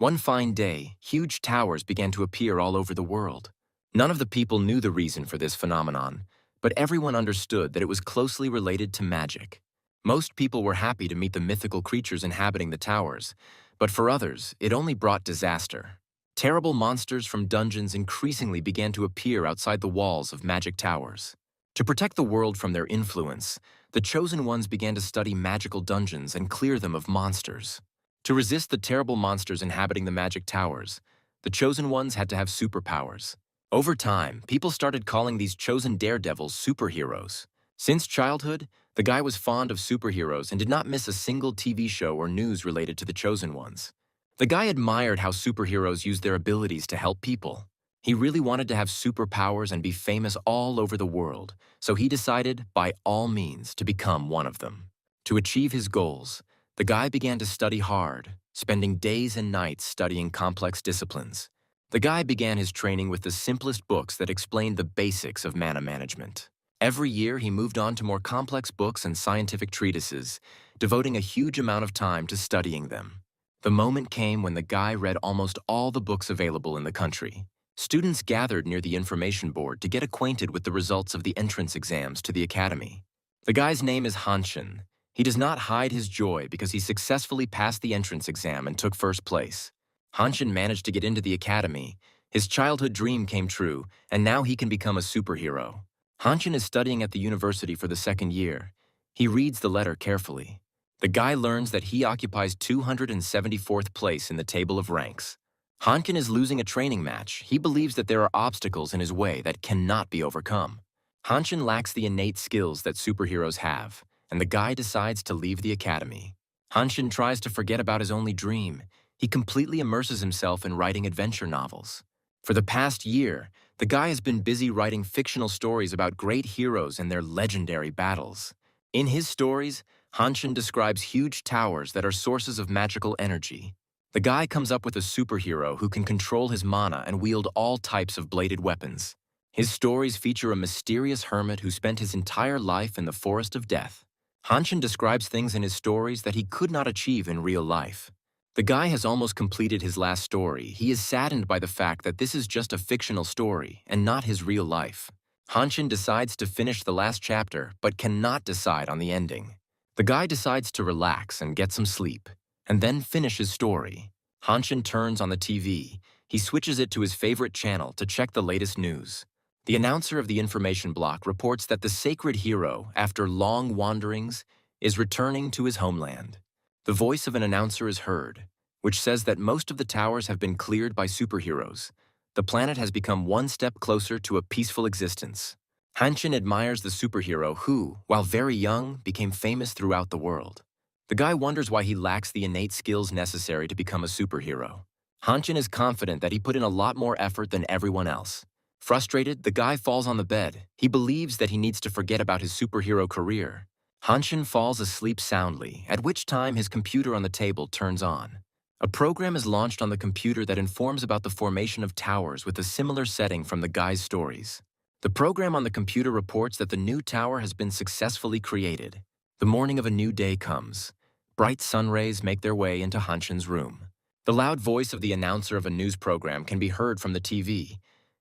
One fine day, huge towers began to appear all over the world. None of the people knew the reason for this phenomenon, but everyone understood that it was closely related to magic. Most people were happy to meet the mythical creatures inhabiting the towers, but for others, it only brought disaster. Terrible monsters from dungeons increasingly began to appear outside the walls of magic towers. To protect the world from their influence, the Chosen Ones began to study magical dungeons and clear them of monsters. To resist the terrible monsters inhabiting the magic towers, the Chosen Ones had to have superpowers. Over time, people started calling these chosen daredevils superheroes. Since childhood, the guy was fond of superheroes and did not miss a single TV show or news related to the Chosen Ones. The guy admired how superheroes used their abilities to help people. He really wanted to have superpowers and be famous all over the world, so he decided, by all means, to become one of them. To achieve his goals, the guy began to study hard, spending days and nights studying complex disciplines. The guy began his training with the simplest books that explained the basics of mana management. Every year, he moved on to more complex books and scientific treatises, devoting a huge amount of time to studying them. The moment came when the guy read almost all the books available in the country. Students gathered near the information board to get acquainted with the results of the entrance exams to the academy. The guy's name is Hanshin. He does not hide his joy because he successfully passed the entrance exam and took first place. Hanshin managed to get into the academy. His childhood dream came true, and now he can become a superhero. Hanshin is studying at the university for the second year. He reads the letter carefully. The guy learns that he occupies 274th place in the table of ranks. Hanshin is losing a training match. He believes that there are obstacles in his way that cannot be overcome. Hanshin lacks the innate skills that superheroes have, and the guy decides to leave the academy. Hanshin tries to forget about his only dream. He completely immerses himself in writing adventure novels. For the past year, the guy has been busy writing fictional stories about great heroes and their legendary battles. In his stories, Hanshin describes huge towers that are sources of magical energy. The guy comes up with a superhero who can control his mana and wield all types of bladed weapons. His stories feature a mysterious hermit who spent his entire life in the forest of death. Hanshin describes things in his stories that he could not achieve in real life. The guy has almost completed his last story. He is saddened by the fact that this is just a fictional story and not his real life. Hanshin decides to finish the last chapter but cannot decide on the ending. The guy decides to relax and get some sleep, and then finish his story. Hanshin turns on the TV. He switches it to his favorite channel to check the latest news. The announcer of the information block reports that the sacred hero, after long wanderings, is returning to his homeland. The voice of an announcer is heard, which says that most of the towers have been cleared by superheroes. The planet has become one step closer to a peaceful existence. Hanshin admires the superhero who, while very young, became famous throughout the world. The guy wonders why he lacks the innate skills necessary to become a superhero. Hanshin is confident that he put in a lot more effort than everyone else. Frustrated, the guy falls on the bed. He believes that he needs to forget about his superhero career. Hanshin falls asleep soundly, at which time his computer on the table turns on. A program is launched on the computer that informs about the formation of towers with a similar setting from the guy's stories. The program on the computer reports that the new tower has been successfully created. The morning of a new day comes. Bright sun rays make their way into Hanshin's room. The loud voice of the announcer of a news program can be heard from the TV.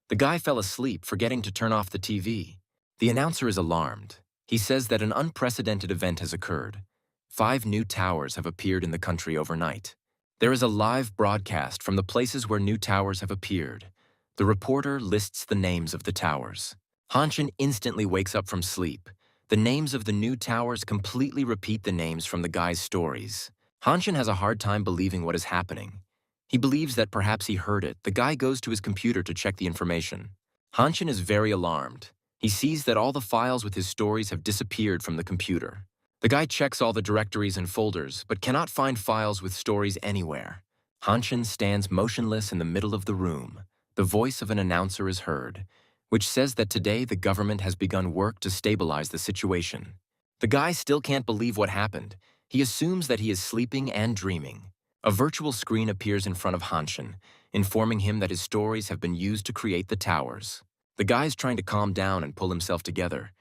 The guy fell asleep, forgetting to turn off the TV. The announcer is alarmed. He says that an unprecedented event has occurred. 5 new towers have appeared in the country overnight. There is a live broadcast from the places where new towers have appeared. The reporter lists the names of the towers. Hanshin instantly wakes up from sleep. The names of the new towers completely repeat the names from the guy's stories. Hanshin has a hard time believing what is happening. He believes that perhaps he heard it. The guy goes to his computer to check the information. Hanshin is very alarmed. He sees that all the files with his stories have disappeared from the computer. The guy checks all the directories and folders, but cannot find files with stories anywhere. Hanshin stands motionless in the middle of the room. The voice of an announcer is heard, which says that today the government has begun work to stabilize the situation. The guy still can't believe what happened. He assumes that he is sleeping and dreaming. A virtual screen appears in front of Hanshin, informing him that his stories have been used to create the towers. The guy is trying to calm down and pull himself together.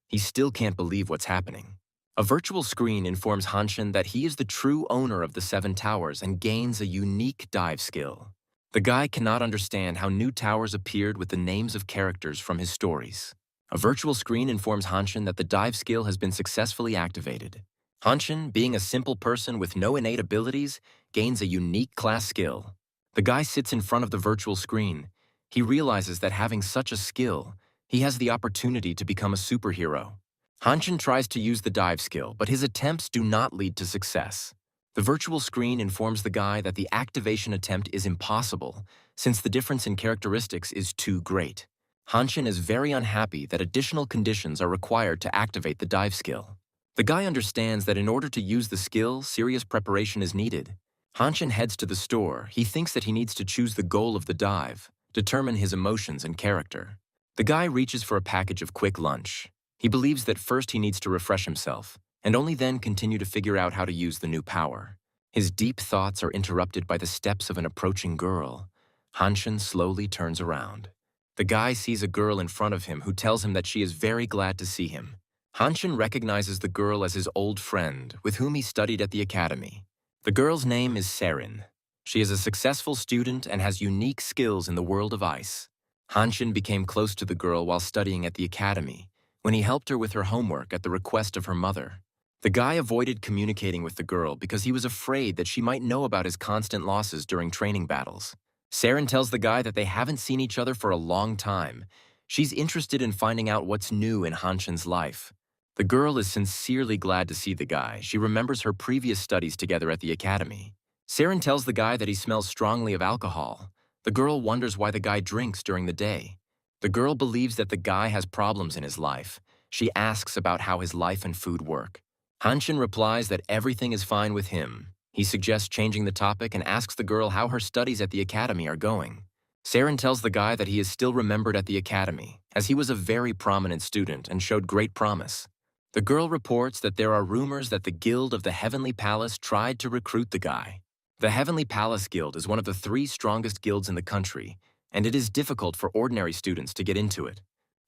He still can't believe what's happening. A virtual screen informs Hanshin that he is the true owner of the Seven Towers and gains a unique dive skill. The guy cannot understand how new towers appeared with the names of characters from his stories. A virtual screen informs Hanshin that the dive skill has been successfully activated. Hanshin, being a simple person with no innate abilities, gains a unique class skill. The guy sits in front of the virtual screen. He realizes that having such a skill, he has the opportunity to become a superhero. Hanshin tries to use the dive skill, but his attempts do not lead to success. The virtual screen informs the guy that the activation attempt is impossible, since the difference in characteristics is too great. Hanshin is very unhappy that additional conditions are required to activate the dive skill. The guy understands that in order to use the skill, serious preparation is needed. Hanshin heads to the store. He thinks that he needs to choose the goal of the dive, determine his emotions and character. The guy reaches for a package of quick lunch. He believes that first he needs to refresh himself, and only then continue to figure out how to use the new power. His deep thoughts are interrupted by the steps of an approaching girl. Hanshin slowly turns around. The guy sees a girl in front of him who tells him that she is very glad to see him. Hanshin recognizes the girl as his old friend, with whom he studied at the academy. The girl's name is Serin. She is a successful student and has unique skills in the world of ice. Hanshin became close to the girl while studying at the academy, when he helped her with her homework at the request of her mother. The guy avoided communicating with the girl because he was afraid that she might know about his constant losses during training battles. Serin tells the guy that they haven't seen each other for a long time. She's interested in finding out what's new in Hanshin's life. The girl is sincerely glad to see the guy. She remembers her previous studies together at the academy. Serin tells the guy that he smells strongly of alcohol. The girl wonders why the guy drinks during the day. The girl believes that the guy has problems in his life. She asks about how his life and food work. Hanshin replies that everything is fine with him. He suggests changing the topic and asks the girl how her studies at the academy are going. Serin tells the guy that he is still remembered at the academy, as he was a very prominent student and showed great promise. The girl reports that there are rumors that the Guild of the Heavenly Palace tried to recruit the guy. The Heavenly Palace Guild is one of the 3 strongest guilds in the country, and it is difficult for ordinary students to get into it.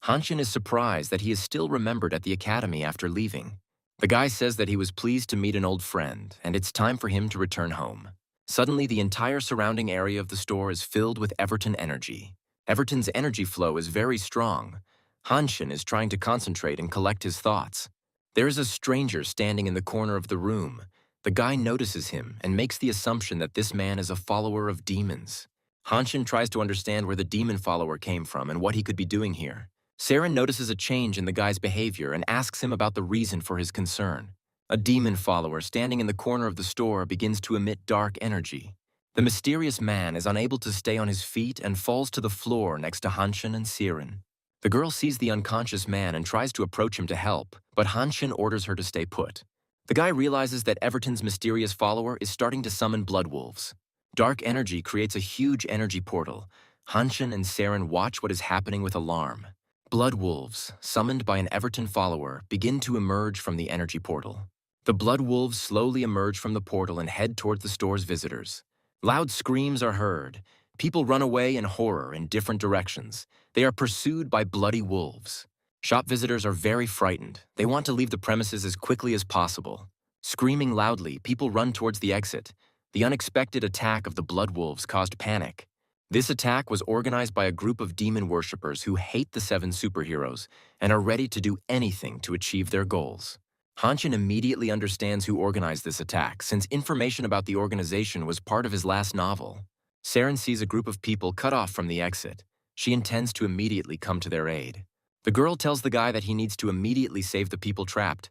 Hanshin is surprised that he is still remembered at the academy after leaving. The guy says that he was pleased to meet an old friend, and it's time for him to return home. Suddenly, the entire surrounding area of the store is filled with Everton energy. Everton's energy flow is very strong. Hanshin is trying to concentrate and collect his thoughts. There is a stranger standing in the corner of the room. The guy notices him and makes the assumption that this man is a follower of demons. Hanshin tries to understand where the demon follower came from and what he could be doing here. Serin notices a change in the guy's behavior and asks him about the reason for his concern. A demon follower standing in the corner of the store begins to emit dark energy. The mysterious man is unable to stay on his feet and falls to the floor next to Hanshin and Serin. The girl sees the unconscious man and tries to approach him to help, but Hanshin orders her to stay put. The guy realizes that Everton's mysterious follower is starting to summon blood wolves. Dark energy creates a huge energy portal. Hanshin and Serin watch what is happening with alarm. Blood wolves, summoned by an Everton follower, begin to emerge from the energy portal. The blood wolves slowly emerge from the portal and head toward the store's visitors. Loud screams are heard. People run away in horror in different directions. They are pursued by bloody wolves. Shop visitors are very frightened. They want to leave the premises as quickly as possible. Screaming loudly, people run towards the exit. The unexpected attack of the blood wolves caused panic. This attack was organized by a group of demon worshippers who hate the 7 superheroes and are ready to do anything to achieve their goals. Hanshin immediately understands who organized this attack, since information about the organization was part of his last novel. Serin sees a group of people cut off from the exit. She intends to immediately come to their aid. The girl tells the guy that he needs to immediately save the people trapped,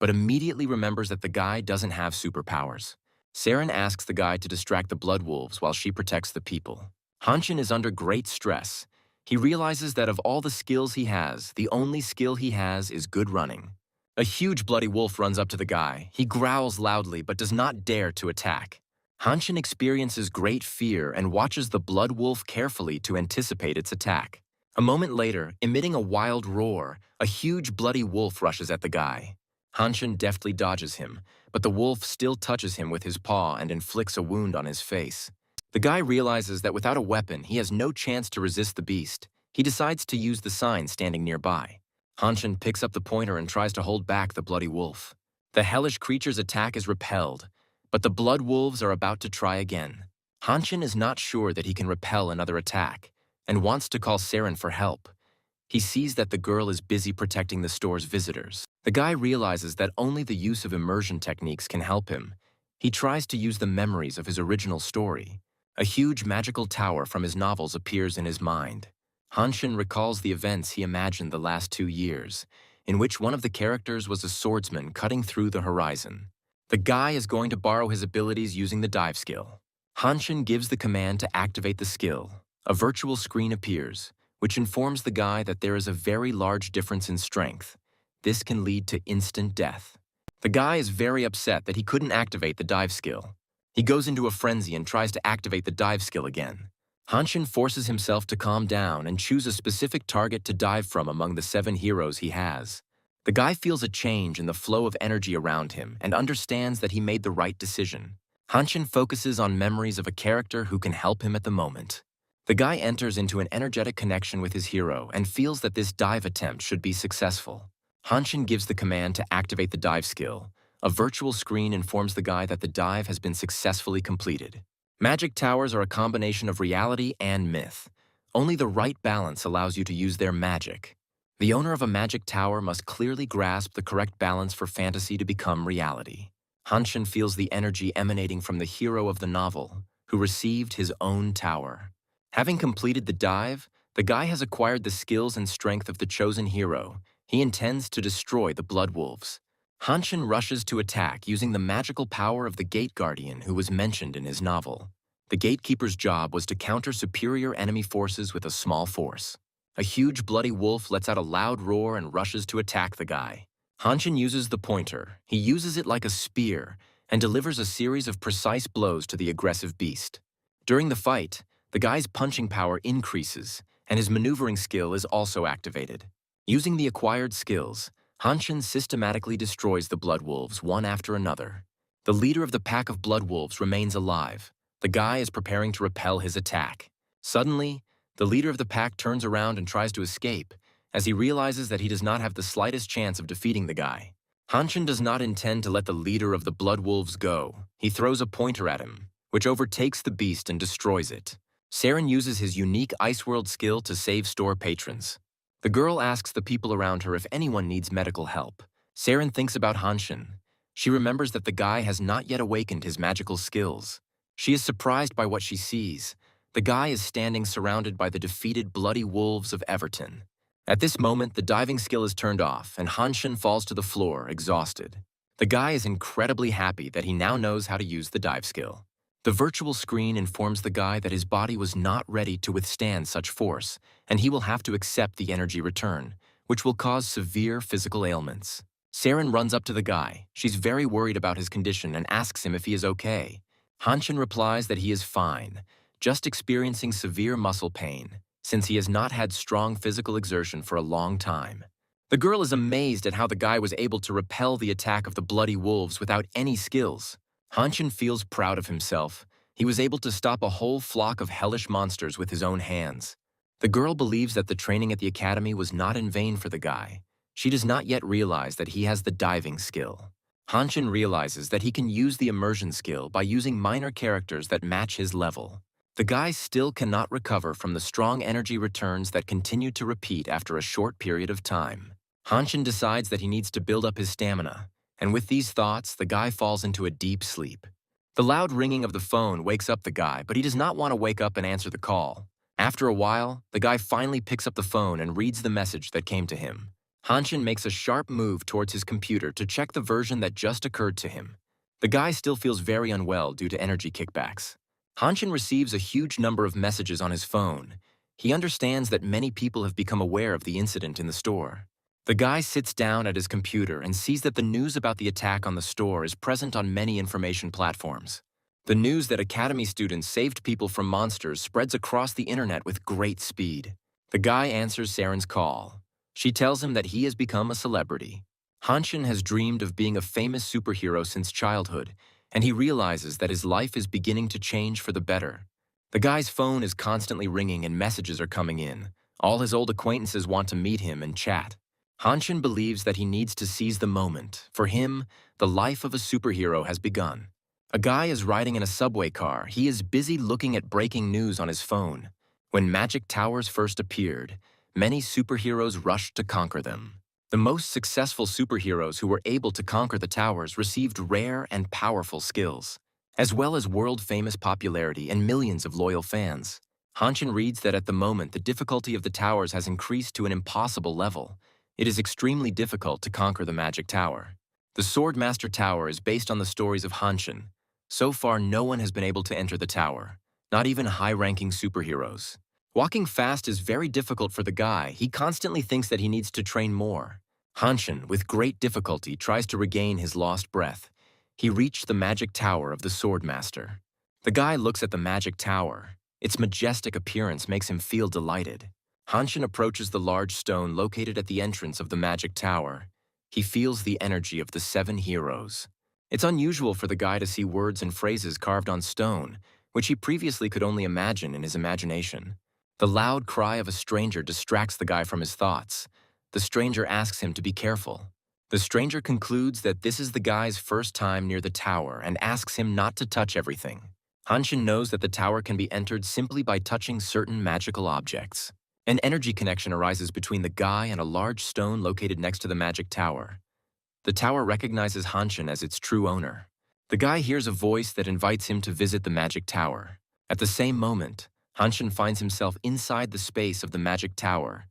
but immediately remembers that the guy doesn't have superpowers. Serin asks the guy to distract the blood wolves while she protects the people. Hanshin is under great stress. He realizes that of all the skills he has, the only skill he has is good running. A huge bloody wolf runs up to the guy. He growls loudly but does not dare to attack. Hanshin experiences great fear and watches the blood wolf carefully to anticipate its attack. A moment later, emitting a wild roar, a huge bloody wolf rushes at the guy. Hanshin deftly dodges him, but the wolf still touches him with his paw and inflicts a wound on his face. The guy realizes that without a weapon, he has no chance to resist the beast. He decides to use the sign standing nearby. Hanshin picks up the pointer and tries to hold back the bloody wolf. The hellish creature's attack is repelled, but the blood wolves are about to try again. Hanshin is not sure that he can repel another attack and wants to call Saren for help. He sees that the girl is busy protecting the store's visitors. The guy realizes that only the use of immersion techniques can help him. He tries to use the memories of his original story. A huge magical tower from his novels appears in his mind. Hanshin recalls the events he imagined the last 2 years, in which one of the characters was a swordsman cutting through the horizon. The guy is going to borrow his abilities using the dive skill. Hanshin gives the command to activate the skill. A virtual screen appears, which informs the guy that there is a very large difference in strength. This can lead to instant death. The guy is very upset that he couldn't activate the dive skill. He goes into a frenzy and tries to activate the dive skill again. Hanshin forces himself to calm down and choose a specific target to dive from among the 7 heroes he has. The guy feels a change in the flow of energy around him and understands that he made the right decision. Hanshin focuses on memories of a character who can help him at the moment. The guy enters into an energetic connection with his hero and feels that this dive attempt should be successful. Hanshin gives the command to activate the dive skill. A virtual screen informs the guy that the dive has been successfully completed. Magic towers are a combination of reality and myth. Only the right balance allows you to use their magic. The owner of a magic tower must clearly grasp the correct balance for fantasy to become reality. Hanshin feels the energy emanating from the hero of the novel, who received his own tower. Having completed the dive, the guy has acquired the skills and strength of the chosen hero. He intends to destroy the Blood Wolves. Hanshin rushes to attack using the magical power of the Gate Guardian who was mentioned in his novel. The Gatekeeper's job was to counter superior enemy forces with a small force. A huge bloody wolf lets out a loud roar and rushes to attack the guy. Hanshin uses the pointer. He uses it like a spear and delivers a series of precise blows to the aggressive beast. During the fight, the guy's punching power increases, and his maneuvering skill is also activated. Using the acquired skills, Hanshin systematically destroys the Blood Wolves one after another. The leader of the pack of Blood Wolves remains alive. The guy is preparing to repel his attack. Suddenly, the leader of the pack turns around and tries to escape, as he realizes that he does not have the slightest chance of defeating the guy. Hanshin does not intend to let the leader of the Blood Wolves go. He throws a pointer at him, which overtakes the beast and destroys it. Saren uses his unique Ice World skill to save store patrons. The girl asks the people around her if anyone needs medical help. Saren thinks about Hanshin. She remembers that the guy has not yet awakened his magical skills. She is surprised by what she sees. The guy is standing surrounded by the defeated bloody wolves of Everton. At this moment, the diving skill is turned off, and Hanshin falls to the floor, exhausted. The guy is incredibly happy that he now knows how to use the dive skill. The virtual screen informs the guy that his body was not ready to withstand such force, and he will have to accept the energy return, which will cause severe physical ailments. Saren runs up to the guy. She's very worried about his condition and asks him if he is okay. Hanshin replies that he is fine, just experiencing severe muscle pain, since he has not had strong physical exertion for a long time. The girl is amazed at how the guy was able to repel the attack of the bloody wolves without any skills. Hanshin feels proud of himself. He was able to stop a whole flock of hellish monsters with his own hands. The girl believes that the training at the academy was not in vain for the guy. She does not yet realize that he has the diving skill. Hanshin realizes that he can use the immersion skill by using minor characters that match his level. The guy still cannot recover from the strong energy returns that continue to repeat after a short period of time. Hanshin decides that he needs to build up his stamina, and with these thoughts, the guy falls into a deep sleep. The loud ringing of the phone wakes up the guy, but he does not want to wake up and answer the call. After a while, the guy finally picks up the phone and reads the message that came to him. Hanshin makes a sharp move towards his computer to check the version that just occurred to him. The guy still feels very unwell due to energy kickbacks. Hanshin receives a huge number of messages on his phone. He understands that many people have become aware of the incident in the store. The guy sits down at his computer and sees that the news about the attack on the store is present on many information platforms. The news that Academy students saved people from monsters spreads across the internet with great speed. The guy answers Saren's call. She tells him that he has become a celebrity. Hanshin has dreamed of being a famous superhero since childhood, and he realizes that his life is beginning to change for the better. The guy's phone is constantly ringing and messages are coming in. All his old acquaintances want to meet him and chat. Hanshin believes that he needs to seize the moment. For him, the life of a superhero has begun. A guy is riding in a subway car. He is busy looking at breaking news on his phone. When magic towers first appeared, many superheroes rushed to conquer them. The most successful superheroes who were able to conquer the towers received rare and powerful skills, as well as world-famous popularity and millions of loyal fans. Hanshin reads that at the moment the difficulty of the towers has increased to an impossible level. It is extremely difficult to conquer the magic tower. The Swordmaster Tower is based on the stories of Hanshin. So far, no one has been able to enter the tower, not even high-ranking superheroes. Walking fast is very difficult for the guy. He constantly thinks that he needs to train more. Hanshin, with great difficulty, tries to regain his lost breath. He reached the magic tower of the Swordmaster. The guy looks at the magic tower. Its majestic appearance makes him feel delighted. Hanshin approaches the large stone located at the entrance of the magic tower. He feels the energy of the 7 heroes. It's unusual for the guy to see words and phrases carved on stone, which he previously could only imagine in his imagination. The loud cry of a stranger distracts the guy from his thoughts. The stranger asks him to be careful. The stranger concludes that this is the guy's first time near the tower and asks him not to touch everything. Hanshin knows that the tower can be entered simply by touching certain magical objects. An energy connection arises between the guy and a large stone located next to the magic tower. The tower recognizes Hanshin as its true owner. The guy hears a voice that invites him to visit the magic tower. At the same moment, Hanshin finds himself inside the space of the magic tower.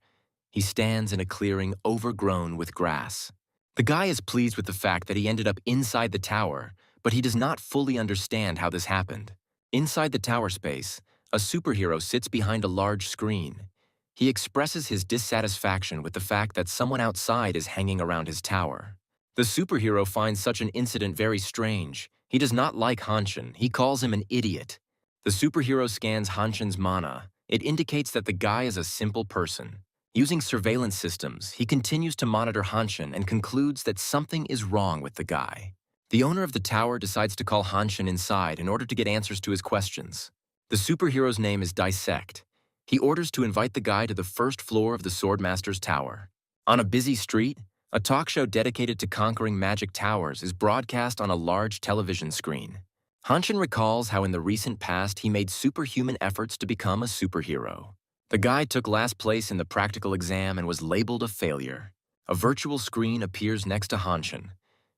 He stands in a clearing overgrown with grass. The guy is pleased with the fact that he ended up inside the tower, but he does not fully understand how this happened. Inside the tower space, a superhero sits behind a large screen. He expresses his dissatisfaction with the fact that someone outside is hanging around his tower. The superhero finds such an incident very strange. He does not like Hanshin. He calls him an idiot. The superhero scans Hanshin's mana. It indicates that the guy is a simple person. Using surveillance systems, he continues to monitor Hanshin and concludes that something is wrong with the guy. The owner of the tower decides to call Hanshin inside in order to get answers to his questions. The superhero's name is Dissect. He orders to invite the guy to the first floor of the Swordmaster's tower. On a busy street, a talk show dedicated to conquering magic towers is broadcast on a large television screen. Hanshin recalls how in the recent past he made superhuman efforts to become a superhero. The guy took last place in the practical exam and was labeled a failure. A virtual screen appears next to Hanshin,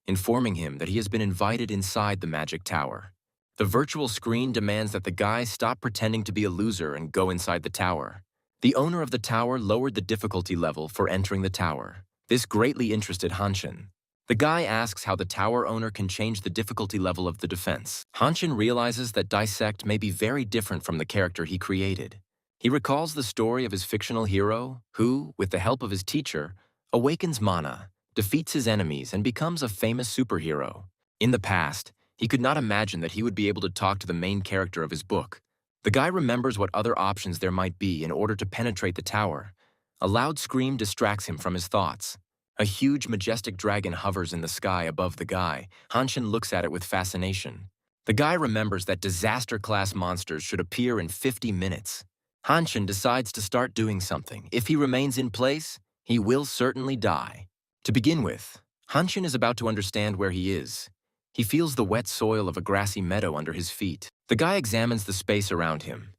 informing him that he has been invited inside the magic tower. The virtual screen demands that the guy stop pretending to be a loser and go inside the tower. The owner of the tower lowered the difficulty level for entering the tower. This greatly interested Hanshin. The guy asks how the tower owner can change the difficulty level of the defense. Hanshin realizes that Dissect may be very different from the character he created. He recalls the story of his fictional hero who, with the help of his teacher, awakens mana, defeats his enemies, and becomes a famous superhero. In the past, he could not imagine that he would be able to talk to the main character of his book. The guy remembers what other options there might be in order to penetrate the tower. A loud scream distracts him from his thoughts. A huge, majestic dragon hovers in the sky above the guy. Hanshin looks at it with fascination. The guy remembers that disaster-class monsters should appear in 50 minutes. Hanshin decides to start doing something. If he remains in place, he will certainly die. To begin with, Hanshin is about to understand where he is. He feels the wet soil of a grassy meadow under his feet. The guy examines the space around him.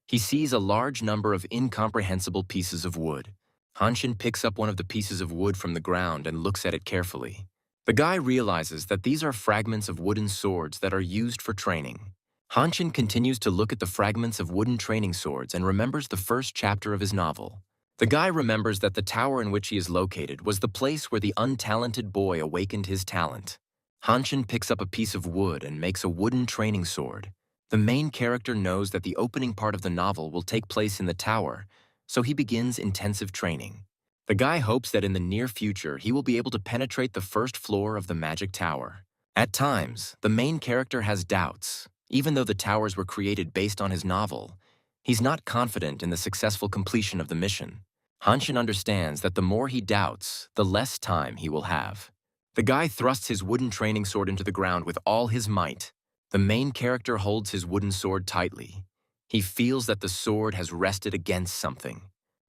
He sees a large number of incomprehensible pieces of wood. Hanshin picks up one of the pieces of wood from the ground and looks at it carefully. The guy realizes that these are fragments of wooden swords that are used for training. Hanshin continues to look at the fragments of wooden training swords and remembers the first chapter of his novel. The guy remembers that the tower in which he is located was the place where the untalented boy awakened his talent. Hanshin picks up a piece of wood and makes a wooden training sword. The main character knows that the opening part of the novel will take place in the tower, so he begins intensive training. The guy hopes that in the near future he will be able to penetrate the first floor of the magic tower. At times, the main character has doubts. Even though the towers were created based on his novel, he's not confident in the successful completion of the mission. Hanshin understands that the more he doubts, the less time he will have. The guy thrusts his wooden training sword into the ground with all his might. The main character holds his wooden sword tightly. He feels that the sword has rested against something.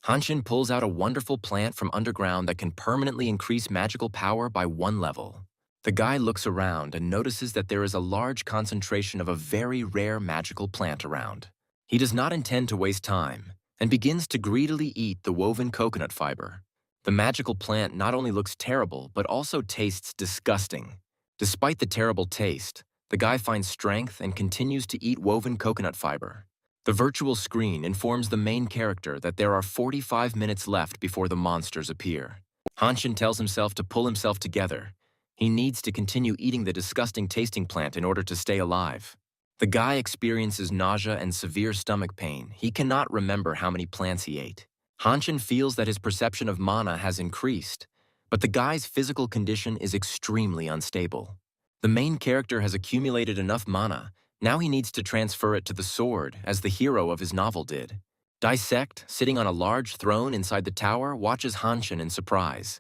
Hanshin pulls out a wonderful plant from underground that can permanently increase magical power by 1 level. The guy looks around and notices that there is a large concentration of a very rare magical plant around. He does not intend to waste time and begins to greedily eat the woven coconut fiber. The magical plant not only looks terrible but also tastes disgusting. Despite the terrible taste, the guy finds strength and continues to eat woven coconut fiber. The virtual screen informs the main character that there are 45 minutes left before the monsters appear. Hanshin tells himself to pull himself together. He needs to continue eating the disgusting tasting plant in order to stay alive. The guy experiences nausea and severe stomach pain. He cannot remember how many plants he ate. Hanshin feels that his perception of mana has increased, but the guy's physical condition is extremely unstable. The main character has accumulated enough mana. Now he needs to transfer it to the sword, as the hero of his novel did. Dissect, sitting on a large throne inside the tower, watches Hanshin in surprise.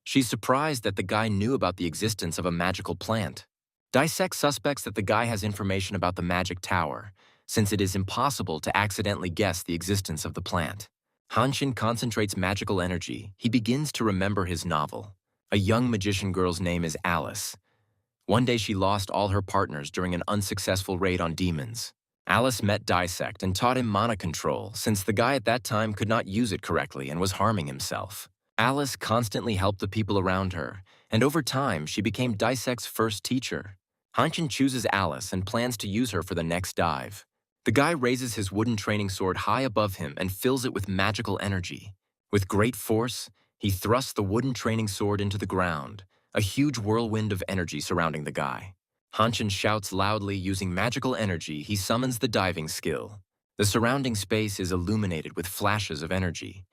She's surprised that the guy knew about the existence of a magical plant. Dissect suspects that the guy has information about the magic tower, since it is impossible to accidentally guess the existence of the plant. Hanshin concentrates magical energy. He begins to remember his novel. A young magician girl's name is Alice. One day she lost all her partners during an unsuccessful raid on demons. Alice met Dissect and taught him mana control, since the guy at that time could not use it correctly and was harming himself. Alice constantly helped the people around her, and over time she became Dissect's first teacher. Hanshin chooses Alice and plans to use her for the next dive. The guy raises his wooden training sword high above him and fills it with magical energy. With great force, he thrusts the wooden training sword into the ground, a huge whirlwind of energy surrounding the guy. Hanshin shouts loudly. Using magical energy, he summons the diving skill. The surrounding space is illuminated with flashes of energy.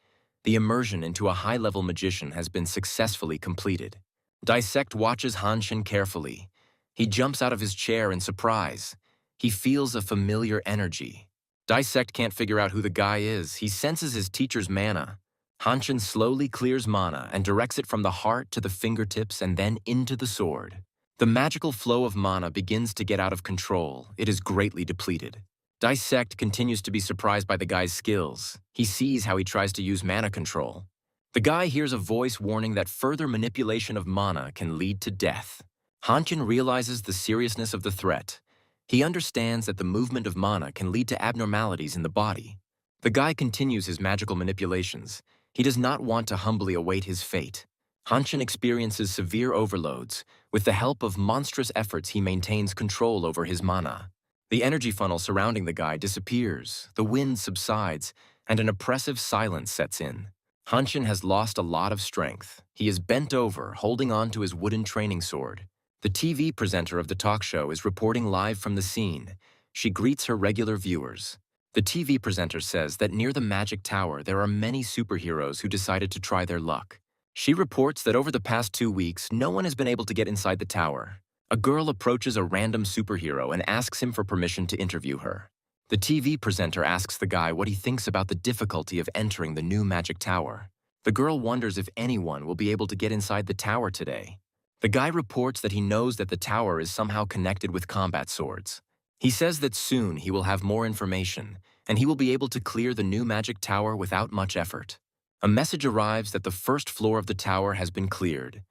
The immersion into a high-level magician has been successfully completed. Dissect watches Hanshin carefully. He jumps out of his chair in surprise. He feels a familiar energy. Dissect can't figure out who the guy is. He senses his teacher's mana. Hanshin slowly clears mana and directs it from the heart to the fingertips and then into the sword. The magical flow of mana begins to get out of control. It is greatly depleted. Dissect continues to be surprised by the guy's skills. He sees how he tries to use mana control. The guy hears a voice warning that further manipulation of mana can lead to death. Hanshin realizes the seriousness of the threat. He understands that the movement of mana can lead to abnormalities in the body. The guy continues his magical manipulations. He does not want to humbly await his fate. Hanshin experiences severe overloads. With the help of monstrous efforts, he maintains control over his mana. The energy funnel surrounding the guy disappears, the wind subsides, and an oppressive silence sets in. Hanshin has lost a lot of strength. He is bent over, holding on to his wooden training sword. The TV presenter of the talk show is reporting live from the scene. She greets her regular viewers. The TV presenter says that near the Magic Tower there are many superheroes who decided to try their luck. She reports that over the past 2 weeks, no one has been able to get inside the tower. A girl approaches a random superhero and asks him for permission to interview her. The TV presenter asks the guy what he thinks about the difficulty of entering the new Magic Tower. The girl wonders if anyone will be able to get inside the tower today. The guy reports that he knows that the tower is somehow connected with combat swords. He says that soon he will have more information, and he will be able to clear the new Magic Tower without much effort. A message arrives that the first floor of the tower has been cleared,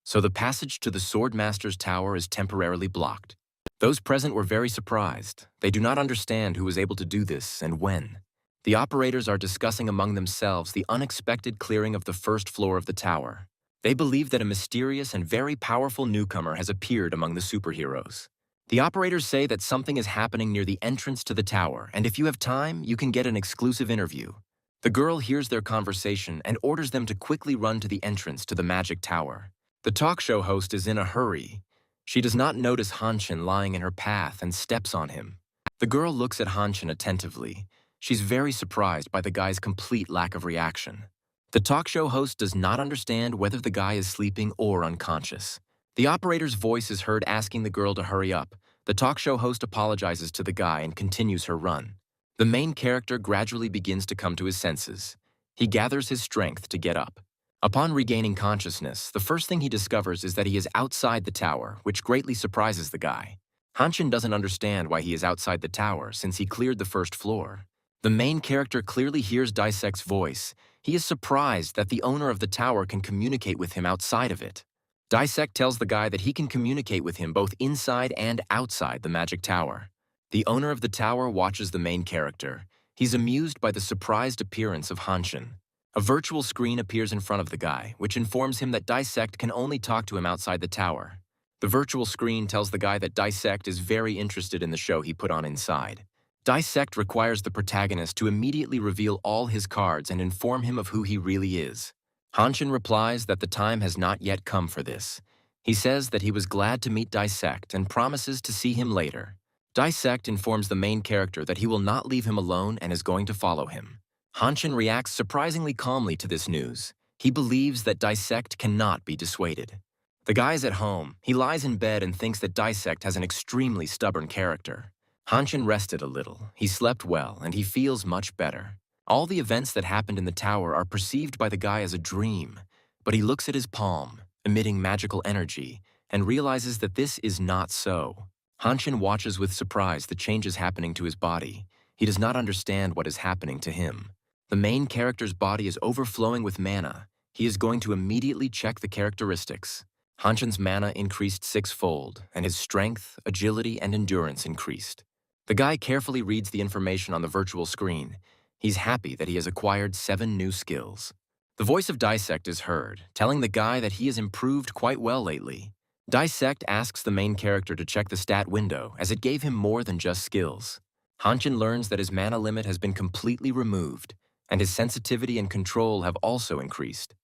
so the passage to the Swordmaster's tower is temporarily blocked. Those present were very surprised. They do not understand who was able to do this and when. The operators are discussing among themselves the unexpected clearing of the first floor of the tower. They believe that a mysterious and very powerful newcomer has appeared among the superheroes. The operators say that something is happening near the entrance to the tower, and if you have time, you can get an exclusive interview. The girl hears their conversation and orders them to quickly run to the entrance to the Magic Tower. The talk show host is in a hurry. She does not notice Hanshin lying in her path and steps on him. The girl looks at Hanshin attentively. She's very surprised by the guy's complete lack of reaction. The talk show host does not understand whether the guy is sleeping or unconscious. The operator's voice is heard asking the girl to hurry up. The talk show host apologizes to the guy and continues her run. The main character gradually begins to come to his senses. He gathers his strength to get up. Upon regaining consciousness, the first thing he discovers is that he is outside the tower, which greatly surprises the guy. Hanshin doesn't understand why he is outside the tower since he cleared the first floor. The main character clearly hears Dissect's voice. He is surprised that the owner of the tower can communicate with him outside of it. Dissect tells the guy that he can communicate with him both inside and outside the magic tower. The owner of the tower watches the main character. He's amused by the surprised appearance of Hanshin. A virtual screen appears in front of the guy, which informs him that Dissect can only talk to him outside the tower. The virtual screen tells the guy that Dissect is very interested in the show he put on inside. Dissect requires the protagonist to immediately reveal all his cards and inform him of who he really is. Hanshin replies that the time has not yet come for this. He says that he was glad to meet Dissect and promises to see him later. Dissect informs the main character that he will not leave him alone and is going to follow him. Hanshin reacts surprisingly calmly to this news. He believes that Dissect cannot be dissuaded. The guy is at home. He lies in bed and thinks that Dissect has an extremely stubborn character. Hanshin rested a little, he slept well, and he feels much better. All the events that happened in the tower are perceived by the guy as a dream, but he looks at his palm, emitting magical energy, and realizes that this is not so. Hanshin watches with surprise the changes happening to his body. He does not understand what is happening to him. The main character's body is overflowing with mana. He is going to immediately check the characteristics. Hanshin's mana increased sixfold, and his strength, agility, and endurance increased. The guy carefully reads the information on the virtual screen. He's happy that he has acquired 7 new skills. The voice of Dissect is heard, telling the guy that he has improved quite well lately. Dissect asks the main character to check the stat window, as it gave him more than just skills. Hanshin learns that his mana limit has been completely removed, and his sensitivity and control have also increased.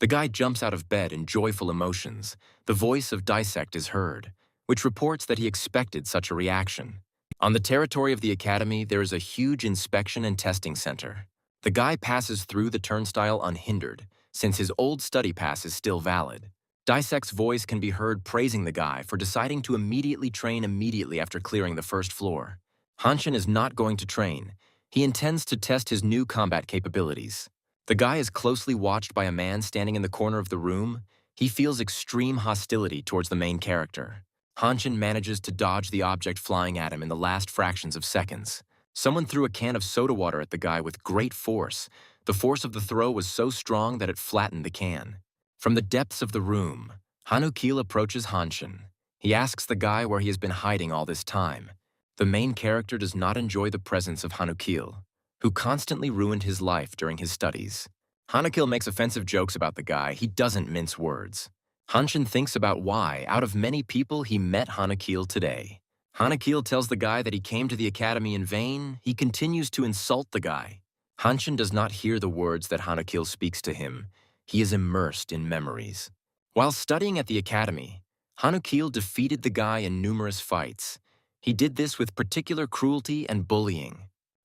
The guy jumps out of bed in joyful emotions. The voice of Dissect is heard, which reports that he expected such a reaction. On the territory of the academy, there is a huge inspection and testing center. The guy passes through the turnstile unhindered, since his old study pass is still valid. Dissect's voice can be heard praising the guy for deciding to immediately train immediately after clearing the first floor. Hanshin is not going to train. He intends to test his new combat capabilities. The guy is closely watched by a man standing in the corner of the room. He feels extreme hostility towards the main character. Hanshin manages to dodge the object flying at him in the last fractions of seconds. Someone threw a can of soda water at the guy with great force. The force of the throw was so strong that it flattened the can. From the depths of the room, Hanukil approaches Hanshin. He asks the guy where he has been hiding all this time. The main character does not enjoy the presence of Hanukil, who constantly ruined his life during his studies. Hanukil makes offensive jokes about the guy. He doesn't mince words. Hanshin thinks about why, out of many people, he met Hanukil today. Hanukil tells the guy that he came to the academy in vain. He continues to insult the guy. Hanshin does not hear the words that Hanukil speaks to him. He is immersed in memories. While studying at the academy, Hanukil defeated the guy in numerous fights. He did this with particular cruelty and bullying.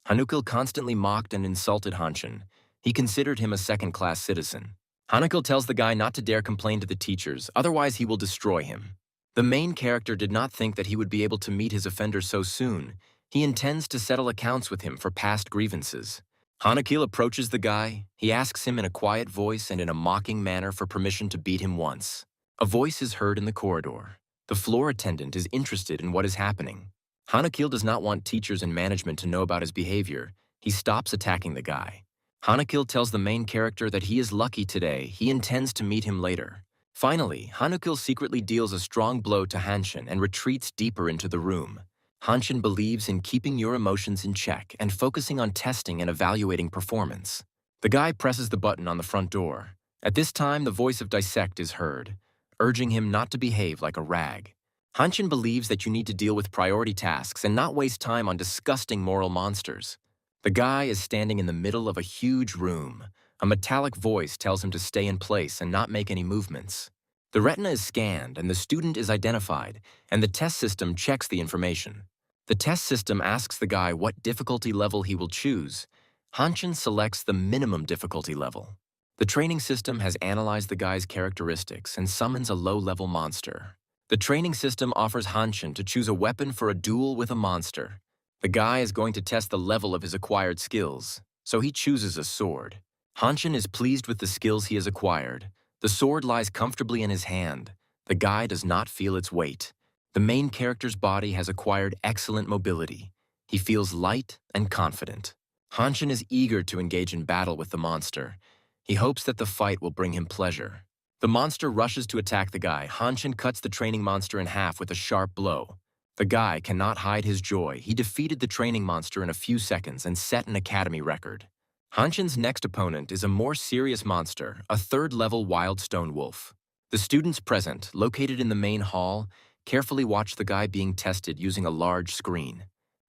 Hanukil constantly mocked and insulted Hanshin. He considered him a second-class citizen. Hanukil tells the guy not to dare complain to the teachers, otherwise he will destroy him. The main character did not think that he would be able to meet his offender so soon. He intends to settle accounts with him for past grievances. Hanukil approaches the guy. He asks him in a quiet voice and in a mocking manner for permission to beat him once. A voice is heard in the corridor. The floor attendant is interested in what is happening. Hanukil does not want teachers and management to know about his behavior. He stops attacking the guy. Hanukil tells the main character that he is lucky today. He intends to meet him later. Finally, Hanukil secretly deals a strong blow to Hanshin and retreats deeper into the room. Hanshin believes in keeping your emotions in check and focusing on testing and evaluating performance. The guy presses the button on the front door. At this time, the voice of Dissect is heard, urging him not to behave like a rag. Hanshin believes that you need to deal with priority tasks and not waste time on disgusting moral monsters. The guy is standing in the middle of a huge room. A metallic voice tells him to stay in place and not make any movements. The retina is scanned and the student is identified, and the test system checks the information. The test system asks the guy what difficulty level he will choose. Hanshin selects the minimum difficulty level. The training system has analyzed the guy's characteristics and summons a low-level monster. The training system offers Hanshin to choose a weapon for a duel with a monster. The guy is going to test the level of his acquired skills, so he chooses a sword. Hanshin is pleased with the skills he has acquired. The sword lies comfortably in his hand. The guy does not feel its weight. The main character's body has acquired excellent mobility. He feels light and confident. Hanshin is eager to engage in battle with the monster. He hopes that the fight will bring him pleasure. The monster rushes to attack the guy. Hanshin cuts the training monster in half with a sharp blow. The guy cannot hide his joy. He defeated the training monster in a few seconds and set an academy record. Hanshin's next opponent is a more serious monster, a third-level wild stone wolf. The students present, located in the main hall, carefully watch the guy being tested using a large screen.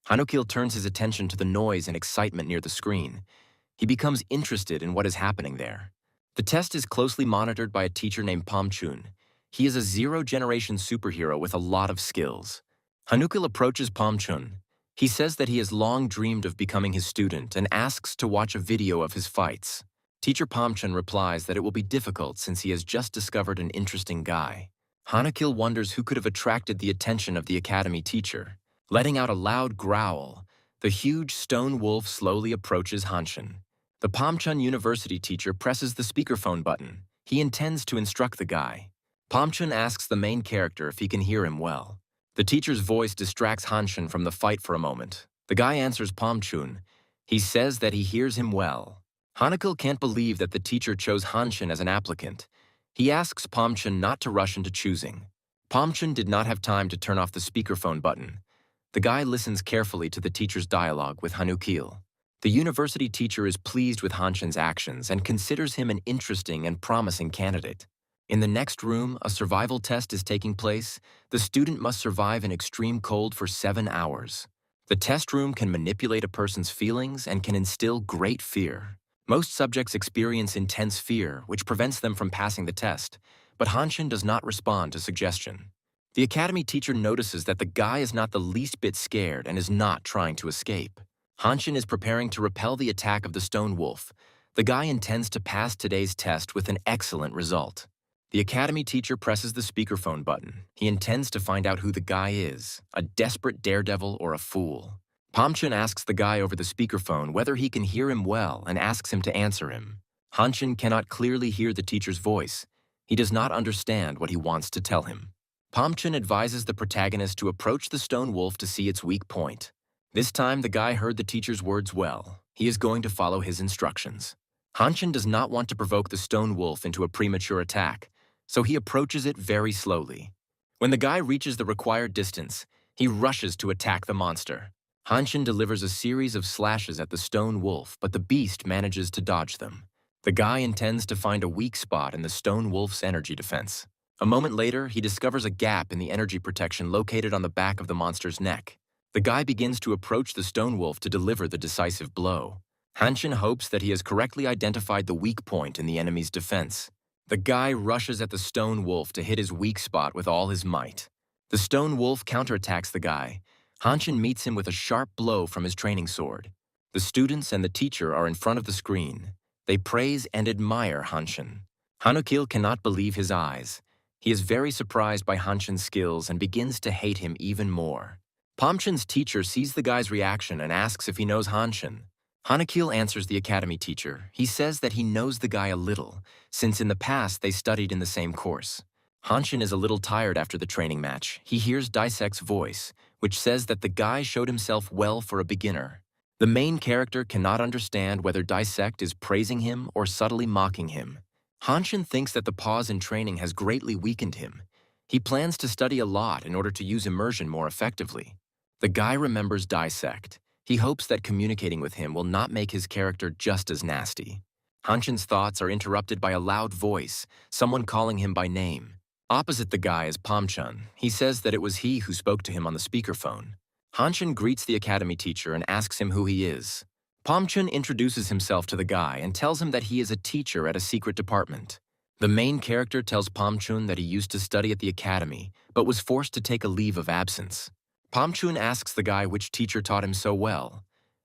Hanukil turns his attention to the noise and excitement near the screen. He becomes interested in what is happening there. The test is closely monitored by a teacher named Pomchun. He is a zero-generation superhero with a lot of skills. Hanukil approaches Pomchun. He says that he has long dreamed of becoming his student and asks to watch a video of his fights. Teacher Pomchun replies that it will be difficult since he has just discovered an interesting guy. Hanukil wonders who could have attracted the attention of the academy teacher. Letting out a loud growl, the huge stone wolf slowly approaches Hanshin. The Pomchun University teacher presses the speakerphone button. He intends to instruct the guy. Pomchun asks the main character if he can hear him well. The teacher's voice distracts Hanshin from the fight for a moment. The guy answers Pomchun. He says that he hears him well. Hanukil can't believe that the teacher chose Hanshin as an applicant. He asks Pomchun not to rush into choosing. Pomchun did not have time to turn off the speakerphone button. The guy listens carefully to the teacher's dialogue with Hanukil. The university teacher is pleased with Hanshin's actions and considers him an interesting and promising candidate. In the next room, a survival test is taking place. The student must survive in extreme cold for 7 hours. The test room can manipulate a person's feelings and can instill great fear. Most subjects experience intense fear, which prevents them from passing the test, but Hanshin does not respond to suggestion. The academy teacher notices that the guy is not the least bit scared and is not trying to escape. Hanshin is preparing to repel the attack of the stone wolf. The guy intends to pass today's test with an excellent result. The academy teacher presses the speakerphone button. He intends to find out who the guy is, a desperate daredevil or a fool. Pomchun asks the guy over the speakerphone whether he can hear him well and asks him to answer him. Hanshin cannot clearly hear the teacher's voice. He does not understand what he wants to tell him. Pomchun advises the protagonist to approach the stone wolf to see its weak point. This time, the guy heard the teacher's words well. He is going to follow his instructions. Hanshin does not want to provoke the stone wolf into a premature attack, so he approaches it very slowly. When the guy reaches the required distance, he rushes to attack the monster. Hanshin delivers a series of slashes at the stone wolf, but the beast manages to dodge them. The guy intends to find a weak spot in the stone wolf's energy defense. A moment later, he discovers a gap in the energy protection located on the back of the monster's neck. The guy begins to approach the stone wolf to deliver the decisive blow. Hanshin hopes that he has correctly identified the weak point in the enemy's defense. The guy rushes at the stone wolf to hit his weak spot with all his might. The stone wolf counterattacks the guy. Hanshin meets him with a sharp blow from his training sword. The students and the teacher are in front of the screen. They praise and admire Hanshin. Hanukil cannot believe his eyes. He is very surprised by Hanshin's skills and begins to hate him even more. Pomchun's teacher sees the guy's reaction and asks if he knows Hanshin. Hanukil answers the academy teacher. He says that he knows the guy a little, since in the past they studied in the same course. Hanshin is a little tired after the training match. He hears Daisek's voice, which says that the guy showed himself well for a beginner. The main character cannot understand whether Daisek is praising him or subtly mocking him. Hanshin thinks that the pause in training has greatly weakened him. He plans to study a lot in order to use immersion more effectively. The guy remembers Dissect. He hopes that communicating with him will not make his character just as nasty. Hanshin's thoughts are interrupted by a loud voice, someone calling him by name. Opposite the guy is Pomchun. He says that it was he who spoke to him on the speakerphone. Hanshin greets the academy teacher and asks him who he is. Pomchun introduces himself to the guy and tells him that he is a teacher at a secret department. The main character tells Pomchun that he used to study at the academy, but was forced to take a leave of absence. Pomchun asks the guy which teacher taught him so well.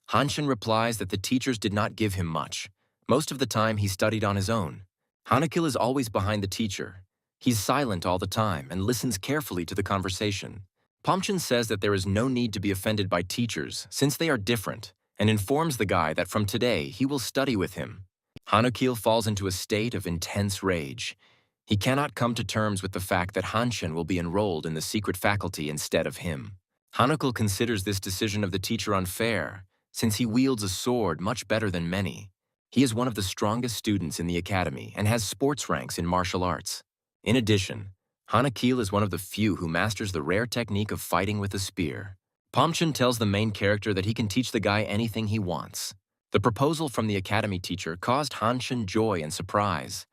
Hanshin replies that the teachers did not give him much. Most of the time, he studied on his own. Hanukil is always behind the teacher. He's silent all the time and listens carefully to the conversation. Pomchun says that there is no need to be offended by teachers since they are different, and informs the guy that from today he will study with him. Hanukil falls into a state of intense rage. He cannot come to terms with the fact that Hanshin will be enrolled in the secret faculty instead of him. Hanukil considers this decision of the teacher unfair, since he wields a sword much better than many. He is one of the strongest students in the academy and has sports ranks in martial arts. In addition, Hanakil is one of the few who masters the rare technique of fighting with a spear. Pomchun tells the main character that he can teach the guy anything he wants. The proposal from the academy teacher caused Hanshin joy and surprise.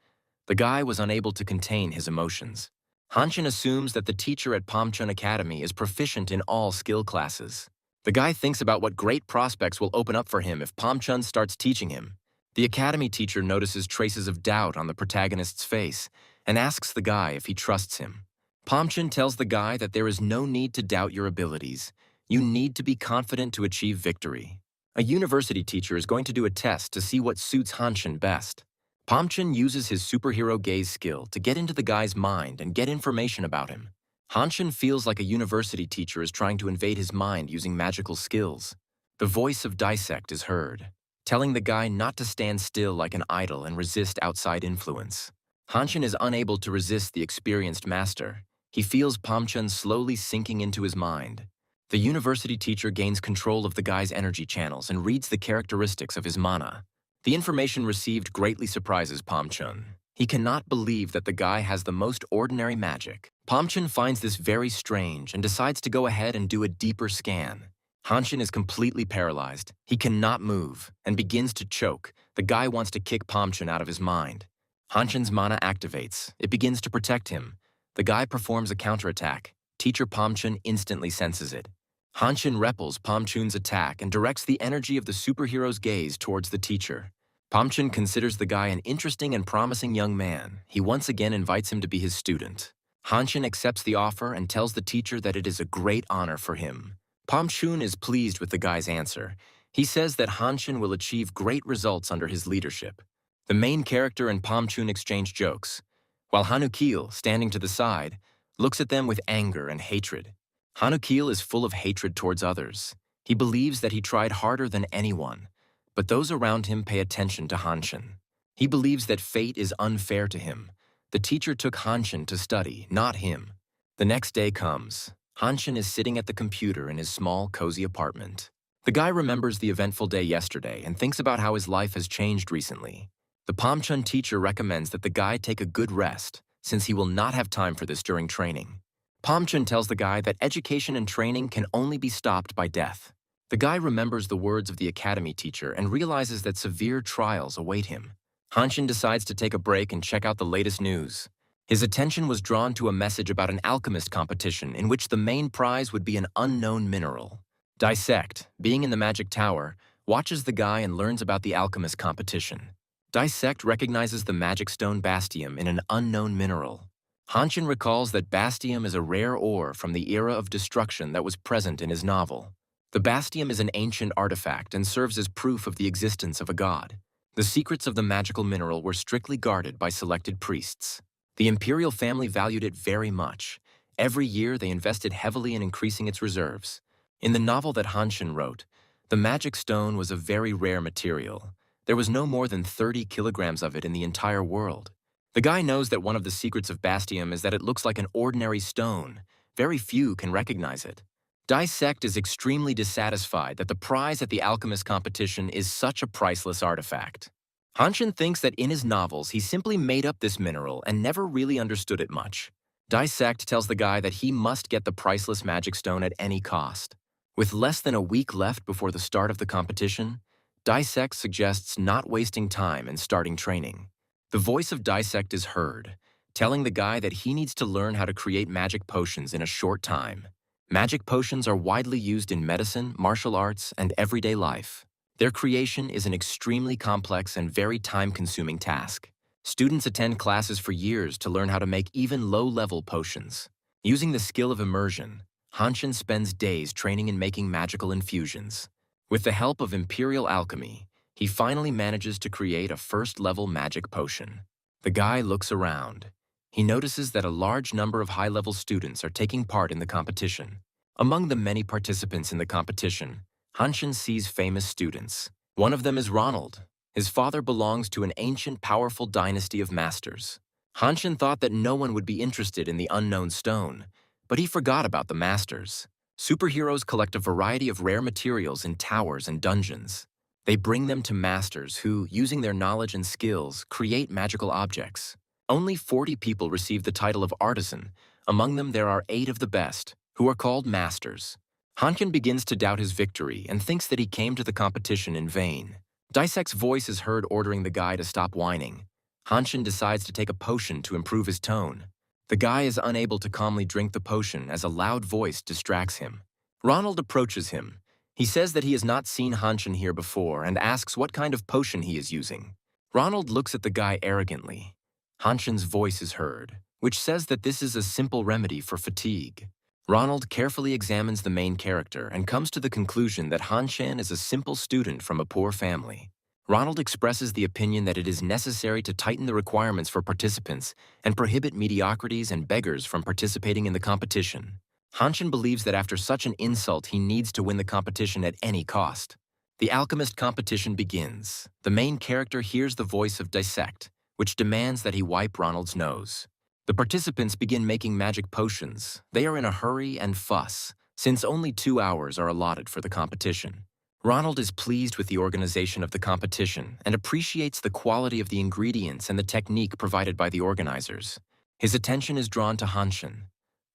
The guy was unable to contain his emotions. Hanshin assumes that the teacher at Pomchun Academy is proficient in all skill classes. The guy thinks about what great prospects will open up for him if Pomchun starts teaching him. The academy teacher notices traces of doubt on the protagonist's face and asks the guy if he trusts him. Pomchun tells the guy that there is no need to doubt your abilities. You need to be confident to achieve victory. A university teacher is going to do a test to see what suits Hanshin best. Pomchun uses his superhero gaze skill to get into the guy's mind and get information about him. Hanshin feels like a university teacher is trying to invade his mind using magical skills. The voice of Dissect is heard, telling the guy not to stand still like an idol and resist outside influence. Hanshin is unable to resist the experienced master. He feels Pomchun slowly sinking into his mind. The university teacher gains control of the guy's energy channels and reads the characteristics of his mana. The information received greatly surprises Pomchun. He cannot believe that the guy has the most ordinary magic. Pomchun finds this very strange and decides to go ahead and do a deeper scan. Hanshin is completely paralyzed. He cannot move and begins to choke. The guy wants to kick Pomchun out of his mind. Hanshin's mana activates. It begins to protect him. The guy performs a counterattack. Teacher Pomchun instantly senses it. Hanshin repels Pomchun's attack and directs the energy of the superhero's gaze towards the teacher. Pomchun considers the guy an interesting and promising young man. He once again invites him to be his student. Hanshin accepts the offer and tells the teacher that it is a great honor for him. Pomchun is pleased with the guy's answer. He says that Hanshin will achieve great results under his leadership. The main character and Pomchun exchange jokes, while Hanukil, standing to the side, looks at them with anger and hatred. Hanukil is full of hatred towards others. He believes that he tried harder than anyone, but those around him pay attention to Hanshin. He believes that fate is unfair to him. The teacher took Hanshin to study, not him. The next day comes. Hanshin is sitting at the computer in his small, cozy apartment. The guy remembers the eventful day yesterday and thinks about how his life has changed recently. The Pomchun teacher recommends that the guy take a good rest, since he will not have time for this during training. Pomchun tells the guy that education and training can only be stopped by death. The guy remembers the words of the academy teacher and realizes that severe trials await him. Hanshin decides to take a break and check out the latest news. His attention was drawn to a message about an alchemist competition in which the main prize would be an unknown mineral. Dissect, being in the magic tower, watches the guy and learns about the alchemist competition. Dissect recognizes the magic stone bastium in an unknown mineral. Hanshin recalls that bastium is a rare ore from the era of destruction that was present in his novel. The bastium is an ancient artifact and serves as proof of the existence of a god. The secrets of the magical mineral were strictly guarded by selected priests. The imperial family valued it very much. Every year they invested heavily in increasing its reserves. In the novel that Hanshin wrote, the magic stone was a very rare material. There was no more than 30 kilograms of it in the entire world. The guy knows that one of the secrets of bastium is that it looks like an ordinary stone. Very few can recognize it. Dissect is extremely dissatisfied that the prize at the alchemist competition is such a priceless artifact. Hanshin thinks that in his novels he simply made up this mineral and never really understood it much. Dissect tells the guy that he must get the priceless magic stone at any cost. With less than a week left before the start of the competition, Dissect suggests not wasting time and starting training. The voice of Dissect is heard, telling the guy that he needs to learn how to create magic potions in a short time. Magic potions are widely used in medicine, martial arts, and everyday life. Their creation is an extremely complex and very time-consuming task. Students attend classes for years to learn how to make even low-level potions. Using the skill of immersion, Hanshin spends days training in making magical infusions. With the help of imperial alchemy, he finally manages to create a first-level magic potion. The guy looks around. He notices that a large number of high-level students are taking part in the competition. Among the many participants in the competition, Hanshin sees famous students. One of them is Ronald. His father belongs to an ancient, powerful dynasty of masters. Hanshin thought that no one would be interested in the unknown stone, but he forgot about the masters. Superheroes collect a variety of rare materials in towers and dungeons. They bring them to masters who, using their knowledge and skills, create magical objects. Only 40 people receive the title of artisan. Among them, there are 8 of the best, who are called masters. Hanshin begins to doubt his victory and thinks that he came to the competition in vain. Daisek's voice is heard ordering the guy to stop whining. Hanshin decides to take a potion to improve his tone. The guy is unable to calmly drink the potion as a loud voice distracts him. Ronald approaches him. He says that he has not seen Hanshin here before and asks what kind of potion he is using. Ronald looks at the guy arrogantly. Hanshin's voice is heard, which says that this is a simple remedy for fatigue. Ronald carefully examines the main character and comes to the conclusion that Hanshin is a simple student from a poor family. Ronald expresses the opinion that it is necessary to tighten the requirements for participants and prohibit mediocrities and beggars from participating in the competition. Hanshin believes that after such an insult, he needs to win the competition at any cost. The alchemist competition begins. The main character hears the voice of Dissect, which demands that he wipe Ronald's nose. The participants begin making magic potions. They are in a hurry and fuss, since only 2 hours are allotted for the competition. Ronald is pleased with the organization of the competition and appreciates the quality of the ingredients and the technique provided by the organizers. His attention is drawn to Hanshin.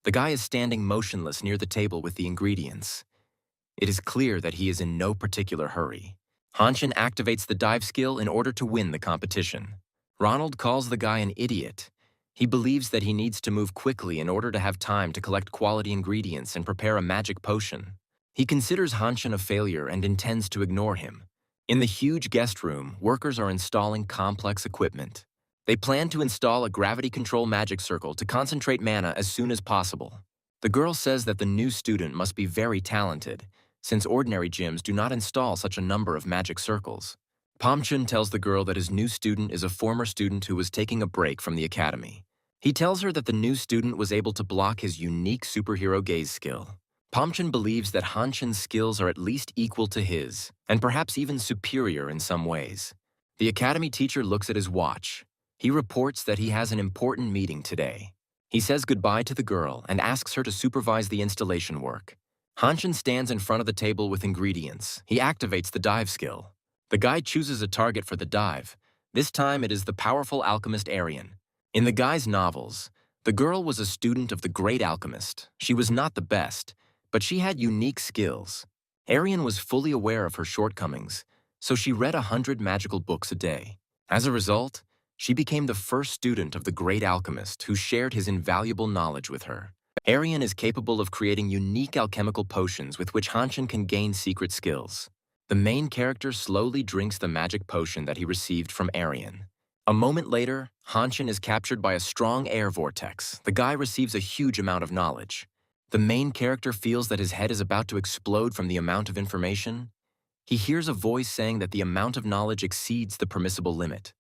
The guy is standing motionless near the table with the ingredients. It is clear that he is in no particular hurry. Hanshin activates the dive skill in order to win the competition. Ronald calls the guy an idiot. He believes that he needs to move quickly in order to have time to collect quality ingredients and prepare a magic potion. He considers Hanshin a failure and intends to ignore him. In the huge guest room, workers are installing complex equipment. They plan to install a gravity control magic circle to concentrate mana as soon as possible. The girl says that the new student must be very talented, since ordinary gyms do not install such a number of magic circles. Pamchun tells the girl that his new student is a former student who was taking a break from the academy. He tells her that the new student was able to block his unique superhero gaze skill. Pamchun believes that Hanshin's skills are at least equal to his, and perhaps even superior in some ways. The academy teacher looks at his watch. He reports that he has an important meeting today. He says goodbye to the girl and asks her to supervise the installation work. Hanshin stands in front of the table with ingredients. He activates the dive skill. The guy chooses a target for the dive. This time it is the powerful alchemist Arian. In the guy's novels, the girl was a student of the great alchemist. She was not the best, but she had unique skills. Arian was fully aware of her shortcomings, so she read 100 magical books a day. As a result, she became the first student of the great alchemist who shared his invaluable knowledge with her. Arian is capable of creating unique alchemical potions with which Hanshin can gain secret skills. The main character slowly drinks the magic potion that he received from Arian. A moment later, Hanshin is captured by a strong air vortex. The guy receives a huge amount of knowledge. The main character feels that his head is about to explode from the amount of information. He hears a voice saying that the amount of knowledge exceeds the permissible limit.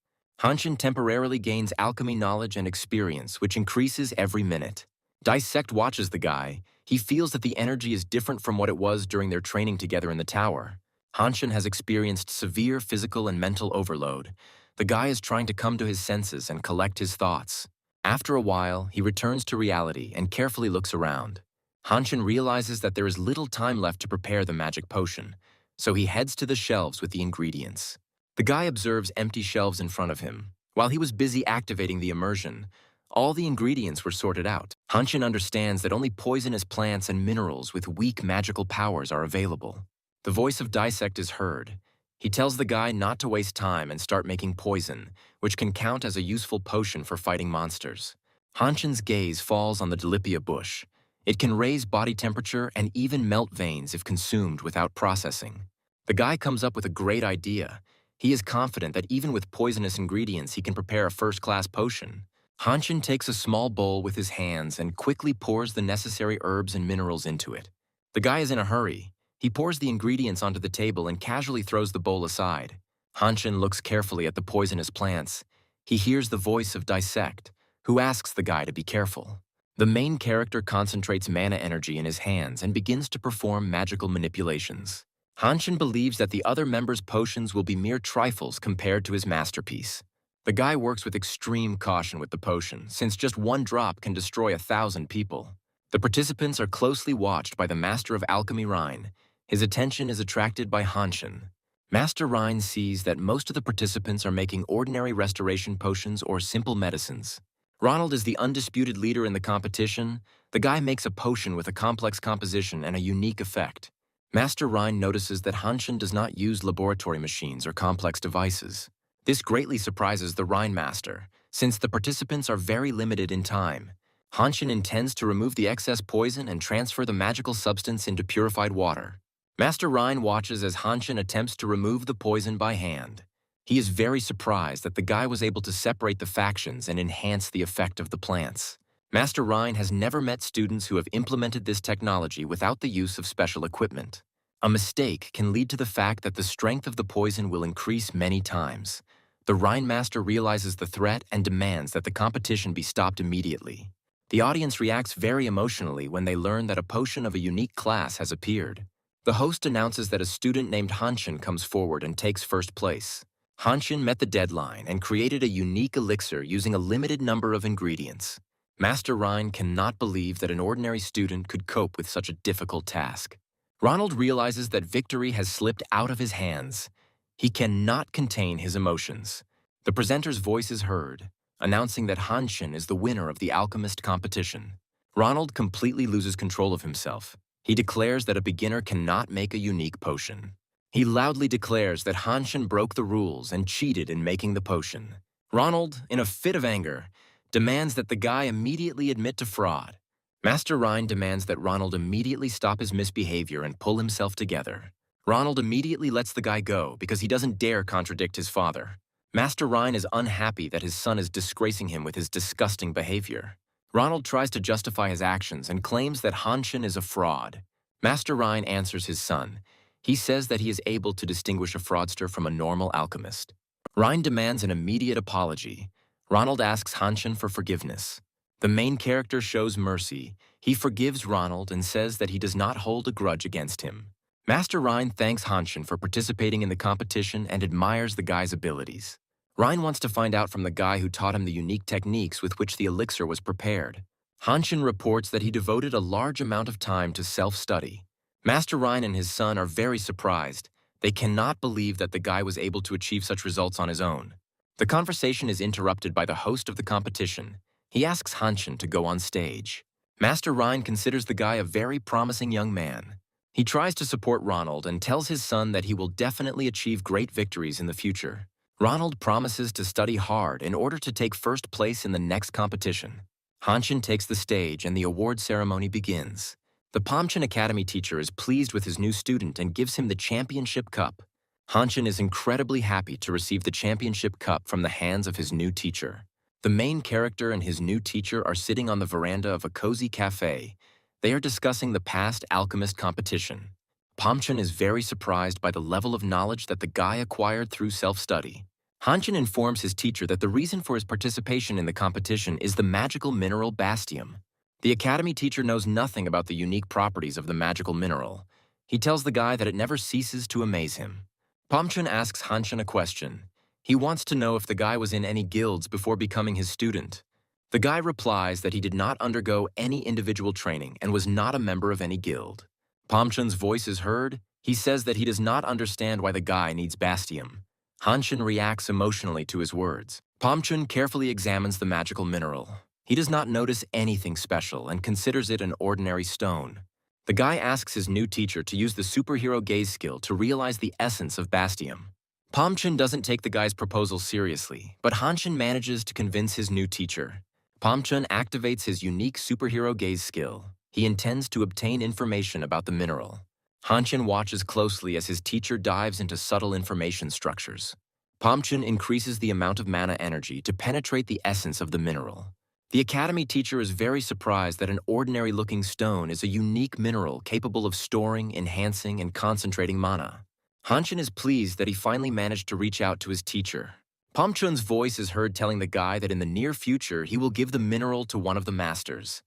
Hanshin temporarily gains alchemy knowledge and experience, which increases every minute. Dissect watches the guy. He feels that the energy is different from what it was during their training together in the tower. Hanshin has experienced severe physical and mental overload. The guy is trying to come to his senses and collect his thoughts. After a while, he returns to reality and carefully looks around. Hanshin realizes that there is little time left to prepare the magic potion, so he heads to the shelves with the ingredients. The guy observes empty shelves in front of him. While he was busy activating the immersion, all the ingredients were sorted out. Hanshin understands that only poisonous plants and minerals with weak magical powers are available. The voice of Dissect is heard. He tells the guy not to waste time and start making poison, which can count as a useful potion for fighting monsters. Hanshin's gaze falls on the Dilipia bush. It can raise body temperature and even melt veins if consumed without processing. The guy comes up with a great idea. He is confident that even with poisonous ingredients, he can prepare a first-class potion. Hanshin takes a small bowl with his hands and quickly pours the necessary herbs and minerals into it. The guy is in a hurry. He pours the ingredients onto the table and casually throws the bowl aside. Hanshin looks carefully at the poisonous plants. He hears the voice of Dissect, who asks the guy to be careful. The main character concentrates mana energy in his hands and begins to perform magical manipulations. Hanshin believes that the other members' potions will be mere trifles compared to his masterpiece. The guy works with extreme caution with the potion, since just one drop can destroy 1,000 people. The participants are closely watched by the Master of Alchemy Rhine. His attention is attracted by Hanshin. Master Rhine sees that most of the participants are making ordinary restoration potions or simple medicines. Ronald is the undisputed leader in the competition. The guy makes a potion with a complex composition and a unique effect. Master Rhine notices that Hanshin does not use laboratory machines or complex devices. This greatly surprises the Rhine Master, since the participants are very limited in time. Hanshin intends to remove the excess poison and transfer the magical substance into purified water. Master Rhine watches as Hanshin attempts to remove the poison by hand. He is very surprised that the guy was able to separate the factions and enhance the effect of the plants. Master Rhine has never met students who have implemented this technology without the use of special equipment. A mistake can lead to the fact that the strength of the poison will increase many times. The Rhine Master realizes the threat and demands that the competition be stopped immediately. The audience reacts very emotionally when they learn that a potion of a unique class has appeared. The host announces that a student named Hanshin comes forward and takes first place. Hanshin met the deadline and created a unique elixir using a limited number of ingredients. Master Rhine cannot believe that an ordinary student could cope with such a difficult task. Ronald realizes that victory has slipped out of his hands. He cannot contain his emotions. The presenter's voice is heard, announcing that Hanshin is the winner of the alchemist competition. Ronald completely loses control of himself. He declares that a beginner cannot make a unique potion. He loudly declares that Hanshin broke the rules and cheated in making the potion. Ronald, in a fit of anger, demands that the guy immediately admit to fraud. Master Rhine demands that Ronald immediately stop his misbehavior and pull himself together. Ronald immediately lets the guy go because he doesn't dare contradict his father. Master Rhine is unhappy that his son is disgracing him with his disgusting behavior. Ronald tries to justify his actions and claims that Hanshin is a fraud. Master Rhine answers his son. He says that he is able to distinguish a fraudster from a normal alchemist. Rhine demands an immediate apology. Ronald asks Hanshin for forgiveness. The main character shows mercy. He forgives Ronald and says that he does not hold a grudge against him. Master Rhine thanks Hanshin for participating in the competition and admires the guy's abilities. Rhine wants to find out from the guy who taught him the unique techniques with which the elixir was prepared. Hanshin reports that he devoted a large amount of time to self-study. Master Rhine and his son are very surprised. They cannot believe that the guy was able to achieve such results on his own. The conversation is interrupted by the host of the competition. He asks Hanshin to go on stage. Master Rhine considers the guy a very promising young man. He tries to support Ronald and tells his son that he will definitely achieve great victories in the future. Ronald promises to study hard in order to take first place in the next competition. Hanshin takes the stage and the award ceremony begins. The Pomchin Academy teacher is pleased with his new student and gives him the championship cup. Hanshin is incredibly happy to receive the championship cup from the hands of his new teacher. The main character and his new teacher are sitting on the veranda of a cozy cafe. They are discussing the past alchemist competition. Pomchin is very surprised by the level of knowledge that the guy acquired through self-study. Hanshin informs his teacher that the reason for his participation in the competition is the magical mineral bastium. The academy teacher knows nothing about the unique properties of the magical mineral. He tells the guy that it never ceases to amaze him. Pomchin asks Hanshin a question. He wants to know if the guy was in any guilds before becoming his student. The guy replies that he did not undergo any individual training and was not a member of any guild. Pomchin's voice is heard. He says that he does not understand why the guy needs bastium. Hanshin reacts emotionally to his words. Pomchin carefully examines the magical mineral. He does not notice anything special and considers it an ordinary stone. The guy asks his new teacher to use the superhero gaze skill to realize the essence of bastium. Pomchin doesn't take the guy's proposal seriously, but Hanshin manages to convince his new teacher. Pomchin activates his unique superhero gaze skill. He intends to obtain information about the mineral. Hanshin watches closely as his teacher dives into subtle information structures. Pomchin increases the amount of mana energy to penetrate the essence of the mineral. The academy teacher is very surprised that an ordinary-looking stone is a unique mineral capable of storing, enhancing, and concentrating mana. Hanshin is pleased that he finally managed to reach out to his teacher. Pomchin's voice is heard telling the guy that in the near future he will give the mineral to one of the masters.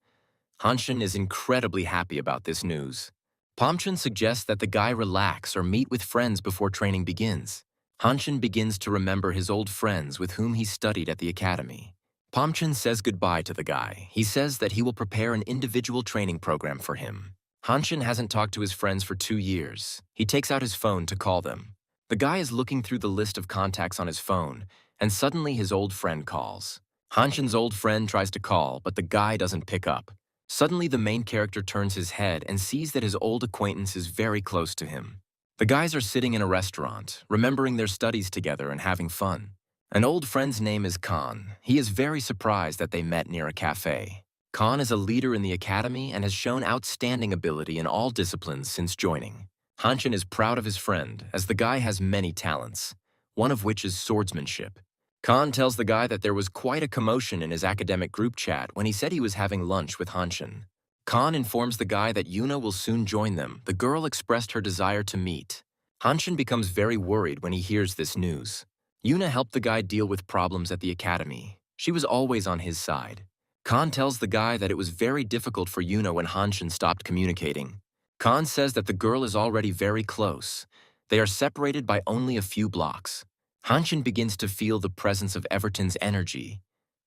Hanshin is incredibly happy about this news. Pomchin suggests that the guy relax or meet with friends before training begins. Hanshin begins to remember his old friends with whom he studied at the academy. Pomchin says goodbye to the guy. He says that he will prepare an individual training program for him. Hanshin hasn't talked to his friends for 2 years. He takes out his phone to call them. The guy is looking through the list of contacts on his phone, and suddenly his old friend calls. Hanshin's old friend tries to call, but the guy doesn't pick up. Suddenly, the main character turns his head and sees that his old acquaintance is very close to him. The guys are sitting in a restaurant, remembering their studies together and having fun. An old friend's name is Khan. He is very surprised that they met near a cafe. Khan is a leader in the academy and has shown outstanding ability in all disciplines since joining. Hanshin is proud of his friend, as the guy has many talents, one of which is swordsmanship. Khan tells the guy that there was quite a commotion in his academic group chat when he said he was having lunch with Hanshin. Khan informs the guy that Yuna will soon join them. The girl expressed her desire to meet. Hanshin becomes very worried when he hears this news. Yuna helped the guy deal with problems at the academy. She was always on his side. Khan tells the guy that it was very difficult for Yuna when Hanshin stopped communicating. Khan says that the girl is already very close. They are separated by only a few blocks. Hanshin begins to feel the presence of Everton's energy.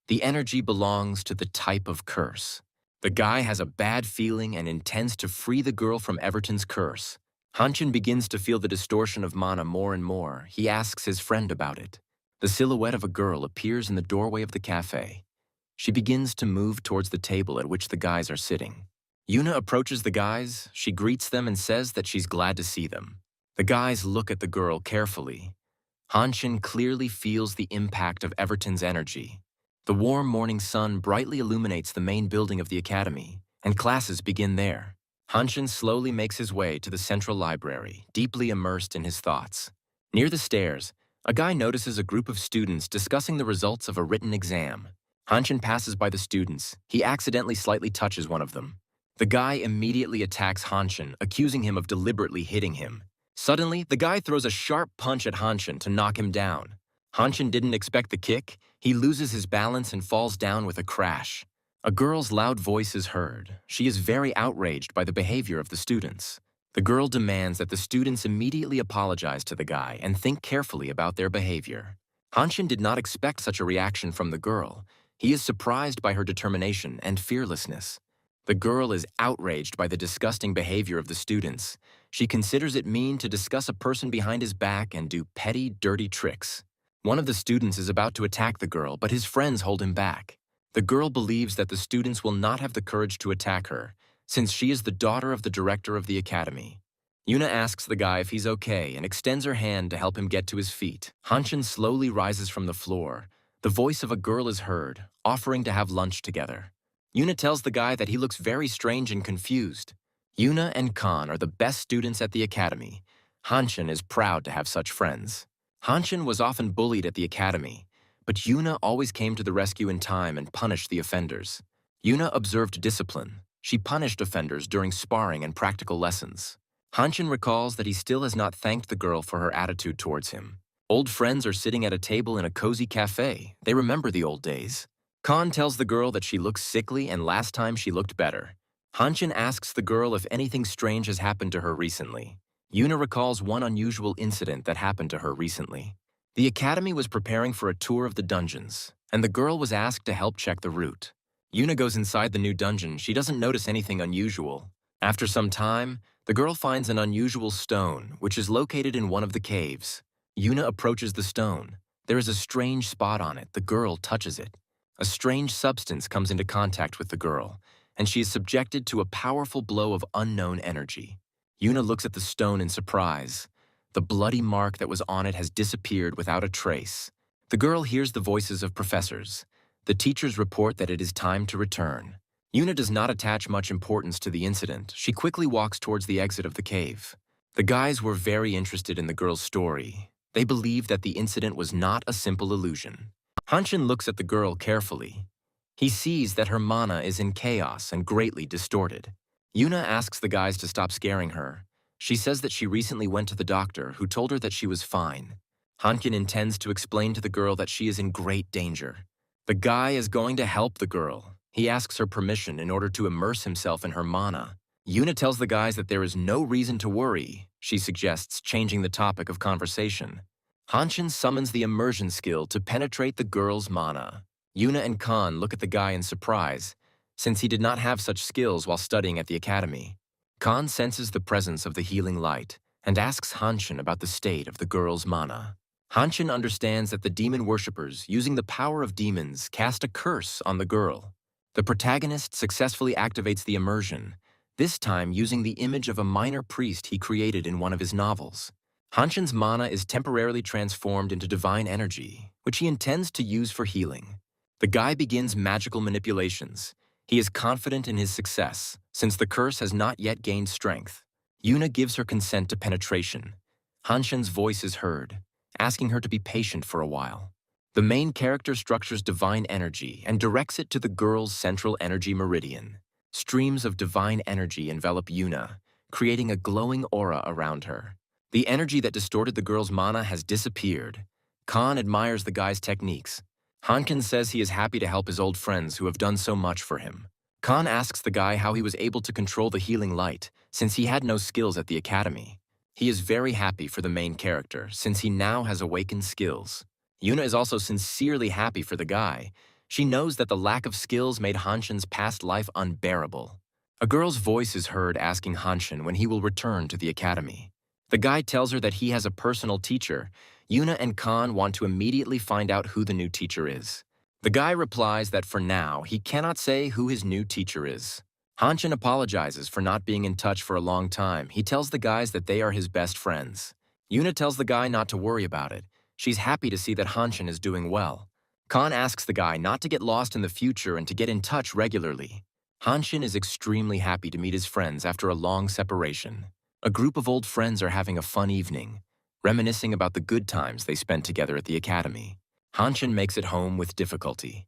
The energy belongs to the type of curse. The guy has a bad feeling and intends to free the girl from Everton's curse. Hanshin begins to feel the distortion of mana more and more. He asks his friend about it. The silhouette of a girl appears in the doorway of the cafe. She begins to move towards the table at which the guys are sitting. Yuna approaches the guys. She greets them and says that she's glad to see them. The guys look at the girl carefully. Hanshin clearly feels the impact of Everton's energy. The warm morning sun brightly illuminates the main building of the academy, and classes begin there. Hanshin slowly makes his way to the central library, deeply immersed in his thoughts. Near the stairs, a guy notices a group of students discussing the results of a written exam. Hanshin passes by the students. He accidentally slightly touches one of them. The guy immediately attacks Hanshin, accusing him of deliberately hitting him. Suddenly, the guy throws a sharp punch at Hanshin to knock him down. Hanshin didn't expect the kick. He loses his balance and falls down with a crash. A girl's loud voice is heard. She is very outraged by the behavior of the students. The girl demands that the students immediately apologize to the guy and think carefully about their behavior. Hanshin did not expect such a reaction from the girl. He is surprised by her determination and fearlessness. The girl is outraged by the disgusting behavior of the students. She considers it mean to discuss a person behind his back and do petty, dirty tricks. One of the students is about to attack the girl, but his friends hold him back. The girl believes that the students will not have the courage to attack her, since she is the daughter of the director of the academy. Yuna asks the guy if he's okay and extends her hand to help him get to his feet. Hanshin slowly rises from the floor. The voice of a girl is heard, offering to have lunch together. Yuna tells the guy that he looks very strange and confused. Yuna and Khan are the best students at the academy. Hanshin is proud to have such friends. Hanshin was often bullied at the academy, but Yuna always came to the rescue in time and punished the offenders. Yuna observed discipline. She punished offenders during sparring and practical lessons. Hanshin recalls that he still has not thanked the girl for her attitude towards him. Old friends are sitting at a table in a cozy cafe. They remember the old days. Khan tells the girl that she looks sickly and last time she looked better. Hanshin asks the girl if anything strange has happened to her recently. Yuna recalls one unusual incident that happened to her recently. The academy was preparing for a tour of the dungeons, and the girl was asked to help check the route. Yuna goes inside the new dungeon. She doesn't notice anything unusual. After some time, the girl finds an unusual stone, which is located in one of the caves. Yuna approaches the stone. There is a strange spot on it. The girl touches it. A strange substance comes into contact with the girl, and she is subjected to a powerful blow of unknown energy. Yuna looks at the stone in surprise. The bloody mark that was on it has disappeared without a trace. The girl hears the voices of professors. The teachers report that it is time to return. Yuna does not attach much importance to the incident. She quickly walks towards the exit of the cave. The guys were very interested in the girl's story. They believed that the incident was not a simple illusion. Hanshin looks at the girl carefully. He sees that her mana is in chaos and greatly distorted. Yuna asks the guys to stop scaring her. She says that she recently went to the doctor, who told her that she was fine. Hanshin intends to explain to the girl that she is in great danger. The guy is going to help the girl. He asks her permission in order to immerse himself in her mana. Yuna tells the guys that there is no reason to worry. She suggests changing the topic of conversation. Hanshin summons the immersion skill to penetrate the girl's mana. Yuna and Khan look at the guy in surprise, since he did not have such skills while studying at the academy. Khan senses the presence of the healing light. and asks Hanshin about the state of the girl's mana. Hanshin understands that the demon worshippers, using the power of demons, cast a curse on the girl. The protagonist successfully activates the immersion, this time using the image of a minor priest he created in one of his novels. Hanshin's mana is temporarily transformed into divine energy, which he intends to use for healing. The guy begins magical manipulations. He is confident in his success, since the curse has not yet gained strength. Yuna gives her consent to penetration. Hanshin's voice is heard, asking her to be patient for a while. The main character structures divine energy and directs it to the girl's central energy meridian. Streams of divine energy envelop Yuna, creating a glowing aura around her. The energy that distorted the girl's mana has disappeared. Khan admires the guy's techniques. Hanshin says he is happy to help his old friends who have done so much for him. Khan asks the guy how he was able to control the healing light, since he had no skills at the academy. He is very happy for the main character, since he now has awakened skills. Yuna is also sincerely happy for the guy. She knows that the lack of skills made Hanshin's past life unbearable. A girl's voice is heard asking Hanshin when he will return to the academy. The guy tells her that he has a personal teacher. Yuna and Khan want to immediately find out who the new teacher is. The guy replies that for now, he cannot say who his new teacher is. Hanshin apologizes for not being in touch for a long time. He tells the guys that they are his best friends. Yuna tells the guy not to worry about it. She's happy to see that Hanshin is doing well. Khan asks the guy not to get lost in the future and to get in touch regularly. Hanshin is extremely happy to meet his friends after a long separation. A group of old friends are having a fun evening, reminiscing about the good times they spent together at the academy. Hanshin makes it home with difficulty.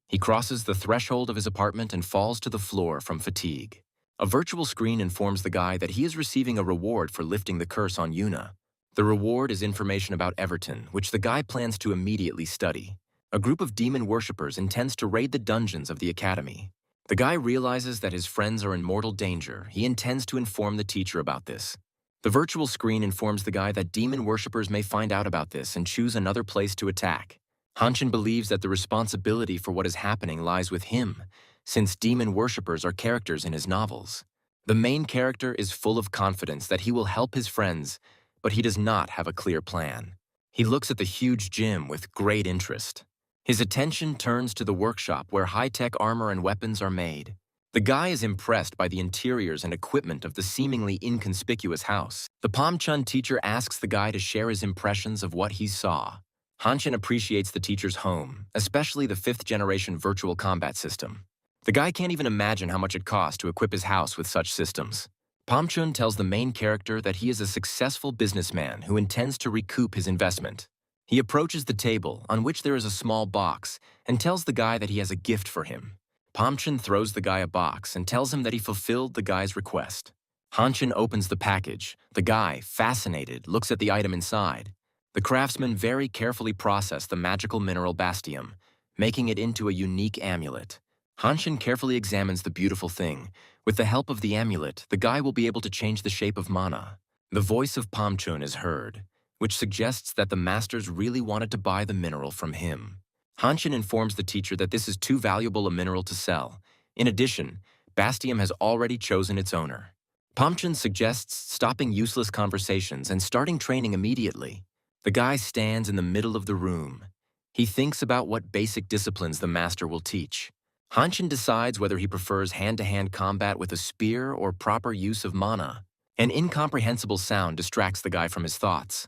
He crosses the threshold of his apartment and falls to the floor from fatigue. A virtual screen informs the guy that he is receiving a reward for lifting the curse on Yuna. The reward is information about Everton, which the guy plans to immediately study. A group of demon worshippers intends to raid the dungeons of the academy. The guy realizes that his friends are in mortal danger. He intends to inform the teacher about this. The virtual screen informs the guy that demon worshippers may find out about this and choose another place to attack. Hanshin believes that the responsibility for what is happening lies with him, since demon worshippers are characters in his novels. The main character is full of confidence that he will help his friends, but he does not have a clear plan. He looks at the huge gym with great interest. His attention turns to the workshop where high-tech armor and weapons are made. The guy is impressed by the interiors and equipment of the seemingly inconspicuous house. The Pomchun teacher asks the guy to share his impressions of what he saw. Hanshin appreciates the teacher's home, especially the 5th-generation virtual combat system. The guy can't even imagine how much it costs to equip his house with such systems. Pomchun tells the main character that he is a successful businessman who intends to recoup his investment. He approaches the table, on which there is a small box, and tells the guy that he has a gift for him. Pomchun throws the guy a box and tells him that he fulfilled the guy's request. Hanshin opens the package. The guy, fascinated, looks at the item inside. The craftsman very carefully processed the magical mineral bastium, making it into a unique amulet. Hanshin carefully examines the beautiful thing. With the help of the amulet, the guy will be able to change the shape of mana. The voice of Pomchun is heard, which suggests that the masters really wanted to buy the mineral from him. Hanshin informs the teacher that this is too valuable a mineral to sell. In addition, Bastium has already chosen its owner. Pomchun suggests stopping useless conversations and starting training immediately. The guy stands in the middle of the room. He thinks about what basic disciplines the master will teach. Hanshin decides whether he prefers hand-to-hand combat with a spear or proper use of mana. An incomprehensible sound distracts the guy from his thoughts.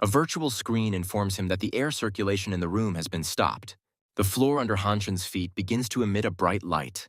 A virtual screen informs him that the air circulation in the room has been stopped. The floor under Hanshin's feet begins to emit a bright light.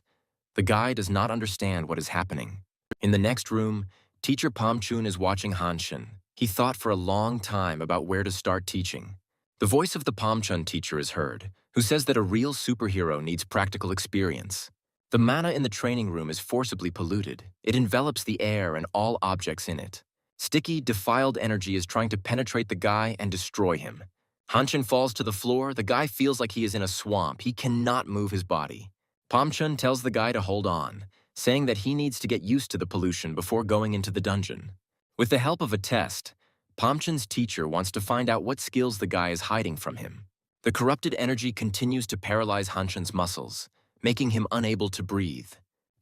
The guy does not understand what is happening. In the next room, Teacher Pomchun is watching Hanshin. He thought for a long time about where to start teaching. The voice of the Pomchun teacher is heard, who says that a real superhero needs practical experience. The mana in the training room is forcibly polluted. It envelops the air and all objects in it. Sticky, defiled energy is trying to penetrate the guy and destroy him. Hanshin falls to the floor. The guy feels like he is in a swamp. He cannot move his body. Pomchun tells the guy to hold on, saying that he needs to get used to the pollution before going into the dungeon. With the help of a test, Pomchun's teacher wants to find out what skills the guy is hiding from him. The corrupted energy continues to paralyze Hanshin's muscles, making him unable to breathe.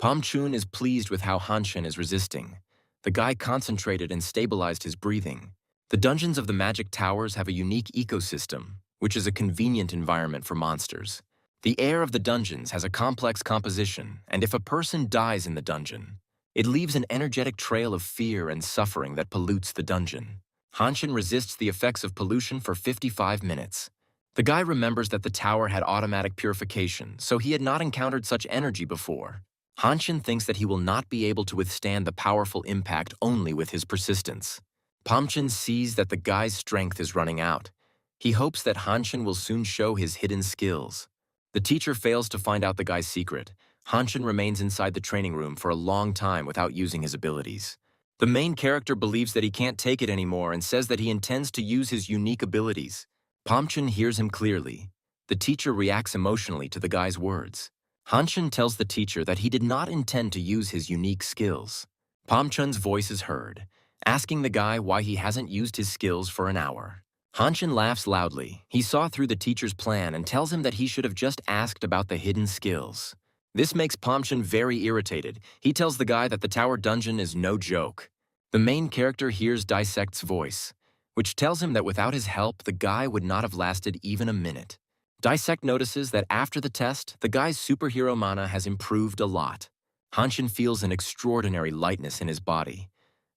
Pomchun is pleased with how Hanshin is resisting. The guy concentrated and stabilized his breathing. The dungeons of the magic towers have a unique ecosystem, which is a convenient environment for monsters. The air of the dungeons has a complex composition, and if a person dies in the dungeon, it leaves an energetic trail of fear and suffering that pollutes the dungeon. Hanshin resists the effects of pollution for 55 minutes. The guy remembers that the tower had automatic purification, so he had not encountered such energy before. Hanshin thinks that he will not be able to withstand the powerful impact only with his persistence. Pomchin sees that the guy's strength is running out. He hopes that Hanshin will soon show his hidden skills. The teacher fails to find out the guy's secret. Hanshin remains inside the training room for a long time without using his abilities. The main character believes that he can't take it anymore and says that he intends to use his unique abilities. Pomchin hears him clearly. The teacher reacts emotionally to the guy's words. Hanshin tells the teacher that he did not intend to use his unique skills. Pomchun's voice is heard, asking the guy why he hasn't used his skills for an hour. Hanshin laughs loudly. He saw through the teacher's plan and tells him that he should have just asked about the hidden skills. This makes Pomchin very irritated. He tells the guy that the tower dungeon is no joke. The main character hears Dissect's voice, which tells him that without his help, the guy would not have lasted even a minute. Dissect notices that after the test, the guy's superhero mana has improved a lot. Hanshin feels an extraordinary lightness in his body.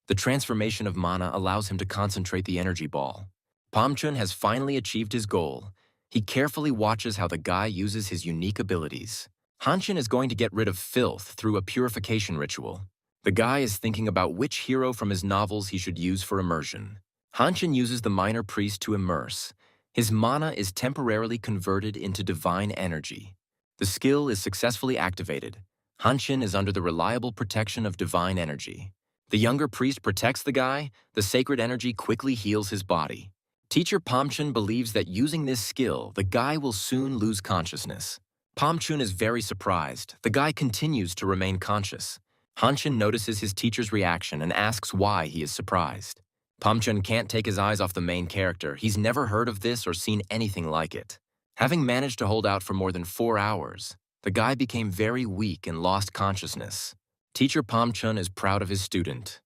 The transformation of mana allows him to concentrate the energy ball. Pomchun has finally achieved his goal. He carefully watches how the guy uses his unique abilities. Hanshin is going to get rid of filth through a purification ritual. The guy is thinking about which hero from his novels he should use for immersion. Hanshin uses the minor priest to immerse. His mana is temporarily converted into divine energy. The skill is successfully activated. Hanshin is under the reliable protection of divine energy. The younger priest protects the guy. The sacred energy quickly heals his body. Teacher Pomchun believes that using this skill, the guy will soon lose consciousness. Pomchun is very surprised. The guy continues to remain conscious. Hanshin notices his teacher's reaction and asks why he is surprised. Pomchun can't take his eyes off the main character. He's never heard of this or seen anything like it. Having managed to hold out for more than 4 hours, the guy became very weak and lost consciousness. Teacher Pomchun is proud of his student.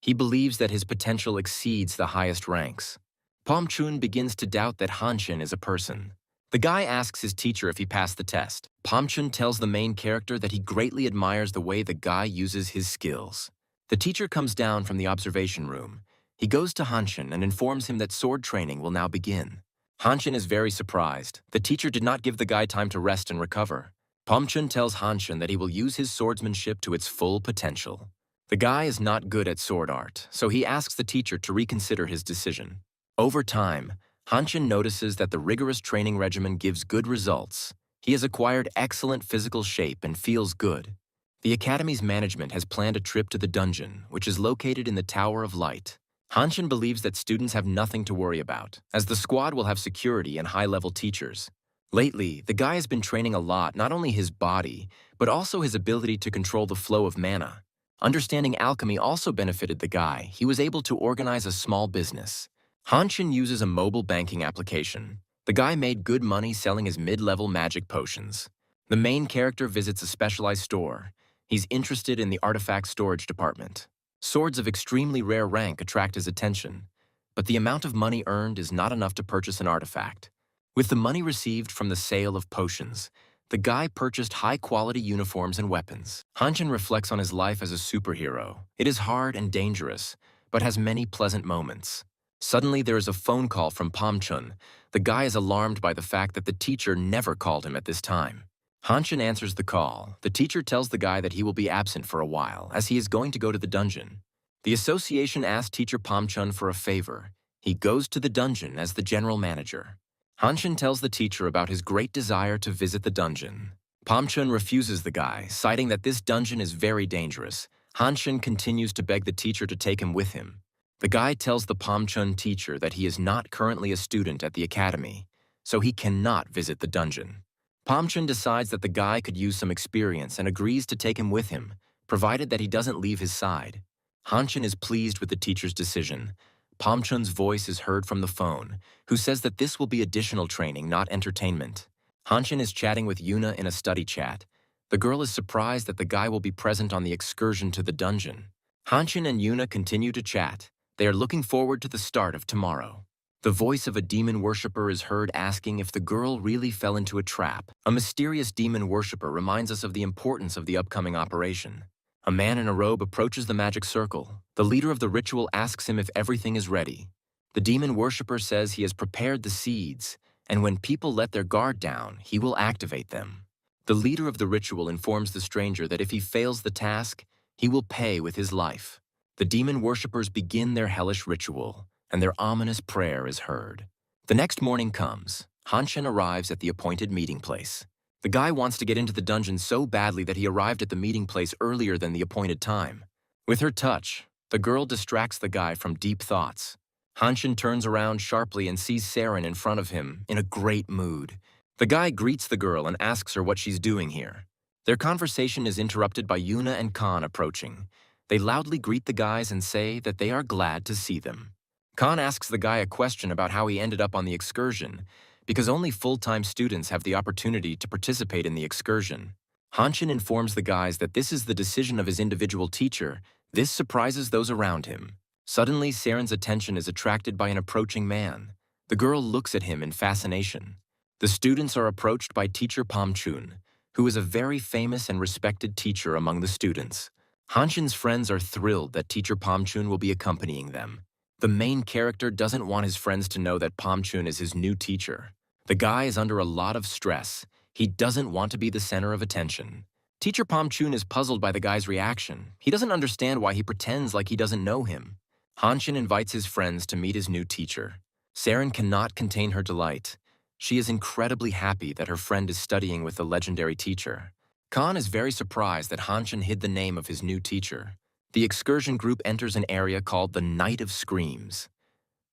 He believes that his potential exceeds the highest ranks. Pomchun begins to doubt that Hanshin is a person. The guy asks his teacher if he passed the test. Pomchun tells the main character that he greatly admires the way the guy uses his skills. The teacher comes down from the observation room. He goes to Hanshin and informs him that sword training will now begin. Hanshin is very surprised. The teacher did not give the guy time to rest and recover. Pomchun tells Hanshin that he will use his swordsmanship to its full potential. The guy is not good at sword art, so he asks the teacher to reconsider his decision. Over time, Hanshin notices that the rigorous training regimen gives good results. He has acquired excellent physical shape and feels good. The academy's management has planned a trip to the dungeon, which is located in the Tower of Light. Hanshin believes that students have nothing to worry about, as the squad will have security and high-level teachers. Lately, the guy has been training a lot, not only his body, but also his ability to control the flow of mana. Understanding alchemy also benefited the guy. He was able to organize a small business. Hanshin uses a mobile banking application. The guy made good money selling his mid-level magic potions. The main character visits a specialized store. He's interested in the artifact storage department. Swords of extremely rare rank attract his attention, but the amount of money earned is not enough to purchase an artifact. With the money received from the sale of potions, the guy purchased high-quality uniforms and weapons. Hanshin reflects on his life as a superhero. It is hard and dangerous, but has many pleasant moments. Suddenly, there is a phone call from Pomchun. The guy is alarmed by the fact that the teacher never called him at this time. Hanshin answers the call. The teacher tells the guy that he will be absent for a while, as he is going to go to the dungeon. The association asks teacher Pomchun for a favor. He goes to the dungeon as the general manager. Hanshin tells the teacher about his great desire to visit the dungeon. Pomchun refuses the guy, citing that this dungeon is very dangerous. Hanshin continues to beg the teacher to take him with him. The guy tells the Pomchun teacher that he is not currently a student at the academy, so he cannot visit the dungeon. Pomchun decides that the guy could use some experience and agrees to take him with him, provided that he doesn't leave his side. Hanshin is pleased with the teacher's decision. Pomchun's voice is heard from the phone, who says that this will be additional training, not entertainment. Hanshin is chatting with Yuna in a study chat. The girl is surprised that the guy will be present on the excursion to the dungeon. Hanshin and Yuna continue to chat. They are looking forward to the start of tomorrow. The voice of a demon worshipper is heard asking if the girl really fell into a trap. A mysterious demon worshipper reminds us of the importance of the upcoming operation. A man in a robe approaches the magic circle. The leader of the ritual asks him if everything is ready. The demon worshipper says he has prepared the seeds, and when people let their guard down, he will activate them. The leader of the ritual informs the stranger that if he fails the task, he will pay with his life. The demon worshippers begin their hellish ritual, and their ominous prayer is heard. The next morning comes. Hanshin arrives at the appointed meeting place. The guy wants to get into the dungeon so badly that he arrived at the meeting place earlier than the appointed time. With her touch, the girl distracts the guy from deep thoughts. Hanshin turns around sharply and sees Saren in front of him, in a great mood. The guy greets the girl and asks her what she's doing here. Their conversation is interrupted by Yuna and Khan approaching. They loudly greet the guys and say that they are glad to see them. Khan asks the guy a question about how he ended up on the excursion, because only full-time students have the opportunity to participate in the excursion. Hanshin informs the guys that this is the decision of his individual teacher. This surprises those around him. Suddenly, Saren's attention is attracted by an approaching man. The girl looks at him in fascination. The students are approached by teacher Pamchun, who is a very famous and respected teacher among the students. Hanshin's friends are thrilled that teacher Pamchun will be accompanying them. The main character doesn't want his friends to know that Pamchun is his new teacher. The guy is under a lot of stress. He doesn't want to be the center of attention. Teacher Pamchun is puzzled by the guy's reaction. He doesn't understand why he pretends like he doesn't know him. Hanshin invites his friends to meet his new teacher. Saren cannot contain her delight. She is incredibly happy that her friend is studying with the legendary teacher. Khan is very surprised that Hanshin hid the name of his new teacher. The excursion group enters an area called the Night of Screams.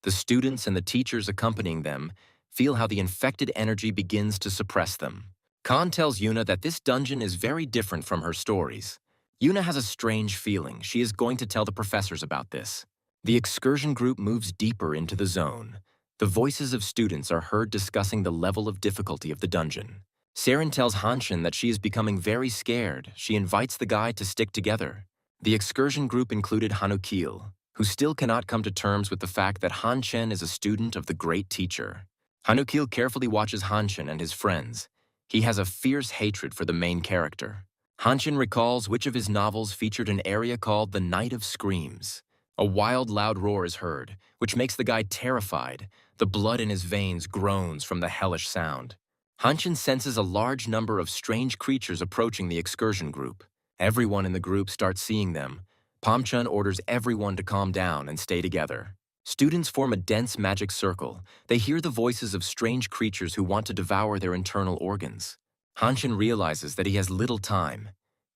The students and the teachers accompanying them feel how the infected energy begins to suppress them. Khan tells Yuna that this dungeon is very different from her stories. Yuna has a strange feeling. She is going to tell the professors about this. The excursion group moves deeper into the zone. The voices of students are heard discussing the level of difficulty of the dungeon. Saren tells Hanshin that she is becoming very scared. She invites the guy to stick together. The excursion group included Hanukil, who still cannot come to terms with the fact that Hanshin is a student of the great teacher. Hanukil carefully watches Hanshin and his friends. He has a fierce hatred for the main character. Hanshin recalls which of his novels featured an area called the Night of Screams. A wild, loud roar is heard, which makes the guy terrified. The blood in his veins groans from the hellish sound. Hanshin senses a large number of strange creatures approaching the excursion group. Everyone in the group starts seeing them. Pamchun orders everyone to calm down and stay together. Students form a dense magic circle. They hear the voices of strange creatures who want to devour their internal organs. Hanshin realizes that he has little time.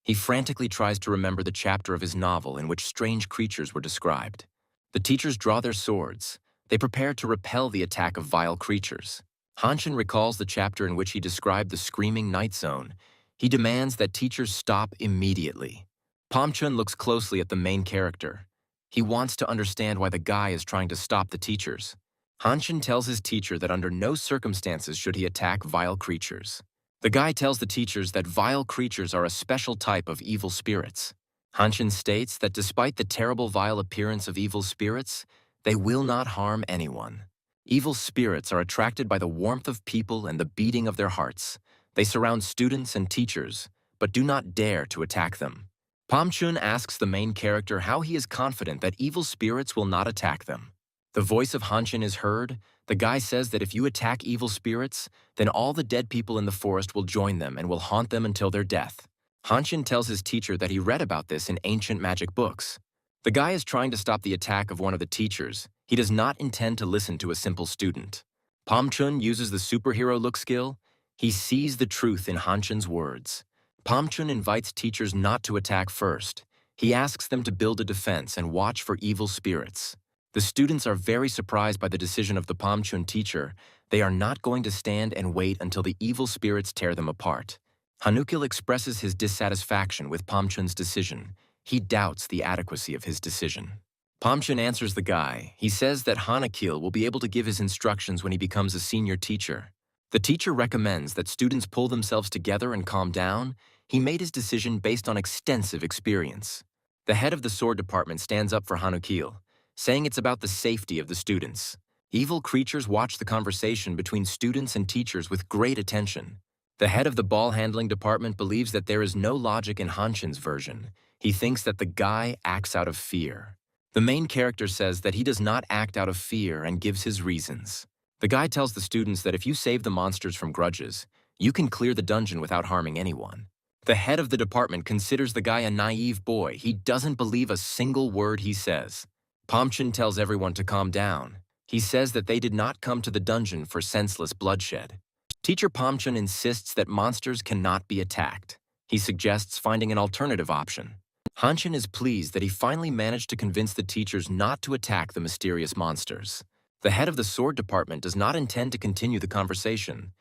He frantically tries to remember the chapter of his novel in which strange creatures were described. The teachers draw their swords. They prepare to repel the attack of vile creatures. Hanshin recalls the chapter in which he described the screaming night zone. He demands that teachers stop immediately. Pamchun looks closely at the main character. He wants to understand why the guy is trying to stop the teachers. Hanshin tells his teacher that under no circumstances should he attack vile creatures. The guy tells the teachers that vile creatures are a special type of evil spirits. Hanshin states that despite the terrible vile appearance of evil spirits, they will not harm anyone. Evil spirits are attracted by the warmth of people and the beating of their hearts. They surround students and teachers, but do not dare to attack them. Pamchun asks the main character how he is confident that evil spirits will not attack them. The voice of Hanshin is heard. The guy says that if you attack evil spirits, then all the dead people in the forest will join them and will haunt them until their death. Hanshin tells his teacher that he read about this in ancient magic books. The guy is trying to stop the attack of one of the teachers. He does not intend to listen to a simple student. Pamchun uses the superhero look skill. He sees the truth in Hanshin's words. Pamchun invites teachers not to attack first. He asks them to build a defense and watch for evil spirits. The students are very surprised by the decision of the Pamchun teacher. They are not going to stand and wait until the evil spirits tear them apart. Hanukil expresses his dissatisfaction with Pamchun's decision. He doubts the adequacy of his decision. Pamchun answers the guy. He says that Hanukil will be able to give his instructions when he becomes a senior teacher. The teacher recommends that students pull themselves together and calm down. He made his decision based on extensive experience. The head of the sword department stands up for Hanukil, saying it's about the safety of the students. Evil creatures watch the conversation between students and teachers with great attention. The head of the ball handling department believes that there is no logic in Hanshin's version. He thinks that the guy acts out of fear. The main character says that he does not act out of fear and gives his reasons. The guy tells the students that if you save the monsters from grudges, you can clear the dungeon without harming anyone. The head of the department considers the guy a naive boy. He doesn't believe a single word he says. Pomchin tells everyone to calm down. He says that they did not come to the dungeon for senseless bloodshed. Teacher Pomchin insists that monsters cannot be attacked. He suggests finding an alternative option. Hanshin is pleased that he finally managed to convince the teachers not to attack the mysterious monsters. The head of the sword department does not intend to continue the conversation.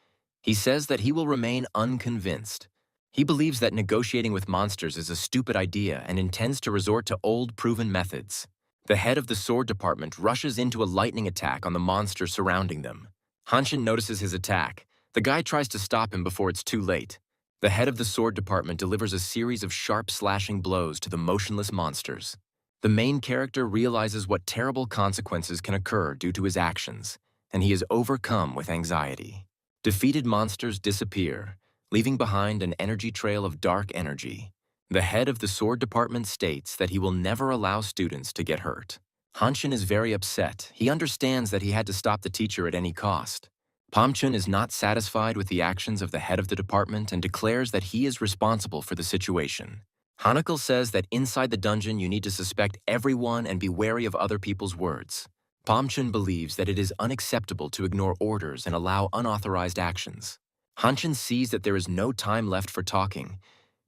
He says that he will remain unconvinced. He believes that negotiating with monsters is a stupid idea and intends to resort to old, proven methods. The head of the sword department rushes into a lightning attack on the monster surrounding them. Hanshin notices his attack. The guy tries to stop him before it's too late. The head of the sword department delivers a series of sharp slashing blows to the motionless monsters. The main character realizes what terrible consequences can occur due to his actions, and he is overcome with anxiety. Defeated monsters disappear, leaving behind an energy trail of dark energy. The head of the sword department states that he will never allow students to get hurt. Hanshin is very upset. He understands that he had to stop the teacher at any cost. Pomchin is not satisfied with the actions of the head of the department and declares that he is responsible for the situation. Hanukil says that inside the dungeon you need to suspect everyone and be wary of other people's words. Pomchin believes that it is unacceptable to ignore orders and allow unauthorized actions. Hanshin sees that there is no time left for talking.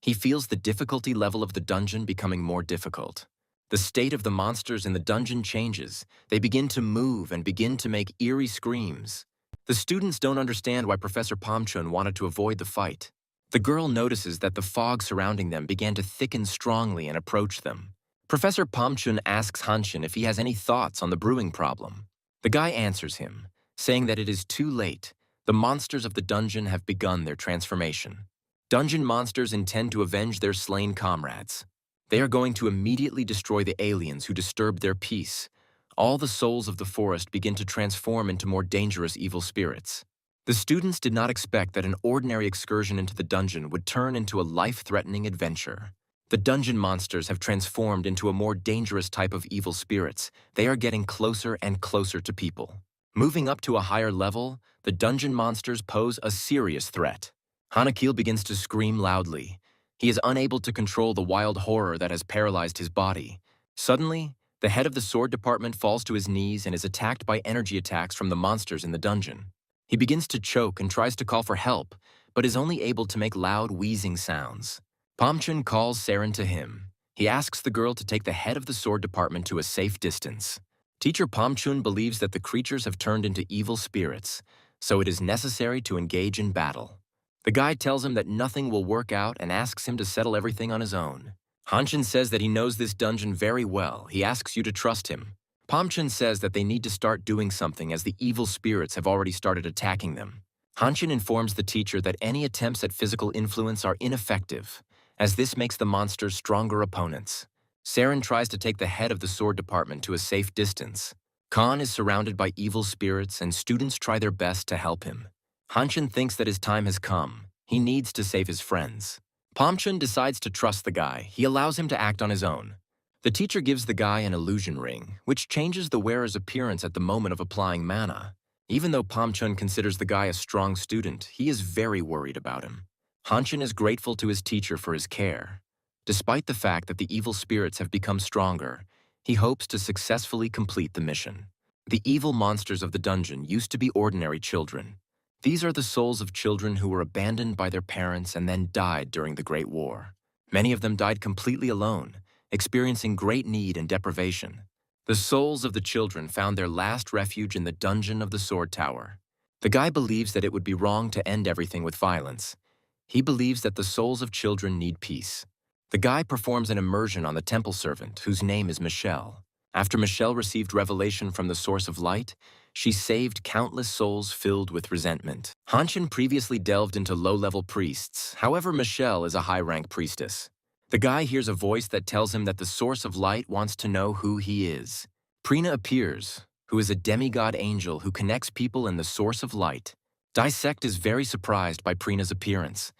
He feels the difficulty level of the dungeon becoming more difficult. The state of the monsters in the dungeon changes. They begin to move and begin to make eerie screams. The students don't understand why Professor Pomchun wanted to avoid the fight. The girl notices that the fog surrounding them began to thicken strongly and approach them. Professor Pomchun asks Hanshin if he has any thoughts on the brewing problem. The guy answers him, saying that it is too late. The monsters of the dungeon have begun their transformation. Dungeon monsters intend to avenge their slain comrades. They are going to immediately destroy the aliens who disturbed their peace. All the souls of the forest begin to transform into more dangerous evil spirits. The students did not expect that an ordinary excursion into the dungeon would turn into a life-threatening adventure. The dungeon monsters have transformed into a more dangerous type of evil spirits. They are getting closer and closer to people. Moving up to a higher level, the dungeon monsters pose a serious threat. Hanukil begins to scream loudly. He is unable to control the wild horror that has paralyzed his body. Suddenly, the head of the sword department falls to his knees and is attacked by energy attacks from the monsters in the dungeon. He begins to choke and tries to call for help, but is only able to make loud wheezing sounds. Pomchun calls Saren to him. He asks the girl to take the head of the sword department to a safe distance. Teacher Pomchun believes that the creatures have turned into evil spirits, so it is necessary to engage in battle. The guide tells him that nothing will work out and asks him to settle everything on his own. Hanshin says that he knows this dungeon very well. He asks you to trust him. Pomchin says that they need to start doing something as the evil spirits have already started attacking them. Hanshin informs the teacher that any attempts at physical influence are ineffective, as this makes the monsters stronger opponents. Saren tries to take the head of the sword department to a safe distance. Khan is surrounded by evil spirits and students try their best to help him. Hanshin thinks that his time has come. He needs to save his friends. Pomchun decides to trust the guy. He allows him to act on his own. The teacher gives the guy an illusion ring, which changes the wearer's appearance at the moment of applying mana. Even though Pomchun considers the guy a strong student, he is very worried about him. Hanshin is grateful to his teacher for his care. Despite the fact that the evil spirits have become stronger, he hopes to successfully complete the mission. The evil monsters of the dungeon used to be ordinary children. These are the souls of children who were abandoned by their parents and then died during the Great War. Many of them died completely alone, experiencing great need and deprivation. The souls of the children found their last refuge in the dungeon of the Sword Tower. The guy believes that it would be wrong to end everything with violence. He believes that the souls of children need peace. The guy performs an immersion on the temple servant, whose name is Michelle. After Michelle received revelation from the source of light, she saved countless souls filled with resentment. Hanshin previously delved into low-level priests. However, Michelle is a high-rank priestess. The guy hears a voice that tells him that the source of light wants to know who he is. Prina appears, who is a demigod angel who connects people in the source of light. Dissect is very surprised by Prina's appearance.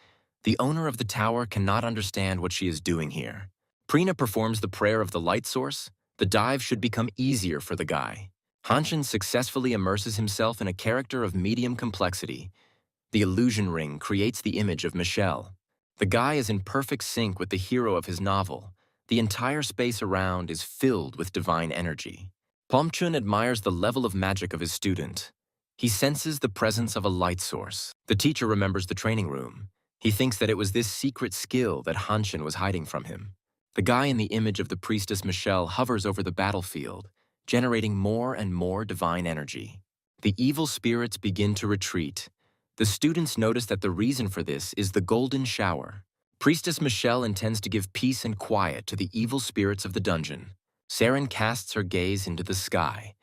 The owner of the tower cannot understand what she is doing here. Prina performs the prayer of the light source. The dive should become easier for the guy. Hanshin successfully immerses himself in a character of medium complexity. The illusion ring creates the image of Michelle. The guy is in perfect sync with the hero of his novel. The entire space around is filled with divine energy. Pomchun admires the level of magic of his student. He senses the presence of a light source. The teacher remembers the training room. He thinks that it was this secret skill that Hanshin was hiding from him. The guy in the image of the priestess Michelle hovers over the battlefield, generating more and more divine energy. The evil spirits begin to retreat. The students notice that the reason for this is the golden shower. Priestess Michelle intends to give peace and quiet to the evil spirits of the dungeon. Saren casts her gaze into the sky.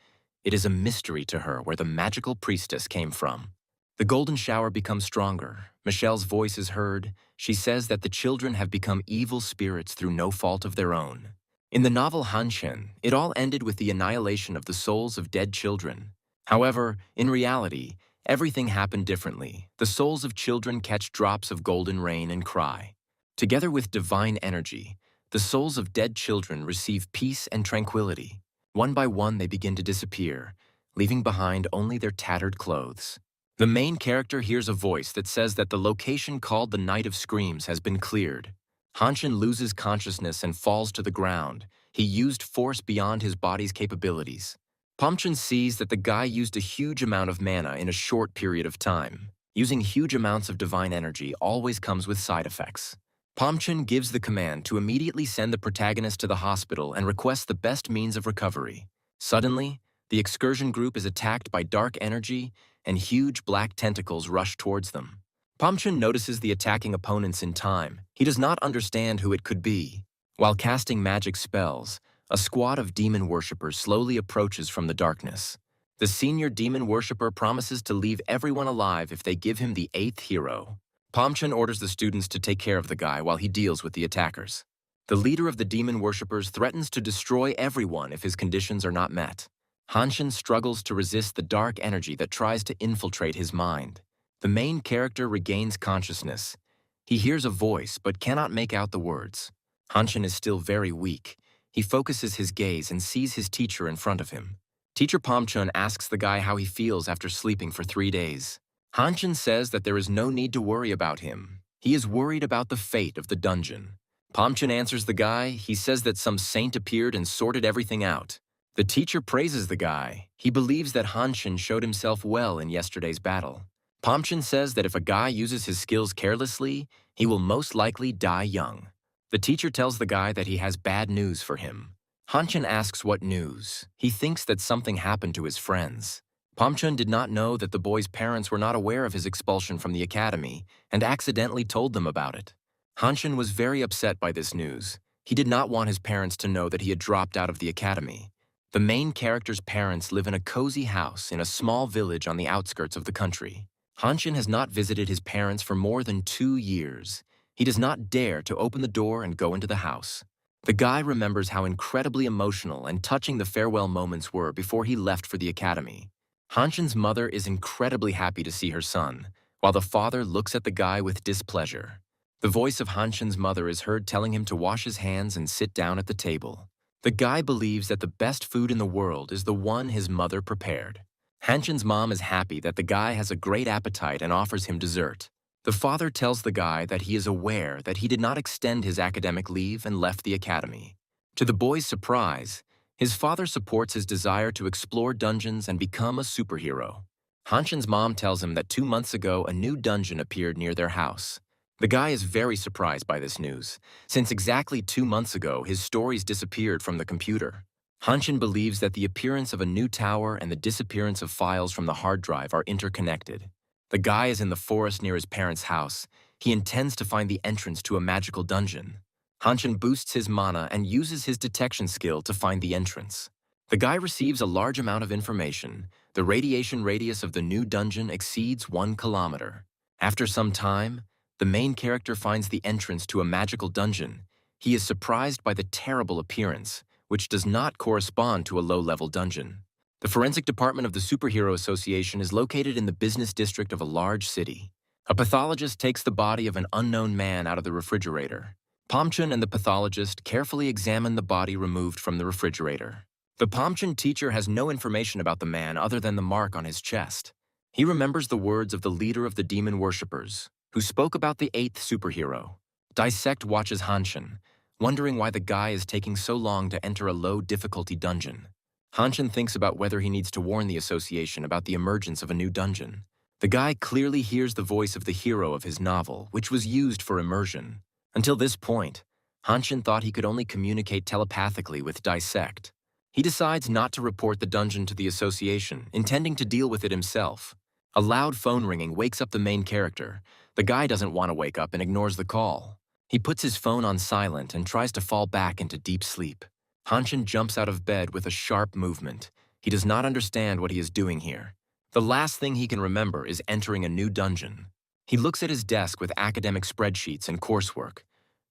It is a mystery to her where the magical priestess came from. The golden shower becomes stronger. Michelle's voice is heard. She says that the children have become evil spirits through no fault of their own. In the novel Hanshin, it all ended with the annihilation of the souls of dead children. However, in reality, everything happened differently. The souls of children catch drops of golden rain and cry. Together with divine energy, the souls of dead children receive peace and tranquility. One by one, they begin to disappear, leaving behind only their tattered clothes. The main character hears a voice that says that the location called the Night of Screams has been cleared. Hanshin loses consciousness and falls to the ground. He used force beyond his body's capabilities. Pomchun sees that the guy used a huge amount of mana in a short period of time. Using huge amounts of divine energy always comes with side effects. Pomchun gives the command to immediately send the protagonist to the hospital and requests the best means of recovery. Suddenly, the excursion group is attacked by dark energy and huge black tentacles rush towards them. Pomchun notices the attacking opponents in time. He does not understand who it could be. While casting magic spells, a squad of demon worshippers slowly approaches from the darkness. The senior demon worshipper promises to leave everyone alive if they give him the 8th hero. Pomchun orders the students to take care of the guy while he deals with the attackers. The leader of the demon worshippers threatens to destroy everyone if his conditions are not met. Hanshin struggles to resist the dark energy that tries to infiltrate his mind. The main character regains consciousness. He hears a voice but cannot make out the words. Hanshin is still very weak. He focuses his gaze and sees his teacher in front of him. Teacher Pomchun asks the guy how he feels after sleeping for 3 days. Hanshin says that there is no need to worry about him. He is worried about the fate of the dungeon. Pomchun answers the guy. He says that some saint appeared and sorted everything out. The teacher praises the guy. He believes that Hanshin showed himself well in yesterday's battle. Pomchun says that if a guy uses his skills carelessly, he will most likely die young. The teacher tells the guy that he has bad news for him. Hanshin asks what news. He thinks that something happened to his friends. Pomchun did not know that the boy's parents were not aware of his expulsion from the academy and accidentally told them about it. Hanshin was very upset by this news. He did not want his parents to know that he had dropped out of the academy. The main character's parents live in a cozy house in a small village on the outskirts of the country. Hanshin has not visited his parents for more than 2 years. He does not dare to open the door and go into the house. The guy remembers how incredibly emotional and touching the farewell moments were before he left for the academy. Hanshin's mother is incredibly happy to see her son, while the father looks at the guy with displeasure. The voice of Hanshin's mother is heard telling him to wash his hands and sit down at the table. The guy believes that the best food in the world is the one his mother prepared. Hanshin's mom is happy that the guy has a great appetite and offers him dessert. The father tells the guy that he is aware that he did not extend his academic leave and left the academy. To the boy's surprise, his father supports his desire to explore dungeons and become a superhero. Hanshin's mom tells him that 2 months ago a new dungeon appeared near their house. The guy is very surprised by this news, since exactly 2 months ago his stories disappeared from the computer. Hanshin believes that the appearance of a new tower and the disappearance of files from the hard drive are interconnected. The guy is in the forest near his parents' house. He intends to find the entrance to a magical dungeon. Hanshin boosts his mana and uses his detection skill to find the entrance. The guy receives a large amount of information. The radiation radius of the new dungeon exceeds 1 kilometer. After some time, the main character finds the entrance to a magical dungeon. He is surprised by the terrible appearance, which does not correspond to a low-level dungeon. The forensic department of the Superhero Association is located in the business district of a large city. A pathologist takes the body of an unknown man out of the refrigerator. Pomchun and the pathologist carefully examine the body removed from the refrigerator. The Pomchun teacher has no information about the man other than the mark on his chest. He remembers the words of the leader of the demon worshippers, who spoke about the 8th superhero. Dissect watches Hanshin, wondering why the guy is taking so long to enter a low-difficulty dungeon. Hanshin thinks about whether he needs to warn the association about the emergence of a new dungeon. The guy clearly hears the voice of the hero of his novel, which was used for immersion. Until this point, Hanshin thought he could only communicate telepathically with Dissect. He decides not to report the dungeon to the association, intending to deal with it himself. A loud phone ringing wakes up the main character. The guy doesn't want to wake up and ignores the call. He puts his phone on silent and tries to fall back into deep sleep. Hanshin jumps out of bed with a sharp movement. He does not understand what he is doing here. The last thing he can remember is entering a new dungeon. He looks at his desk with academic spreadsheets and coursework,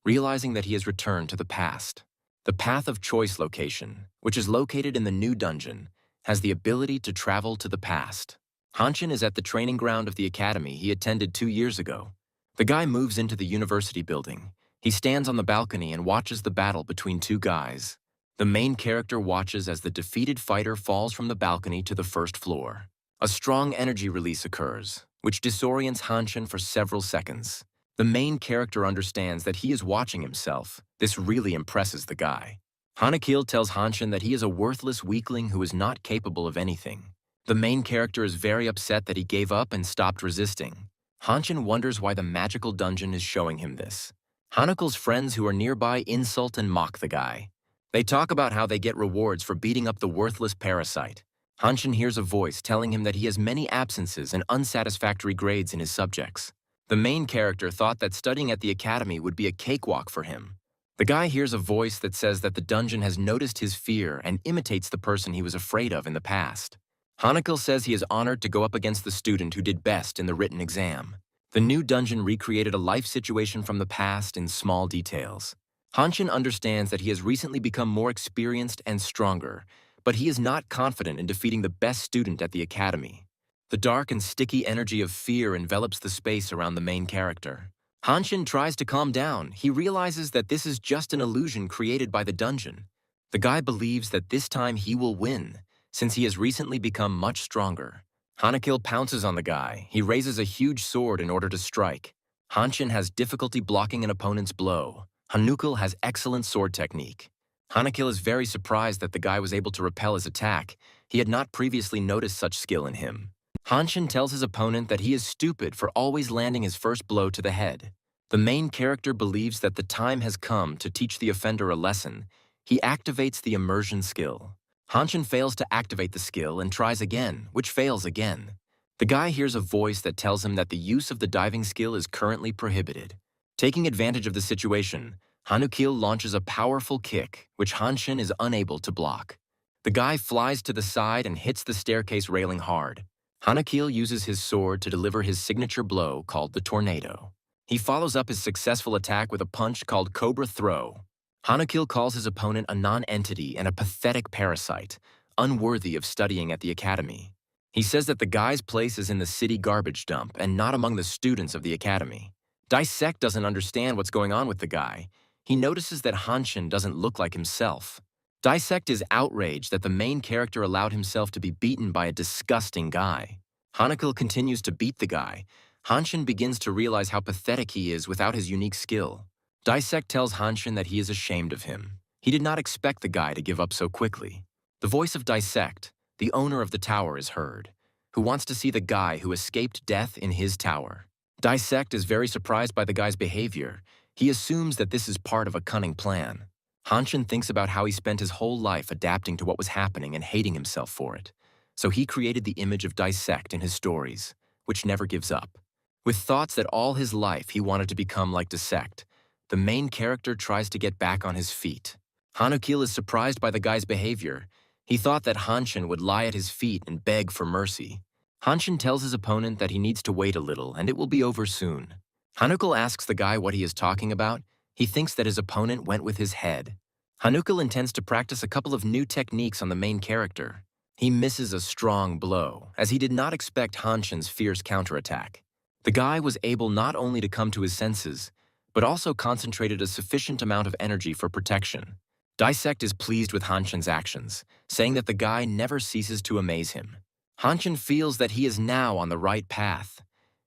realizing that he has returned to the past. The Path of Choice location, which is located in the new dungeon, has the ability to travel to the past. Hanshin is at the training ground of the academy he attended 2 years ago. The guy moves into the university building. He stands on the balcony and watches the battle between two guys. The main character watches as the defeated fighter falls from the balcony to the first floor. A strong energy release occurs, which disorients Hanshin for several seconds. The main character understands that he is watching himself. This really impresses the guy. Hanakil tells Hanshin that he is a worthless weakling who is not capable of anything. The main character is very upset that he gave up and stopped resisting. Hanshin wonders why the magical dungeon is showing him this. Hanakil's friends who are nearby insult and mock the guy. They talk about how they get rewards for beating up the worthless parasite. Hanshin hears a voice telling him that he has many absences and unsatisfactory grades in his subjects. The main character thought that studying at the academy would be a cakewalk for him. The guy hears a voice that says that the dungeon has noticed his fear and imitates the person he was afraid of in the past. Hanakil says he is honored to go up against the student who did best in the written exam. The new dungeon recreated a life situation from the past in small details. Hanshin understands that he has recently become more experienced and stronger, but he is not confident in defeating the best student at the academy. The dark and sticky energy of fear envelops the space around the main character. Hanshin tries to calm down. He realizes that this is just an illusion created by the dungeon. The guy believes that this time he will win, since he has recently become much stronger. Hanakil pounces on the guy. He raises a huge sword in order to strike. Hanshin has difficulty blocking an opponent's blow. Hanukil has excellent sword technique. Hanakil is very surprised that the guy was able to repel his attack. He had not previously noticed such skill in him. Hanshin tells his opponent that he is stupid for always landing his first blow to the head. The main character believes that the time has come to teach the offender a lesson. He activates the immersion skill. Hanshin fails to activate the skill and tries again, which fails again. The guy hears a voice that tells him that the use of the diving skill is currently prohibited. Taking advantage of the situation, Hanukil launches a powerful kick, which Hanshin is unable to block. The guy flies to the side and hits the staircase railing hard. Hanukil uses his sword to deliver his signature blow called the tornado. He follows up his successful attack with a punch called Cobra Throw. Hanukil calls his opponent a non-entity and a pathetic parasite, unworthy of studying at the academy. He says that the guy's place is in the city garbage dump and not among the students of the academy. Dissect doesn't understand what's going on with the guy. He notices that Hanshin doesn't look like himself. Dissect is outraged that the main character allowed himself to be beaten by a disgusting guy. Hanukil continues to beat the guy. Hanshin begins to realize how pathetic he is without his unique skill. Dissect tells Hanshin that he is ashamed of him. He did not expect the guy to give up so quickly. The voice of Dissect, the owner of the tower, is heard, who wants to see the guy who escaped death in his tower. Dissect is very surprised by the guy's behavior. He assumes that this is part of a cunning plan. Hanshin thinks about how he spent his whole life adapting to what was happening and hating himself for it. So he created the image of Dissect in his stories, which never gives up. With thoughts that all his life he wanted to become like Dissect, the main character tries to get back on his feet. Hanukil is surprised by the guy's behavior. He thought that Hanshin would lie at his feet and beg for mercy. Hanshin tells his opponent that he needs to wait a little and it will be over soon. Hanukil asks the guy what he is talking about. He thinks that his opponent went with his head. Hanukul intends to practice a couple of new techniques on the main character. He misses a strong blow, as he did not expect Hanshin's fierce counterattack. The guy was able not only to come to his senses, but also concentrated a sufficient amount of energy for protection. Dissect is pleased with Hanshin's actions, saying that the guy never ceases to amaze him. Hanshin feels that he is now on the right path.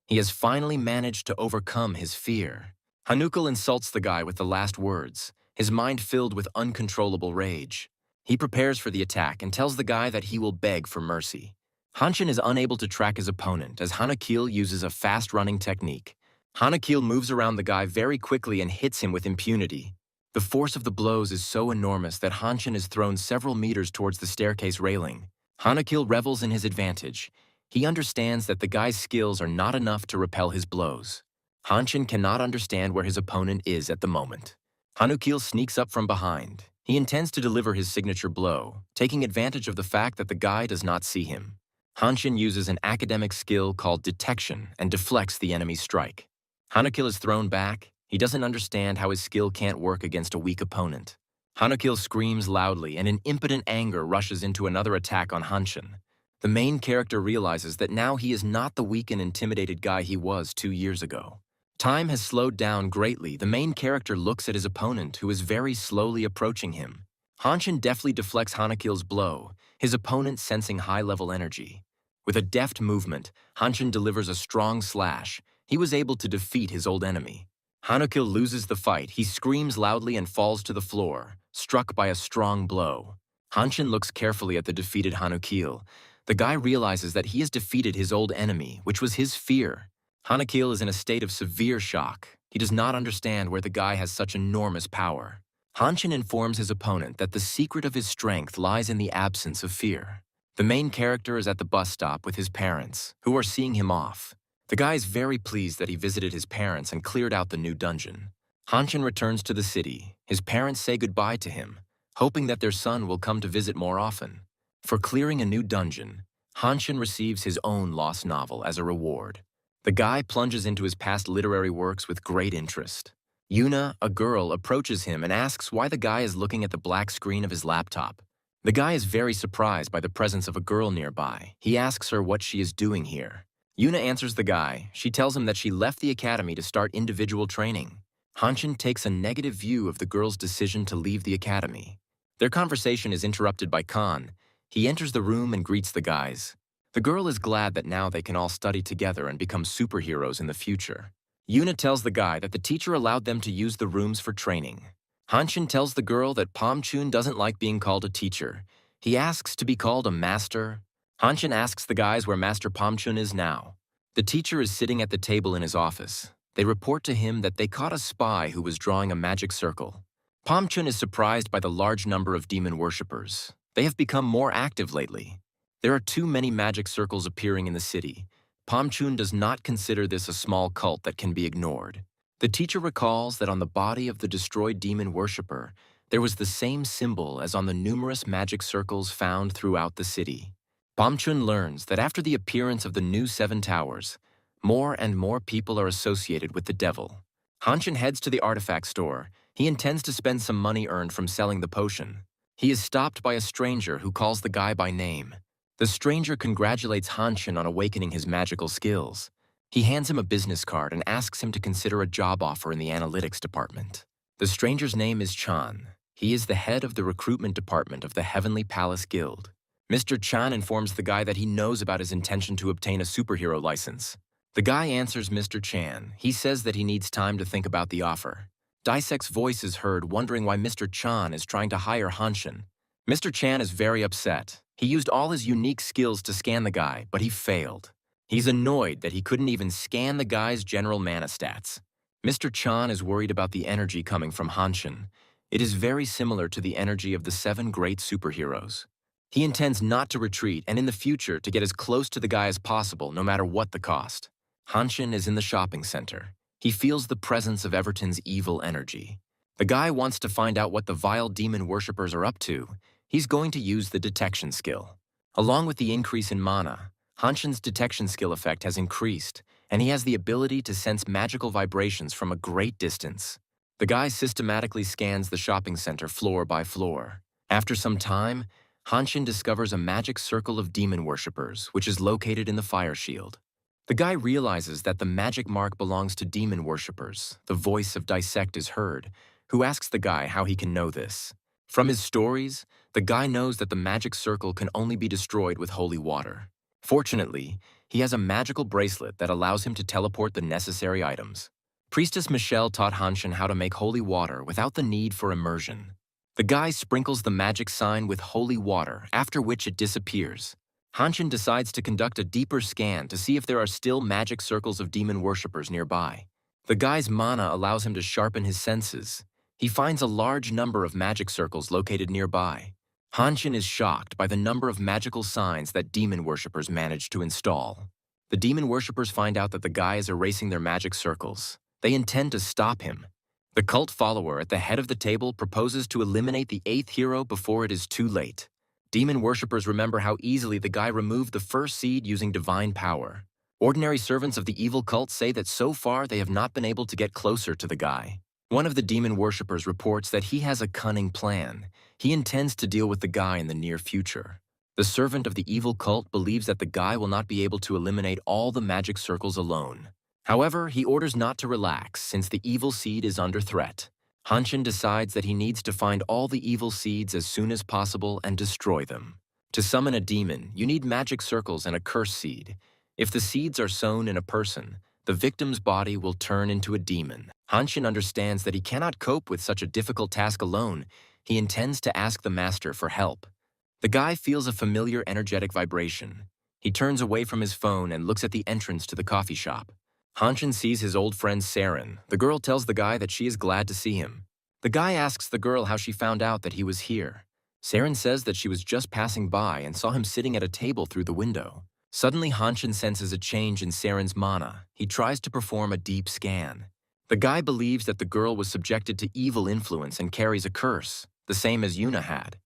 He has finally managed to overcome his fear. Hanukul insults the guy with the last words, his mind filled with uncontrollable rage. He prepares for the attack and tells the guy that he will beg for mercy. Hanshin is unable to track his opponent as Hanukil uses a fast-running technique. Hanukil moves around the guy very quickly and hits him with impunity. The force of the blows is so enormous that Hanshin is thrown several meters towards the staircase railing. Hanukil revels in his advantage. He understands that the guy's skills are not enough to repel his blows. Hanshin cannot understand where his opponent is at the moment. Hanukil sneaks up from behind. He intends to deliver his signature blow, taking advantage of the fact that the guy does not see him. Hanshin uses an academic skill called detection and deflects the enemy's strike. Hanukil is thrown back. He doesn't understand how his skill can't work against a weak opponent. Hanukil screams loudly and in impotent anger rushes into another attack on Hanshin. The main character realizes that now he is not the weak and intimidated guy he was 2 years ago. Time has slowed down greatly. The main character looks at his opponent, who is very slowly approaching him. Hanshin deftly deflects Hanukil's blow, his opponent sensing high-level energy. With a deft movement, Hanshin delivers a strong slash. He was able to defeat his old enemy. Hanukil loses the fight. He screams loudly and falls to the floor, struck by a strong blow. Hanshin looks carefully at the defeated Hanukil. The guy realizes that he has defeated his old enemy, which was his fear. Hanukil is in a state of severe shock. He does not understand where the guy has such enormous power. Hanshin informs his opponent that the secret of his strength lies in the absence of fear. The main character is at the bus stop with his parents, who are seeing him off. The guy is very pleased that he visited his parents and cleared out the new dungeon. Hanshin returns to the city. His parents say goodbye to him, hoping that their son will come to visit more often. For clearing a new dungeon, Hanshin receives his own lost novel as a reward. The guy plunges into his past literary works with great interest. Yuna, a girl, approaches him and asks why the guy is looking at the black screen of his laptop. The guy is very surprised by the presence of a girl nearby. He asks her what she is doing here. Yuna answers the guy. She tells him that she left the academy to start individual training. Hanshin takes a negative view of the girl's decision to leave the academy. Their conversation is interrupted by Khan. He enters the room and greets the guys. The girl is glad that now they can all study together and become superheroes in the future. Yuna tells the guy that the teacher allowed them to use the rooms for training. Hanshin tells the girl that Pomchun doesn't like being called a teacher. He asks to be called a master. Hanshin asks the guys where Master Pomchun is now. The teacher is sitting at the table in his office. They report to him that they caught a spy who was drawing a magic circle. Pomchun is surprised by the large number of demon worshippers. They have become more active lately. There are too many magic circles appearing in the city. Pomchun does not consider this a small cult that can be ignored. The teacher recalls that on the body of the destroyed demon worshipper, there was the same symbol as on the numerous magic circles found throughout the city. Pomchun learns that after the appearance of the new 7 towers, more and more people are associated with the devil. Hanshin heads to the artifact store. He intends to spend some money earned from selling the potion. He is stopped by a stranger who calls the guy by name. The stranger congratulates Hanshin on awakening his magical skills. He hands him a business card and asks him to consider a job offer in the analytics department. The stranger's name is Chan. He is the head of the recruitment department of the Heavenly Palace Guild. Mr. Chan informs the guy that he knows about his intention to obtain a superhero license. The guy answers Mr. Chan. He says that he needs time to think about the offer. Dissect's voice is heard, wondering why Mr. Chan is trying to hire Hanshin. Mr. Chan is very upset. He used all his unique skills to scan the guy, but he failed. He's annoyed that he couldn't even scan the guy's general mana stats. Mr. Chan is worried about the energy coming from Hanshin. It is very similar to the energy of the 7 great superheroes. He intends not to retreat and in the future to get as close to the guy as possible, no matter what the cost. Hanshin is in the shopping center. He feels the presence of Everton's evil energy. The guy wants to find out what the vile demon worshippers are up to. He's going to use the detection skill. Along with the increase in mana, Hanshin's detection skill effect has increased, and he has the ability to sense magical vibrations from a great distance. The The guy systematically scans the shopping center floor by floor. After some time, Hanshin discovers a magic circle of demon worshippers, which is located in the fire shield. The guy realizes that the magic mark belongs to demon worshippers. The voice of Dissect is heard, who asks the guy how he can know this. From his stories, the guy knows that the magic circle can only be destroyed with holy water. Fortunately, he has a magical bracelet that allows him to teleport the necessary items. Priestess Michelle taught Hanshin how to make holy water without the need for immersion. The guy sprinkles the magic sign with holy water, after which it disappears. Hanshin decides to conduct a deeper scan to see if there are still magic circles of demon worshippers nearby. The guy's mana allows him to sharpen his senses. He finds a large number of magic circles located nearby. Hanshin is shocked by the number of magical signs that demon worshippers manage to install. The demon worshippers find out that the guy is erasing their magic circles. They intend to stop him. The cult follower at the head of the table proposes to eliminate the 8th hero before it is too late. Demon worshippers remember how easily the guy removed the first seed using divine power. Ordinary servants of the evil cult say that so far they have not been able to get closer to the guy. One of the demon worshippers reports that he has a cunning plan. He intends to deal with the guy in the near future. The servant of the evil cult believes that the guy will not be able to eliminate all the magic circles alone. However, he orders not to relax since the evil seed is under threat. Hanshin decides that he needs to find all the evil seeds as soon as possible and destroy them. To summon a demon, you need magic circles and a curse seed. If the seeds are sown in a person, the victim's body will turn into a demon. Hanshin understands that he cannot cope with such a difficult task alone. He intends to ask the master for help. The guy feels a familiar energetic vibration. He turns away from his phone and looks at the entrance to the coffee shop. Hanshin sees his old friend Saren. The girl tells the guy that she is glad to see him. The guy asks the girl how she found out that he was here. Saren says that she was just passing by and saw him sitting at a table through the window. Suddenly, Hanshin senses a change in Saren's mana. He tries to perform a deep scan. The guy believes that the girl was subjected to evil influence and carries a curse, the same as Yuna had.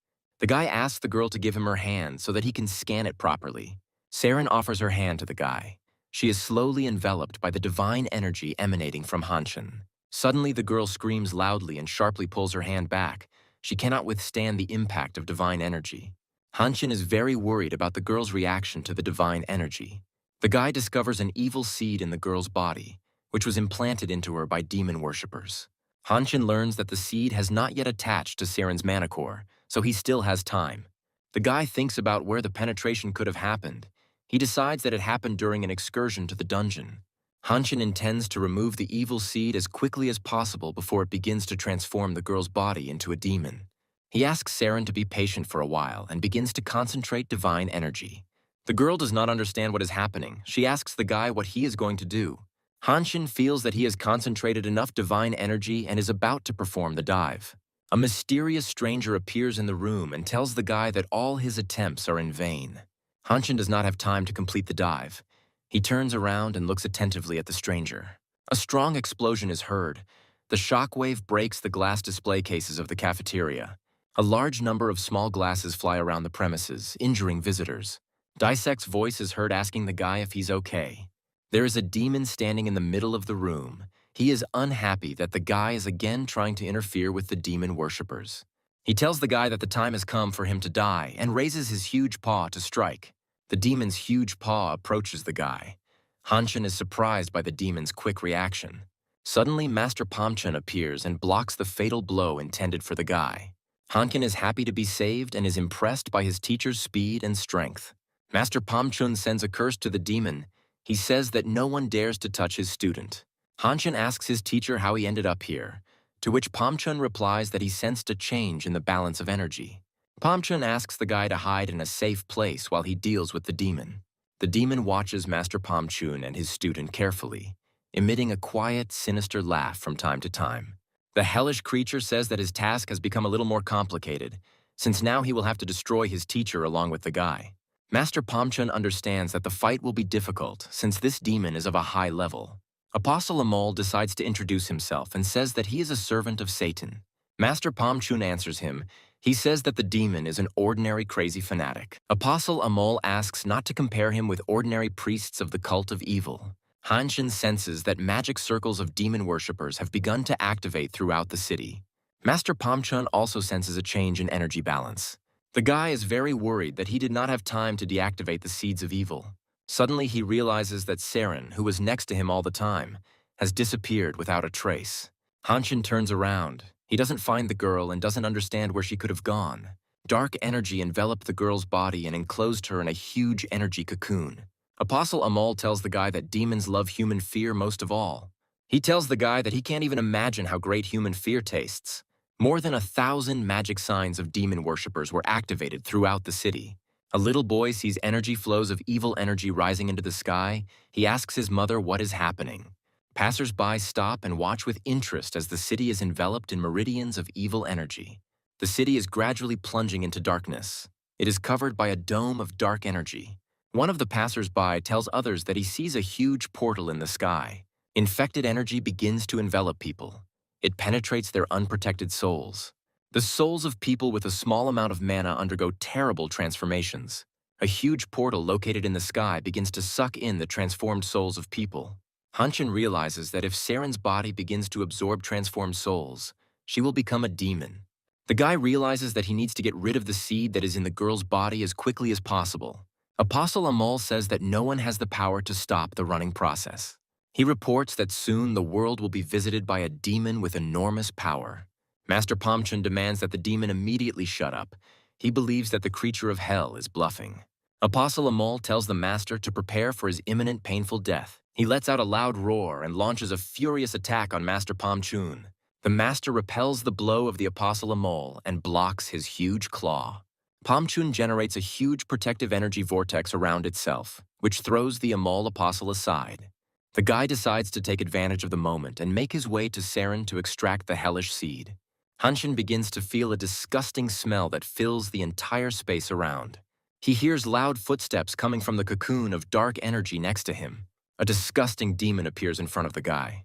The guy asks the girl to give him her hand so that he can scan it properly. Saren offers her hand to the guy. She is slowly enveloped by the divine energy emanating from Hanshin. Suddenly, the girl screams loudly and sharply pulls her hand back. She cannot withstand the impact of divine energy. Hanshin is very worried about the girl's reaction to the divine energy. The guy discovers an evil seed in the girl's body, which was implanted into her by demon worshippers. Hanshin learns that the seed has not yet attached to Saren's mana core, so he still has time. The guy thinks about where the penetration could have happened. He decides that it happened during an excursion to the dungeon. Hanshin intends to remove the evil seed as quickly as possible before it begins to transform the girl's body into a demon. He asks Saren to be patient for a while and begins to concentrate divine energy. The girl does not understand what is happening. She asks the guy what he is going to do. Hanshin feels that he has concentrated enough divine energy and is about to perform the dive. A mysterious stranger appears in the room and tells the guy that all his attempts are in vain. Hanshin does not have time to complete the dive. He turns around and looks attentively at the stranger. A strong explosion is heard. The shockwave breaks the glass display cases of the cafeteria. A large number of small glasses fly around the premises, injuring visitors. Dissect's voice is heard asking the guy if he's okay. There is a demon standing in the middle of the room. He is unhappy that the guy is again trying to interfere with the demon worshippers. He tells the guy that the time has come for him to die and raises his huge paw to strike. The demon's huge paw approaches the guy. Hanshin is surprised by the demon's quick reaction. Suddenly, Master Pomchun appears and blocks the fatal blow intended for the guy. Hanshin is happy to be saved and is impressed by his teacher's speed and strength. Master Pomchun sends a curse to the demon. He says that no one dares to touch his student. Hanshin asks his teacher how he ended up here, to which Pomchun replies that he sensed a change in the balance of energy. Pomchun asks the guy to hide in a safe place while he deals with the demon. The demon watches Master Pomchun and his student carefully, emitting a quiet, sinister laugh from time to time. The hellish creature says that his task has become a little more complicated, since now he will have to destroy his teacher along with the guy. Master Pomchun understands that the fight will be difficult since this demon is of a high level. Apostle Amol decides to introduce himself and says that he is a servant of Satan. Master Pomchun answers him. He says that the demon is an ordinary crazy fanatic. Apostle Amol asks not to compare him with ordinary priests of the cult of evil. Hanshin senses that magic circles of demon worshippers have begun to activate throughout the city. Master Pomchun also senses a change in energy balance. The guy is very worried that he did not have time to deactivate the seeds of evil. Suddenly he realizes that Saren, who was next to him all the time, has disappeared without a trace. Hanshin turns around. He doesn't find the girl and doesn't understand where she could have gone. Dark energy enveloped the girl's body and enclosed her in a huge energy cocoon. Apostle Amal tells the guy that demons love human fear most of all. He tells the guy that he can't even imagine how great human fear tastes. More than 1,000 magic signs of demon worshippers were activated throughout the city. A little boy sees energy flows of evil energy rising into the sky. He asks his mother what is happening. Passers-by stop and watch with interest as the city is enveloped in meridians of evil energy. The city is gradually plunging into darkness. It is covered by a dome of dark energy. One of the passers-by tells others that he sees a huge portal in the sky. Infected energy begins to envelop people. It penetrates their unprotected souls. The souls of people with a small amount of mana undergo terrible transformations. A huge portal located in the sky begins to suck in the transformed souls of people. Hanshin realizes that if Saren's body begins to absorb transformed souls, she will become a demon. The guy realizes that he needs to get rid of the seed that is in the girl's body as quickly as possible. Apostle Amal says that no one has the power to stop the running process. He reports that soon the world will be visited by a demon with enormous power. Master Pomchun demands that the demon immediately shut up. He believes that the creature of hell is bluffing. Apostle Amal tells the master to prepare for his imminent painful death. He lets out a loud roar and launches a furious attack on Master Pomchun. The master repels the blow of the Apostle Amal and blocks his huge claw. Pomchun generates a huge protective energy vortex around itself, which throws the Amal Apostle aside. The guy decides to take advantage of the moment and make his way to Saren to extract the hellish seed. Hanshin begins to feel a disgusting smell that fills the entire space around. He hears loud footsteps coming from the cocoon of dark energy next to him. A disgusting demon appears in front of the guy.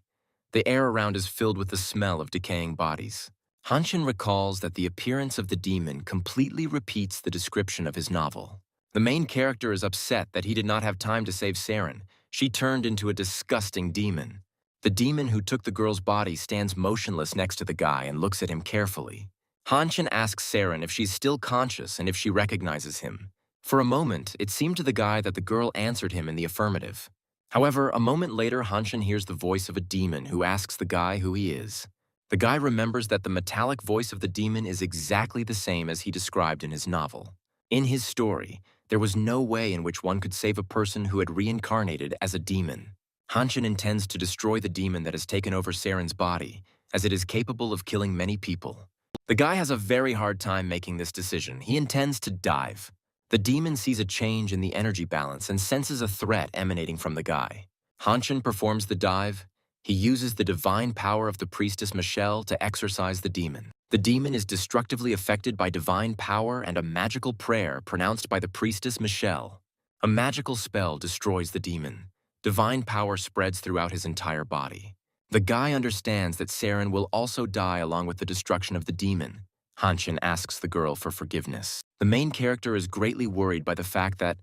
The air around is filled with the smell of decaying bodies. Hanshin recalls that the appearance of the demon completely repeats the description of his novel. The main character is upset that he did not have time to save Saren. She turned into a disgusting demon. The demon who took the girl's body stands motionless next to the guy and looks at him carefully. Hanshin asks Saren if she's still conscious and if she recognizes him. For a moment, it seemed to the guy that the girl answered him in the affirmative. However, a moment later, Hanshin hears the voice of a demon who asks the guy who he is. The guy remembers that the metallic voice of the demon is exactly the same as he described in his novel. In his story, there was no way in which one could save a person who had reincarnated as a demon. Hanshin intends to destroy the demon that has taken over Saren's body, as it is capable of killing many people. The guy has a very hard time making this decision. He intends to dive. The demon sees a change in the energy balance and senses a threat emanating from the guy. Hanshin performs the dive. He uses the divine power of the priestess Michelle to exorcise the demon. The demon is destructively affected by divine power and a magical prayer pronounced by the priestess Michelle. A magical spell destroys the demon. Divine power spreads throughout his entire body. The guy understands that Saren will also die along with the destruction of the demon. Hanshin asks the girl for forgiveness. The main character is greatly worried by the fact that,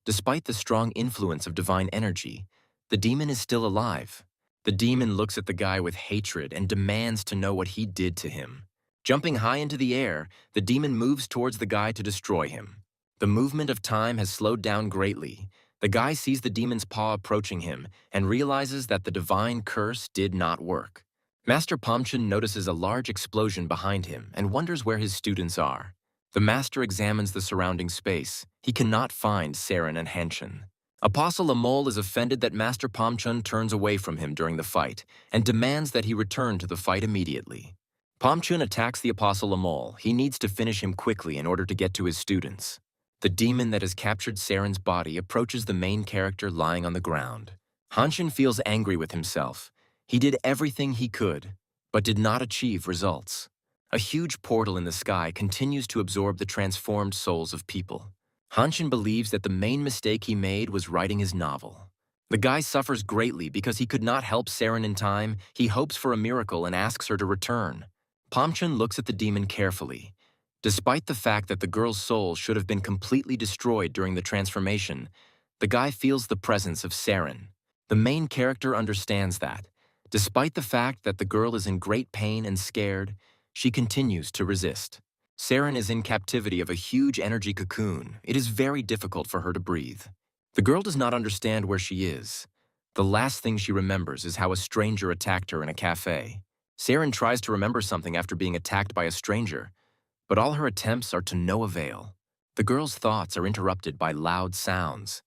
despite the strong influence of divine energy, the demon is still alive. The demon looks at the guy with hatred and demands to know what he did to him. Jumping high into the air, the demon moves towards the guy to destroy him. The movement of time has slowed down greatly. The guy sees the demon's paw approaching him and realizes that the divine curse did not work. Master Pomchun notices a large explosion behind him and wonders where his students are. The master examines the surrounding space. He cannot find Saren and Hanshin. Apostle Amal is offended that Master Pomchun turns away from him during the fight and demands that he return to the fight immediately. Pomchun attacks the Apostle Amal. He needs to finish him quickly in order to get to his students. The demon that has captured Saren's body approaches the main character lying on the ground. Hanshin feels angry with himself. He did everything he could, but did not achieve results. A huge portal in the sky continues to absorb the transformed souls of people. Hanshin believes that the main mistake he made was writing his novel. The guy suffers greatly because he could not help Saren in time. He hopes for a miracle and asks her to return. Pomchun looks at the demon carefully. Despite the fact that the girl's soul should have been completely destroyed during the transformation, the guy feels the presence of Saren. The main character understands that. Despite the fact that the girl is in great pain and scared, she continues to resist. Saren is in captivity of a huge energy cocoon. It is very difficult for her to breathe. The girl does not understand where she is. The last thing she remembers is how a stranger attacked her in a cafe. Saren tries to remember something after being attacked by a stranger, but all her attempts are to no avail. The girl's thoughts are interrupted by loud sounds.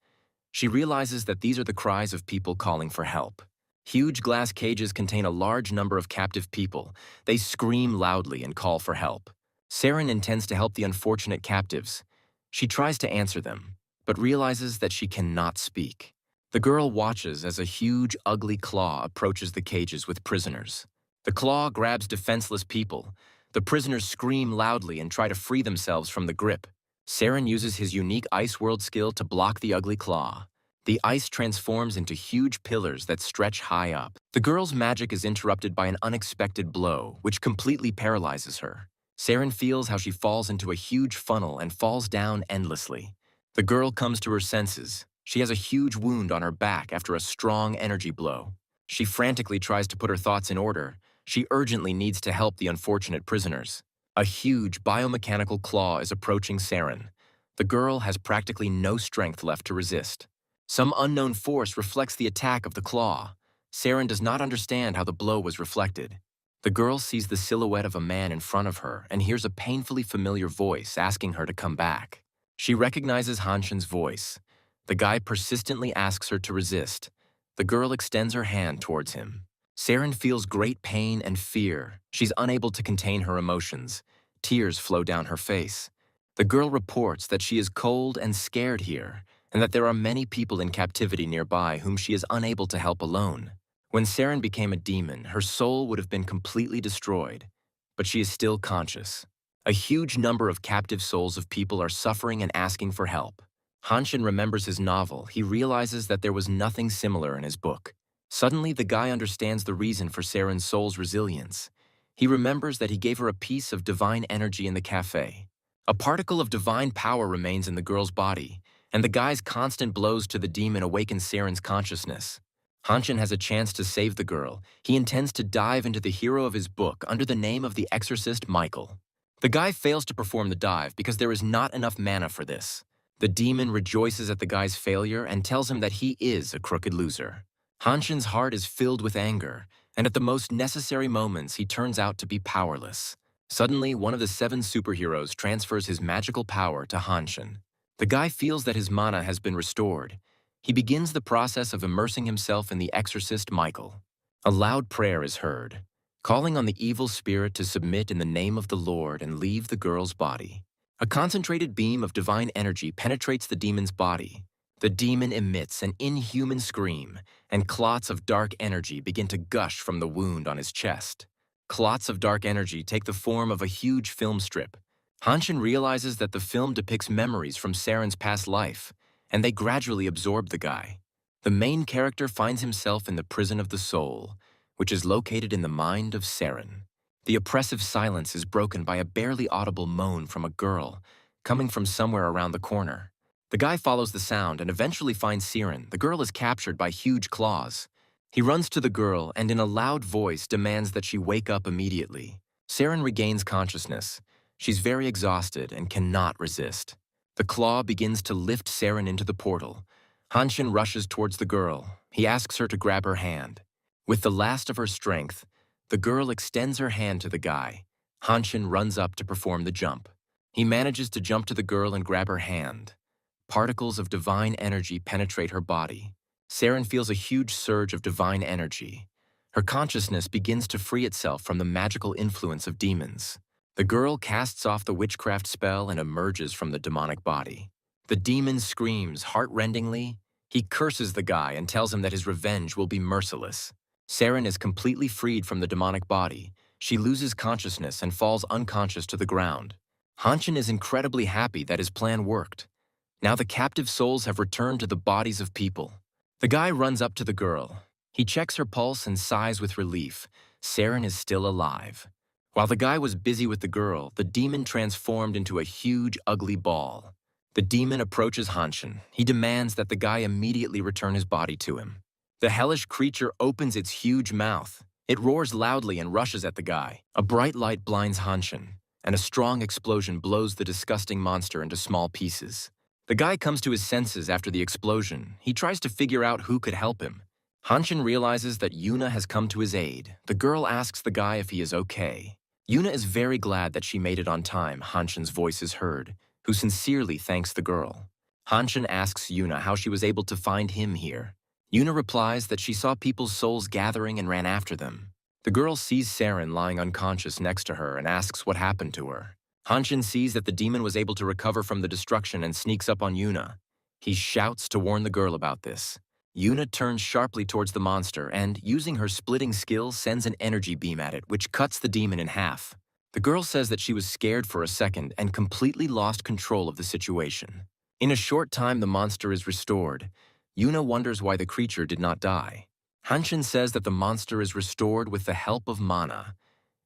She realizes that these are the cries of people calling for help. Huge glass cages contain a large number of captive people. They scream loudly and call for help. Saren intends to help the unfortunate captives. She tries to answer them, but realizes that she cannot speak. The girl watches as a huge, ugly claw approaches the cages with prisoners. The claw grabs defenseless people. The prisoners scream loudly and try to free themselves from the grip. Saren uses his unique Ice World skill to block the ugly claw. The ice transforms into huge pillars that stretch high up. The girl's magic is interrupted by an unexpected blow, which completely paralyzes her. Saren feels how she falls into a huge funnel and falls down endlessly. The girl comes to her senses. She has a huge wound on her back after a strong energy blow. She frantically tries to put her thoughts in order. She urgently needs to help the unfortunate prisoners. A huge biomechanical claw is approaching Saren. The girl has practically no strength left to resist. Some unknown force reflects the attack of the claw. Saren does not understand how the blow was reflected. The girl sees the silhouette of a man in front of her and hears a painfully familiar voice asking her to come back. She recognizes Hanshin's voice. The guy persistently asks her to resist. The girl extends her hand towards him. Saren feels great pain and fear. She's unable to contain her emotions. Tears flow down her face. The girl reports that she is cold and scared here, and that there are many people in captivity nearby whom she is unable to help alone. When Saren became a demon, her soul would have been completely destroyed, but she is still conscious. A huge number of captive souls of people are suffering and asking for help. Hanshin remembers his novel. He realizes that there was nothing similar in his book. Suddenly, the guy understands the reason for Saren's soul's resilience. He remembers that he gave her a piece of divine energy in the cafe. A particle of divine power remains in the girl's body, and the guy's constant blows to the demon awaken Saren's consciousness. Hanshin has a chance to save the girl. He intends to dive into the hero of his book under the name of the exorcist Michael. The guy fails to perform the dive because there is not enough mana for this. The demon rejoices at the guy's failure and tells him that he is a crooked loser. Hanshin's heart is filled with anger, and at the most necessary moments he turns out to be powerless. Suddenly, one of the 7 superheroes transfers his magical power to Hanshin. The guy feels that his mana has been restored. He begins the process of immersing himself in the exorcist Michael. A loud prayer is heard, calling on the evil spirit to submit in the name of the Lord and leave the girl's body. A concentrated beam of divine energy penetrates the demon's body. The demon emits an inhuman scream, and clots of dark energy begin to gush from the wound on his chest. Clots of dark energy take the form of a huge film strip. Hanshin realizes that the film depicts memories from Saren's past life, and they gradually absorb the guy. The main character finds himself in the prison of the soul, which is located in the mind of Saren. The oppressive silence is broken by a barely audible moan from a girl, coming from somewhere around the corner. The guy follows the sound and eventually finds Saren. The girl is captured by huge claws. He runs to the girl and in a loud voice demands that she wake up immediately. Saren regains consciousness. She's very exhausted and cannot resist. The claw begins to lift Saren into the portal. Hanshin rushes towards the girl. He asks her to grab her hand. With the last of her strength, the girl extends her hand to the guy. Hanshin runs up to perform the jump. He manages to jump to the girl and grab her hand. Particles of divine energy penetrate her body. Saren feels a huge surge of divine energy. Her consciousness begins to free itself from the magical influence of demons. The girl casts off the witchcraft spell and emerges from the demonic body. The demon screams heart-rendingly. He curses the guy and tells him that his revenge will be merciless. Saren is completely freed from the demonic body. She loses consciousness and falls unconscious to the ground. Hanshin is incredibly happy that his plan worked. Now the captive souls have returned to the bodies of people. The guy runs up to the girl. He checks her pulse and sighs with relief. Saren is still alive. While the guy was busy with the girl, the demon transformed into a huge, ugly ball. The demon approaches Hanshin. He demands that the guy immediately return his body to him. The hellish creature opens its huge mouth. It roars loudly and rushes at the guy. A bright light blinds Hanshin, and a strong explosion blows the disgusting monster into small pieces. The guy comes to his senses after the explosion. He tries to figure out who could help him. Hanshin realizes that Yuna has come to his aid. The girl asks the guy if he is okay. Yuna is very glad that she made it on time. Hanshin's voice is heard, who sincerely thanks the girl. Hanshin asks Yuna how she was able to find him here. Yuna replies that she saw people's souls gathering and ran after them. The girl sees Saren lying unconscious next to her and asks what happened to her. Hanshin sees that the demon was able to recover from the destruction and sneaks up on Yuna. He shouts to warn the girl about this. Yuna turns sharply towards the monster and, using her splitting skill, sends an energy beam at it, which cuts the demon in half. The girl says that she was scared for a second and completely lost control of the situation. In a short time, the monster is restored. Yuna wonders why the creature did not die. Hanshin says that the monster is restored with the help of mana.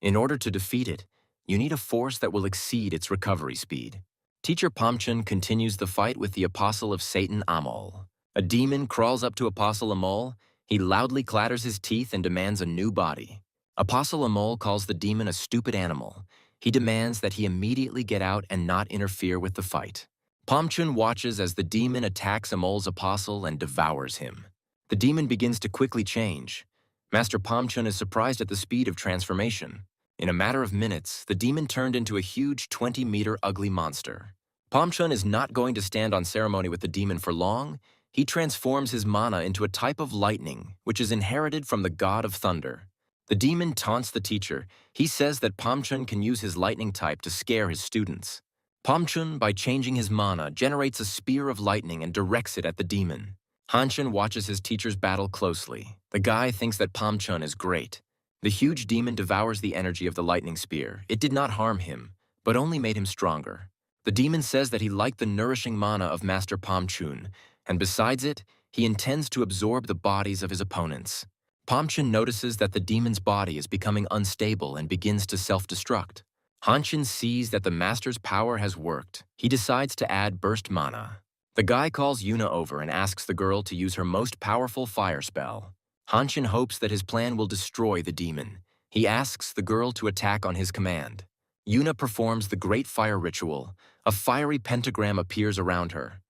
In order to defeat it, you need a force that will exceed its recovery speed. Teacher Pomchun continues the fight with the Apostle of Satan Amol. A demon crawls up to Apostle Amol. He loudly clatters his teeth and demands a new body. Apostle Amol calls the demon a stupid animal. He demands that he immediately get out and not interfere with the fight. Pomchun watches as the demon attacks Amol's apostle and devours him. The demon begins to quickly change. Master Pomchun is surprised at the speed of transformation. In a matter of minutes, the demon turned into a huge 20-meter ugly monster. Pomchun is not going to stand on ceremony with the demon for long. He transforms his mana into a type of lightning, which is inherited from the god of thunder. The demon taunts the teacher. He says that Pomchun can use his lightning type to scare his students. Pomchun, by changing his mana, generates a spear of lightning and directs it at the demon. Hanshin watches his teacher's battle closely. The guy thinks that Pomchun is great. The huge demon devours the energy of the lightning spear. It did not harm him, but only made him stronger. The demon says that he liked the nourishing mana of Master Pomchun, and besides it, he intends to absorb the bodies of his opponents. Pomchun notices that the demon's body is becoming unstable and begins to self-destruct. Hanshin sees that the master's power has worked. He decides to add burst mana. The guy calls Yuna over and asks the girl to use her most powerful fire spell. Hanshin hopes that his plan will destroy the demon. He asks the girl to attack on his command. Yuna performs the Great Fire Ritual. A fiery pentagram appears around her.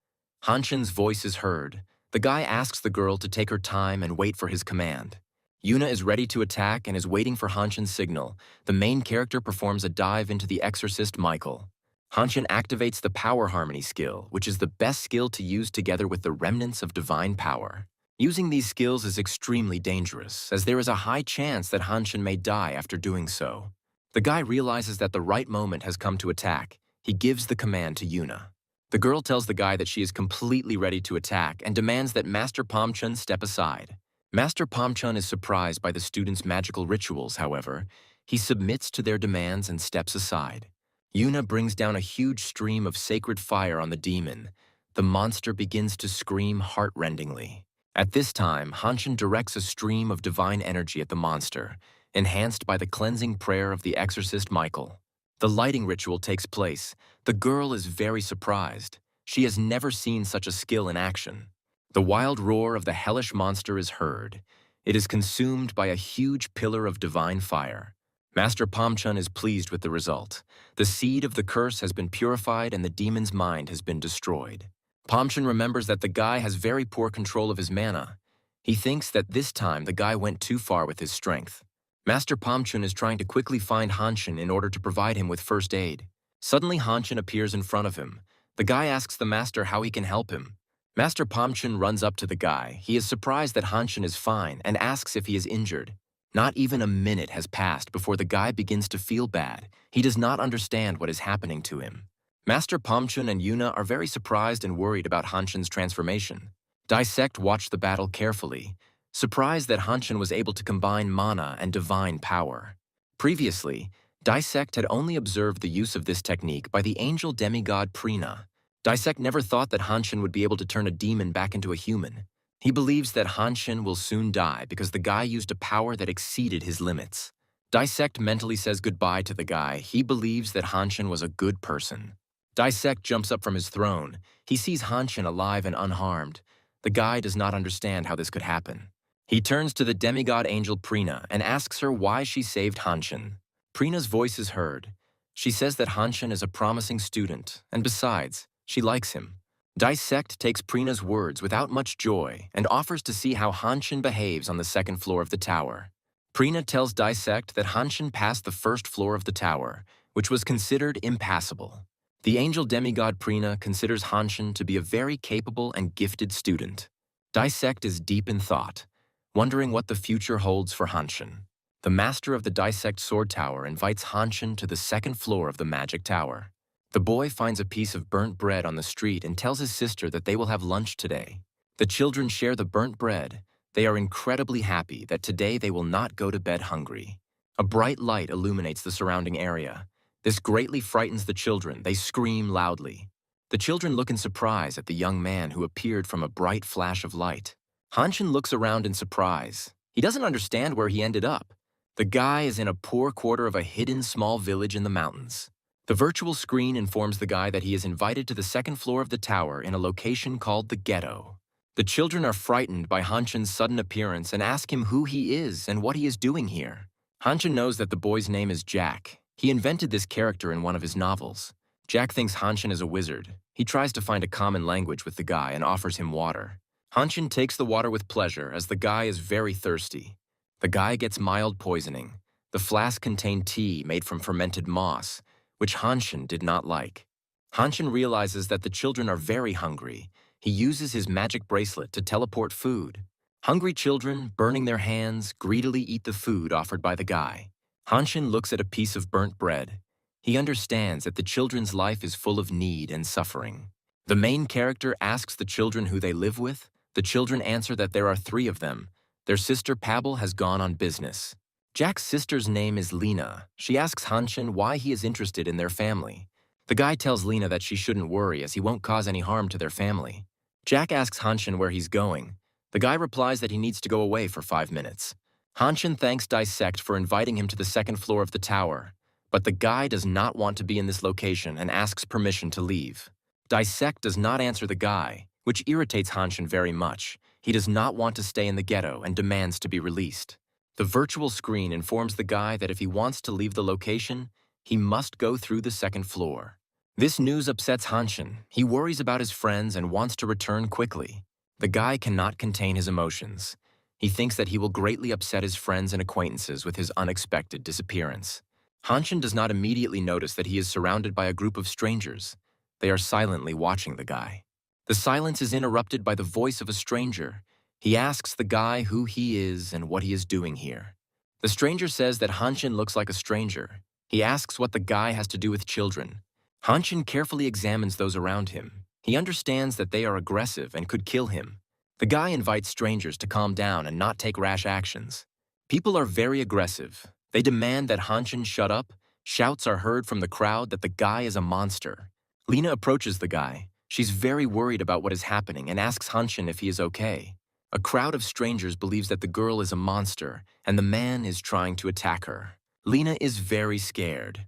Hanshin's voice is heard. The guy asks the girl to take her time and wait for his command. Yuna is ready to attack and is waiting for Hanshin's signal. The main character performs a dive into the exorcist Michael. Hanshin activates the Power Harmony skill, which is the best skill to use together with the remnants of divine power. Using these skills is extremely dangerous, as there is a high chance that Hanshin may die after doing so. The guy realizes that the right moment has come to attack. He gives the command to Yuna. The girl tells the guy that she is completely ready to attack and demands that Master Pomchun step aside. Master Pomchun is surprised by the students' magical rituals, however. He submits to their demands and steps aside. Yuna brings down a huge stream of sacred fire on the demon. The monster begins to scream heart-rendingly. At this time, Hanshin directs a stream of divine energy at the monster, enhanced by the cleansing prayer of the exorcist Michael. The lighting ritual takes place. The girl is very surprised. She has never seen such a skill in action. The wild roar of the hellish monster is heard. It is consumed by a huge pillar of divine fire. Master Pomchun is pleased with the result. The seed of the curse has been purified and the demon's mind has been destroyed. Pomchun remembers that the guy has very poor control of his mana. He thinks that this time the guy went too far with his strength. Master Pomchun is trying to quickly find Hanshin in order to provide him with first aid. Suddenly Hanshin appears in front of him. The guy asks the master how he can help him. Master Pomchun runs up to the guy. He is surprised that Hanshin is fine and asks if he is injured. Not even a minute has passed before the guy begins to feel bad. He does not understand what is happening to him. Master Pomchun and Yuna are very surprised and worried about Hanshin's transformation. Dissect watched the battle carefully, surprised that Hanshin was able to combine mana and divine power. Previously, Dissect had only observed the use of this technique by the angel demigod Prina. Dissect never thought that Hanshin would be able to turn a demon back into a human. He believes that Hanshin will soon die because the guy used a power that exceeded his limits. Dissect mentally says goodbye to the guy. He believes that Hanshin was a good person. Dissect jumps up from his throne. He sees Hanshin alive and unharmed. The guy does not understand how this could happen. He turns to the demigod angel Prina and asks her why she saved Hanshin. Prina's voice is heard. She says that Hanshin is a promising student, and besides, she likes him. Dissect takes Prina's words without much joy and offers to see how Hanshin behaves on the second floor of the tower. Prina tells Dissect that Hanshin passed the first floor of the tower, which was considered impassable. The angel demigod Prina considers Hanshin to be a very capable and gifted student. Dissect is deep in thought, wondering what the future holds for Hanshin. The master of the Dissect Sword Tower invites Hanshin to the second floor of the magic tower. The boy finds a piece of burnt bread on the street and tells his sister that they will have lunch today. The children share the burnt bread. They are incredibly happy that today they will not go to bed hungry. A bright light illuminates the surrounding area. This greatly frightens the children. They scream loudly. The children look in surprise at the young man who appeared from a bright flash of light. Hanshin looks around in surprise. He doesn't understand where he ended up. The guy is in a poor quarter of a hidden small village in the mountains. The virtual screen informs the guy that he is invited to the second floor of the tower in a location called the ghetto. The children are frightened by Hanshin's sudden appearance and ask him who he is and what he is doing here. Hanshin knows that the boy's name is Jack. He invented this character in one of his novels. Jack thinks Hanshin is a wizard. He tries to find a common language with the guy and offers him water. Hanshin takes the water with pleasure as the guy is very thirsty. The guy gets mild poisoning. The flask contained tea made from fermented moss, which Hanshin did not like. Hanshin realizes that the children are very hungry. He uses his magic bracelet to teleport food. Hungry children, burning their hands, greedily eat the food offered by the guy. Hanshin looks at a piece of burnt bread. He understands that the children's life is full of need and suffering. The main character asks the children who they live with. The children answer that there are 3 of them. Their sister Pabble has gone on business. Jack's sister's name is Lena. She asks Hanshin why he is interested in their family. The guy tells Lena that she shouldn't worry as he won't cause any harm to their family. Jack asks Hanshin where he's going. The guy replies that he needs to go away for 5 minutes. Hanshin thanks Dissect for inviting him to the second floor of the tower, but the guy does not want to be in this location and asks permission to leave. Dissect does not answer the guy, which irritates Hanshin very much. He does not want to stay in the ghetto and demands to be released. The virtual screen informs the guy that if he wants to leave the location, he must go through the second floor. This news upsets Hanshin. He worries about his friends and wants to return quickly. The guy cannot contain his emotions. He thinks that he will greatly upset his friends and acquaintances with his unexpected disappearance. Hanshin does not immediately notice that he is surrounded by a group of strangers. They are silently watching the guy. The silence is interrupted by the voice of a stranger. He asks the guy who he is and what he is doing here. The stranger says that Hanshin looks like a stranger. He asks what the guy has to do with children. Hanshin carefully examines those around him. He understands that they are aggressive and could kill him. The guy invites strangers to calm down and not take rash actions. People are very aggressive. They demand that Hanshin shut up. Shouts are heard from the crowd that the guy is a monster. Lena approaches the guy. She's very worried about what is happening and asks Hanshin if he is okay. A crowd of strangers believes that the girl is a monster and the man is trying to attack her. Lena is very scared.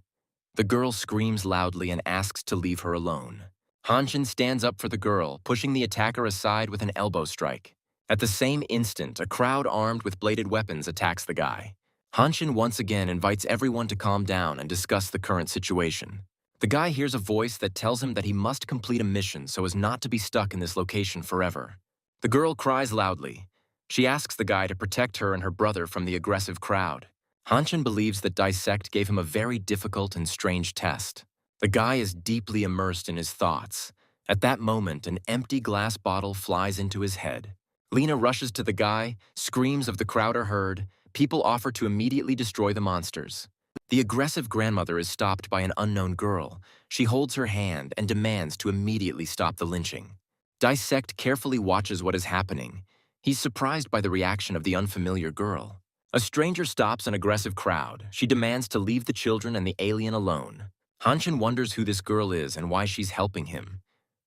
The girl screams loudly and asks to leave her alone. Hanshin stands up for the girl, pushing the attacker aside with an elbow strike. At the same instant, a crowd armed with bladed weapons attacks the guy. Hanshin once again invites everyone to calm down and discuss the current situation. The guy hears a voice that tells him that he must complete a mission so as not to be stuck in this location forever. The girl cries loudly. She asks the guy to protect her and her brother from the aggressive crowd. Hanshin believes that Dissect gave him a very difficult and strange test. The guy is deeply immersed in his thoughts. At that moment, an empty glass bottle flies into his head. Lena rushes to the guy, screams of the crowd are heard. People offer to immediately destroy the monsters. The aggressive grandmother is stopped by an unknown girl. She holds her hand and demands to immediately stop the lynching. Dissect carefully watches what is happening. He's surprised by the reaction of the unfamiliar girl. A stranger stops an aggressive crowd. She demands to leave the children and the alien alone. Hanshin wonders who this girl is and why she's helping him.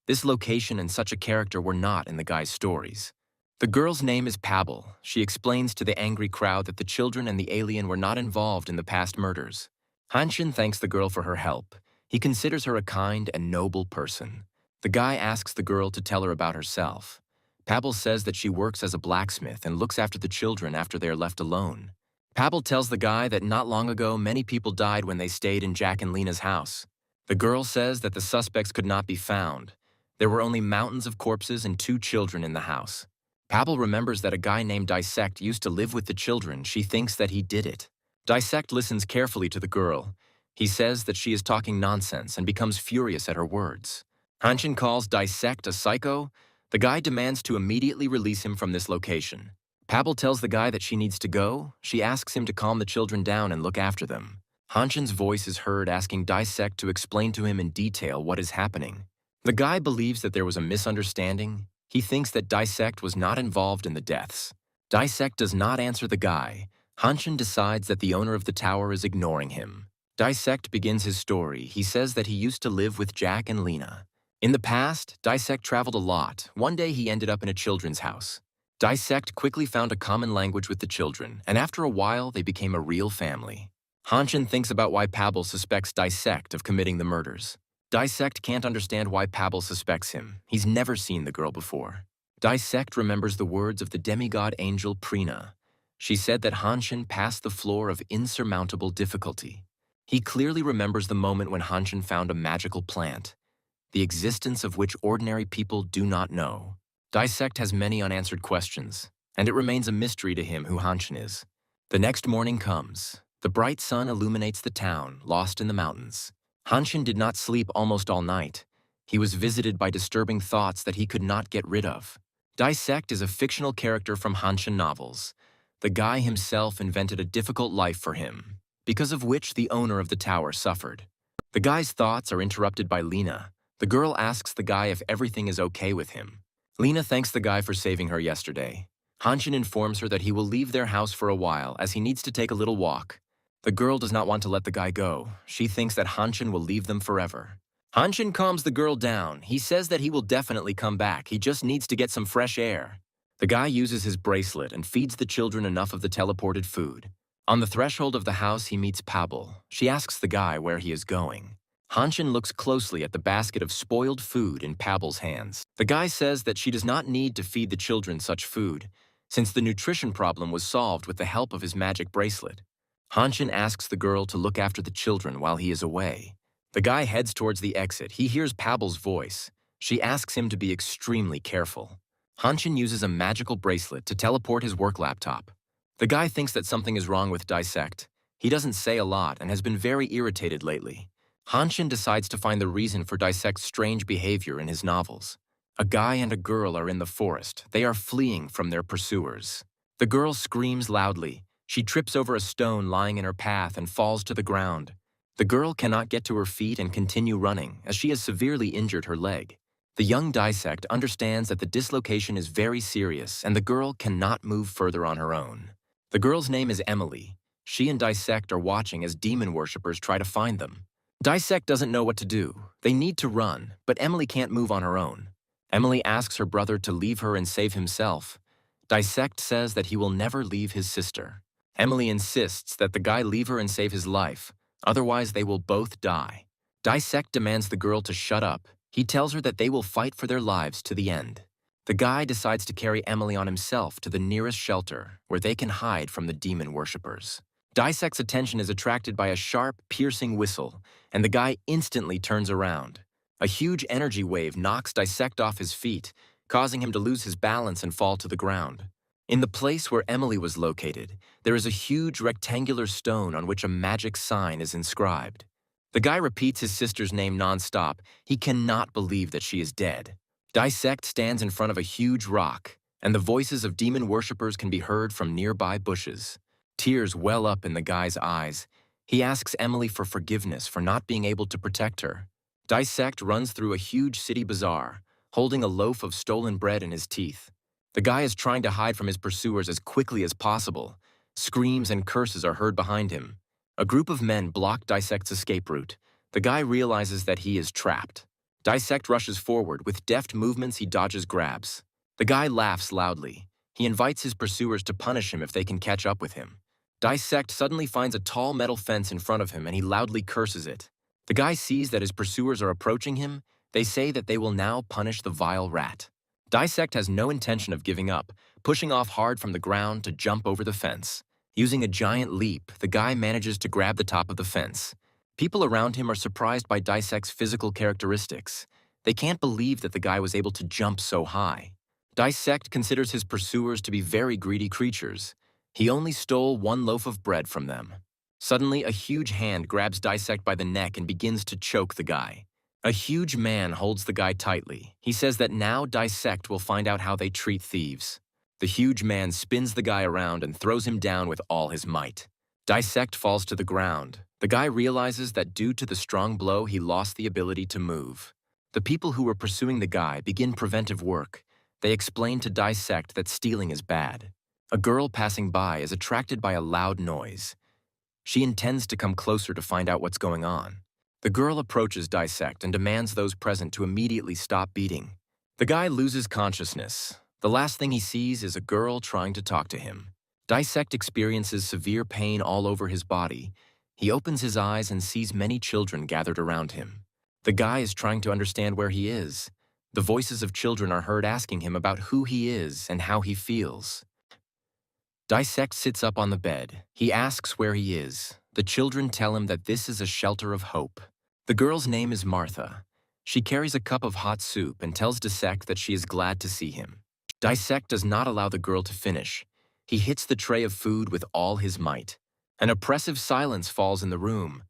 This location and such a character were not in the guy's stories. The girl's name is Pabble. She explains to the angry crowd that the children and the alien were not involved in the past murders. Hanshin thanks the girl for her help. He considers her a kind and noble person. The guy asks the girl to tell her about herself. Pabble says that she works as a blacksmith and looks after the children after they are left alone. Pabble tells the guy that not long ago many people died when they stayed in Jack and Lena's house. The girl says that the suspects could not be found. There were only mountains of corpses and 2 children in the house. Pabble remembers that a guy named Dissect used to live with the children. She thinks that he did it. Dissect listens carefully to the girl. He says that she is talking nonsense and becomes furious at her words. Hanshin calls Dissect a psycho. The guy demands to immediately release him from this location. Pabble tells the guy that she needs to go. She asks him to calm the children down and look after them. Hanshin's voice is heard asking Dissect to explain to him in detail what is happening. The guy believes that there was a misunderstanding. He thinks that Dissect was not involved in the deaths. Dissect does not answer the guy. Hanshin decides that the owner of the tower is ignoring him. Dissect begins his story. He says that he used to live with Jack and Lena. In the past, Dissect traveled a lot. One day he ended up in a children's house. Dissect quickly found a common language with the children, and after a while they became a real family. Hanshin thinks about why Pabble suspects Dissect of committing the murders. Dissect can't understand why Pabble suspects him. He's never seen the girl before. Dissect remembers the words of the demigod angel Prina. She said that Hanshin passed the floor of insurmountable difficulty. He clearly remembers the moment when Hanshin found a magical plant, the existence of which ordinary people do not know. Dissect has many unanswered questions, and it remains a mystery to him who Hanshin is. The next morning comes. The bright sun illuminates the town, lost in the mountains. Hanshin did not sleep almost all night. He was visited by disturbing thoughts that he could not get rid of. Dissect is a fictional character from Hanshin novels. The guy himself invented a difficult life for him, because of which the owner of the tower suffered. The guy's thoughts are interrupted by Lena. The girl asks the guy if everything is okay with him. Lena thanks the guy for saving her yesterday. Hanshin informs her that he will leave their house for a while as he needs to take a little walk. The girl does not want to let the guy go. She thinks that Hanshin will leave them forever. Hanshin calms the girl down. He says that he will definitely come back. He just needs to get some fresh air. The guy uses his bracelet and feeds the children enough of the teleported food. On the threshold of the house, he meets Pabble. She asks the guy where he is going. Hanshin looks closely at the basket of spoiled food in Pabble's hands. The guy says that she does not need to feed the children such food, since the nutrition problem was solved with the help of his magic bracelet. Hanshin asks the girl to look after the children while he is away. The guy heads towards the exit. He hears Pabble's voice. She asks him to be extremely careful. Hanshin uses a magical bracelet to teleport his work laptop. The guy thinks that something is wrong with Dissect. He doesn't say a lot and has been very irritated lately. Hanshin decides to find the reason for Dissect's strange behavior in his novels. A guy and a girl are in the forest. They are fleeing from their pursuers. The girl screams loudly. She trips over a stone lying in her path and falls to the ground. The girl cannot get to her feet and continue running, as she has severely injured her leg. The young Dissect understands that the dislocation is very serious and the girl cannot move further on her own. The girl's name is Emily. She and Dissect are watching as demon worshippers try to find them. Dissect doesn't know what to do. They need to run, but Emily can't move on her own. Emily asks her brother to leave her and save himself. Dissect says that he will never leave his sister. Emily insists that the guy leave her and save his life, otherwise they will both die. Dissect demands the girl to shut up. He tells her that they will fight for their lives to the end. The guy decides to carry Emily on himself to the nearest shelter, where they can hide from the demon worshippers. Dissect's attention is attracted by a sharp, piercing whistle, and the guy instantly turns around. A huge energy wave knocks Dissect off his feet, causing him to lose his balance and fall to the ground. In the place where Emily was located, there is a huge rectangular stone on which a magic sign is inscribed. The guy repeats his sister's name nonstop. He cannot believe that she is dead. Dissect stands in front of a huge rock, and the voices of demon worshippers can be heard from nearby bushes. Tears well up in the guy's eyes. He asks Emily for forgiveness for not being able to protect her. Dissect runs through a huge city bazaar, holding a loaf of stolen bread in his teeth. The guy is trying to hide from his pursuers as quickly as possible. Screams and curses are heard behind him. A group of men block Dissect's escape route. The guy realizes that he is trapped. Dissect rushes forward. With deft movements, he dodges grabs. The guy laughs loudly. He invites his pursuers to punish him if they can catch up with him. Dissect suddenly finds a tall metal fence in front of him and he loudly curses it. The guy sees that his pursuers are approaching him. They say that they will now punish the vile rat. Dissect has no intention of giving up, pushing off hard from the ground to jump over the fence. Using a giant leap, the guy manages to grab the top of the fence. People around him are surprised by Dissect's physical characteristics. They can't believe that the guy was able to jump so high. Dissect considers his pursuers to be very greedy creatures. He only stole one loaf of bread from them. Suddenly, a huge hand grabs Dissect by the neck and begins to choke the guy. A huge man holds the guy tightly. He says that now Dissect will find out how they treat thieves. The huge man spins the guy around and throws him down with all his might. Dissect falls to the ground. The guy realizes that due to the strong blow, he lost the ability to move. The people who were pursuing the guy begin preventive work. They explain to Dissect that stealing is bad. A girl passing by is attracted by a loud noise. She intends to come closer to find out what's going on. The girl approaches Dissect and demands those present to immediately stop beating. The guy loses consciousness. The last thing he sees is a girl trying to talk to him. Dissect experiences severe pain all over his body. He opens his eyes and sees many children gathered around him. The guy is trying to understand where he is. The voices of children are heard asking him about who he is and how he feels. Dissect sits up on the bed. He asks where he is. The children tell him that this is a shelter of hope. The girl's name is Martha. She carries a cup of hot soup and tells Dissect that she is glad to see him. Dissect does not allow the girl to finish. He hits the tray of food with all his might. An oppressive silence falls in the room.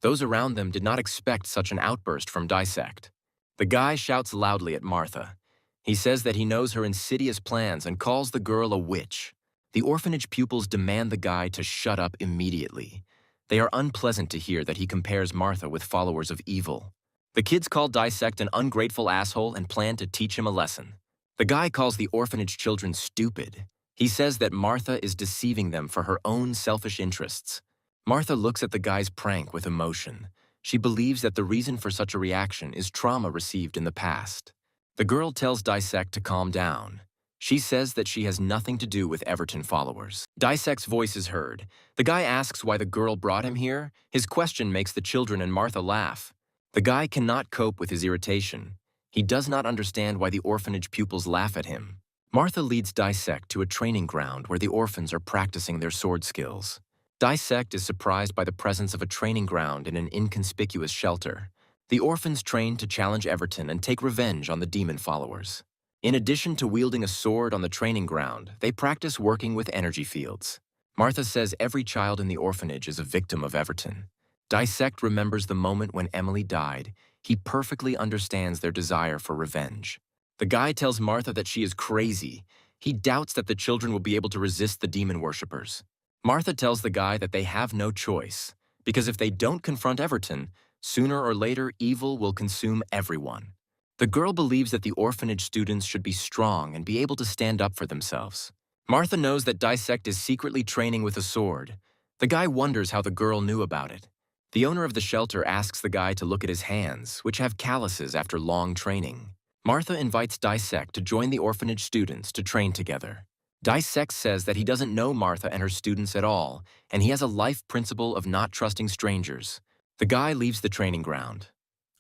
Those around them did not expect such an outburst from Dissect. The guy shouts loudly at Martha. He says that he knows her insidious plans and calls the girl a witch. The orphanage pupils demand the guy to shut up immediately. They are unpleasant to hear that he compares Martha with followers of evil. The kids call Dissect an ungrateful asshole and plan to teach him a lesson. The guy calls the orphanage children stupid. He says that Martha is deceiving them for her own selfish interests. Martha looks at the guy's prank with emotion. She believes that the reason for such a reaction is trauma received in the past. The girl tells Dissect to calm down. She says that she has nothing to do with Everton followers. Dissect's voice is heard. The guy asks why the girl brought him here. His question makes the children and Martha laugh. The guy cannot cope with his irritation. He does not understand why the orphanage pupils laugh at him. Martha leads Dissect to a training ground where the orphans are practicing their sword skills. Dissect is surprised by the presence of a training ground in an inconspicuous shelter. The orphans train to challenge Everton and take revenge on the demon followers. In addition to wielding a sword on the training ground, they practice working with energy fields. Martha says every child in the orphanage is a victim of Everton. Dissect remembers the moment when Emily died. He perfectly understands their desire for revenge. The guy tells Martha that she is crazy. He doubts that the children will be able to resist the demon worshippers. Martha tells the guy that they have no choice, because if they don't confront Everton, sooner or later evil will consume everyone. The girl believes that the orphanage students should be strong and be able to stand up for themselves. Martha knows that Dissect is secretly training with a sword. The guy wonders how the girl knew about it. The owner of the shelter asks the guy to look at his hands, which have calluses after long training. Martha invites Dissect to join the orphanage students to train together. Dissect says that he doesn't know Martha and her students at all, and he has a life principle of not trusting strangers. The guy leaves the training ground.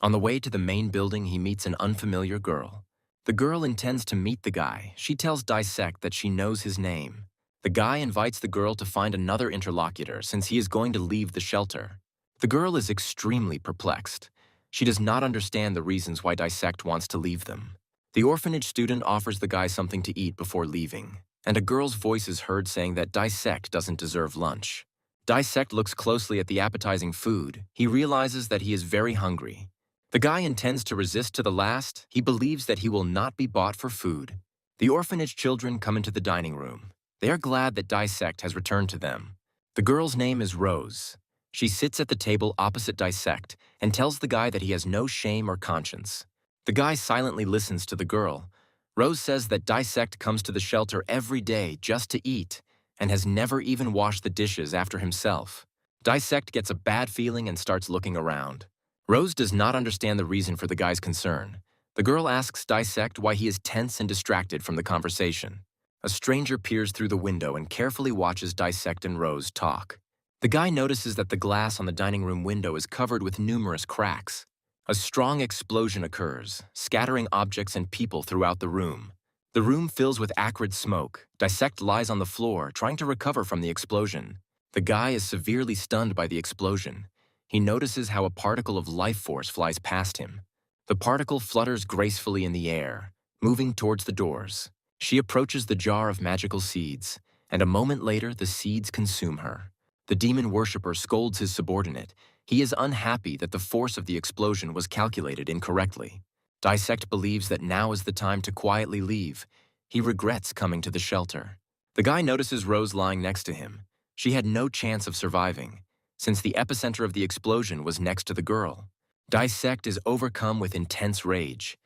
On the way to the main building, he meets an unfamiliar girl. The girl intends to meet the guy. She tells Dissect that she knows his name. The guy invites the girl to find another interlocutor since he is going to leave the shelter. The girl is extremely perplexed. She does not understand the reasons why Dissect wants to leave them. The orphanage student offers the guy something to eat before leaving, and a girl's voice is heard saying that Dissect doesn't deserve lunch. Dissect looks closely at the appetizing food. He realizes that he is very hungry. The guy intends to resist to the last. He believes that he will not be bought for food. The orphanage children come into the dining room. They are glad that Dissect has returned to them. The girl's name is Rose. She sits at the table opposite Dissect and tells the guy that he has no shame or conscience. The guy silently listens to the girl. Rose says that Dissect comes to the shelter every day just to eat and has never even washed the dishes after himself. Dissect gets a bad feeling and starts looking around. Rose does not understand the reason for the guy's concern. The girl asks Dissect why he is tense and distracted from the conversation. A stranger peers through the window and carefully watches Dissect and Rose talk. The guy notices that the glass on the dining room window is covered with numerous cracks. A strong explosion occurs, scattering objects and people throughout the room. The room fills with acrid smoke. Dissect lies on the floor, trying to recover from the explosion. The guy is severely stunned by the explosion. He notices how a particle of life force flies past him. The particle flutters gracefully in the air, moving towards the doors. She approaches the jar of magical seeds, and a moment later the seeds consume her. The demon worshipper scolds his subordinate. He is unhappy that the force of the explosion was calculated incorrectly. Dissect believes that now is the time to quietly leave. He regrets coming to the shelter. The guy notices Rose lying next to him. She had no chance of surviving, since the epicenter of the explosion was next to the girl. Dissect is overcome with intense rage.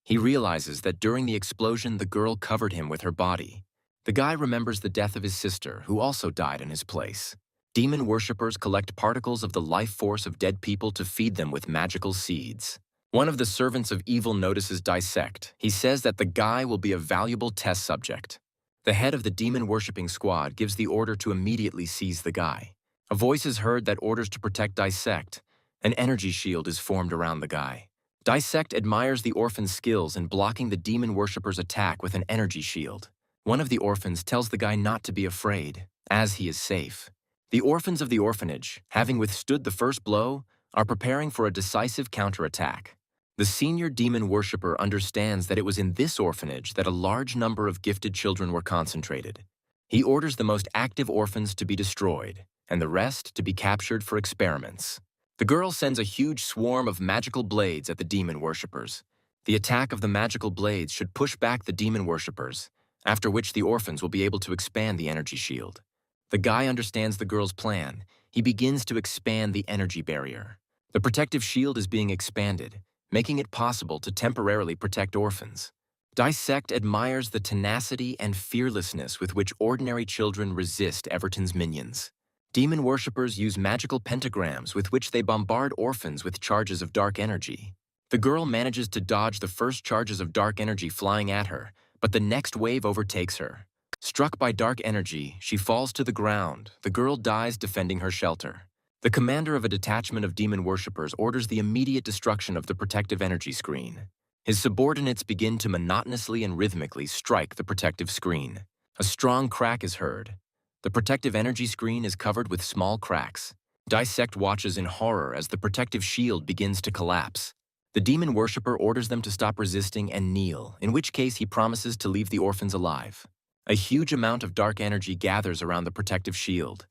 He realizes that during the explosion, the girl covered him with her body. The guy remembers the death of his sister, who also died in his place. Demon worshippers collect particles of the life force of dead people to feed them with magical seeds. One of the servants of evil notices Dissect. He says that the guy will be a valuable test subject. The head of the demon-worshipping squad gives the order to immediately seize the guy. A voice is heard that orders to protect Dissect. An energy shield is formed around the guy. Dissect admires the orphan's skills in blocking the demon worshipper's attack with an energy shield. One of the orphans tells the guy not to be afraid, as he is safe. The orphans of the orphanage, having withstood the first blow, are preparing for a decisive counterattack. The senior demon worshipper understands that it was in this orphanage that a large number of gifted children were concentrated. He orders the most active orphans to be destroyed, and the rest to be captured for experiments. The girl sends a huge swarm of magical blades at the demon worshippers. The attack of the magical blades should push back the demon worshippers, after which the orphans will be able to expand the energy shield. The guy understands the girl's plan. He begins to expand the energy barrier. The protective shield is being expanded, making it possible to temporarily protect orphans. Dissect admires the tenacity and fearlessness with which ordinary children resist Everton's minions. Demon worshippers use magical pentagrams with which they bombard orphans with charges of dark energy. The girl manages to dodge the first charges of dark energy flying at her, but the next wave overtakes her. Struck by dark energy, she falls to the ground. The girl dies defending her shelter. The commander of a detachment of demon worshippers orders the immediate destruction of the protective energy screen. His subordinates begin to monotonously and rhythmically strike the protective screen. A strong crack is heard. The protective energy screen is covered with small cracks. Dissect watches in horror as the protective shield begins to collapse. The demon worshipper orders them to stop resisting and kneel, in which case he promises to leave the orphans alive. A huge amount of dark energy gathers around the protective shield.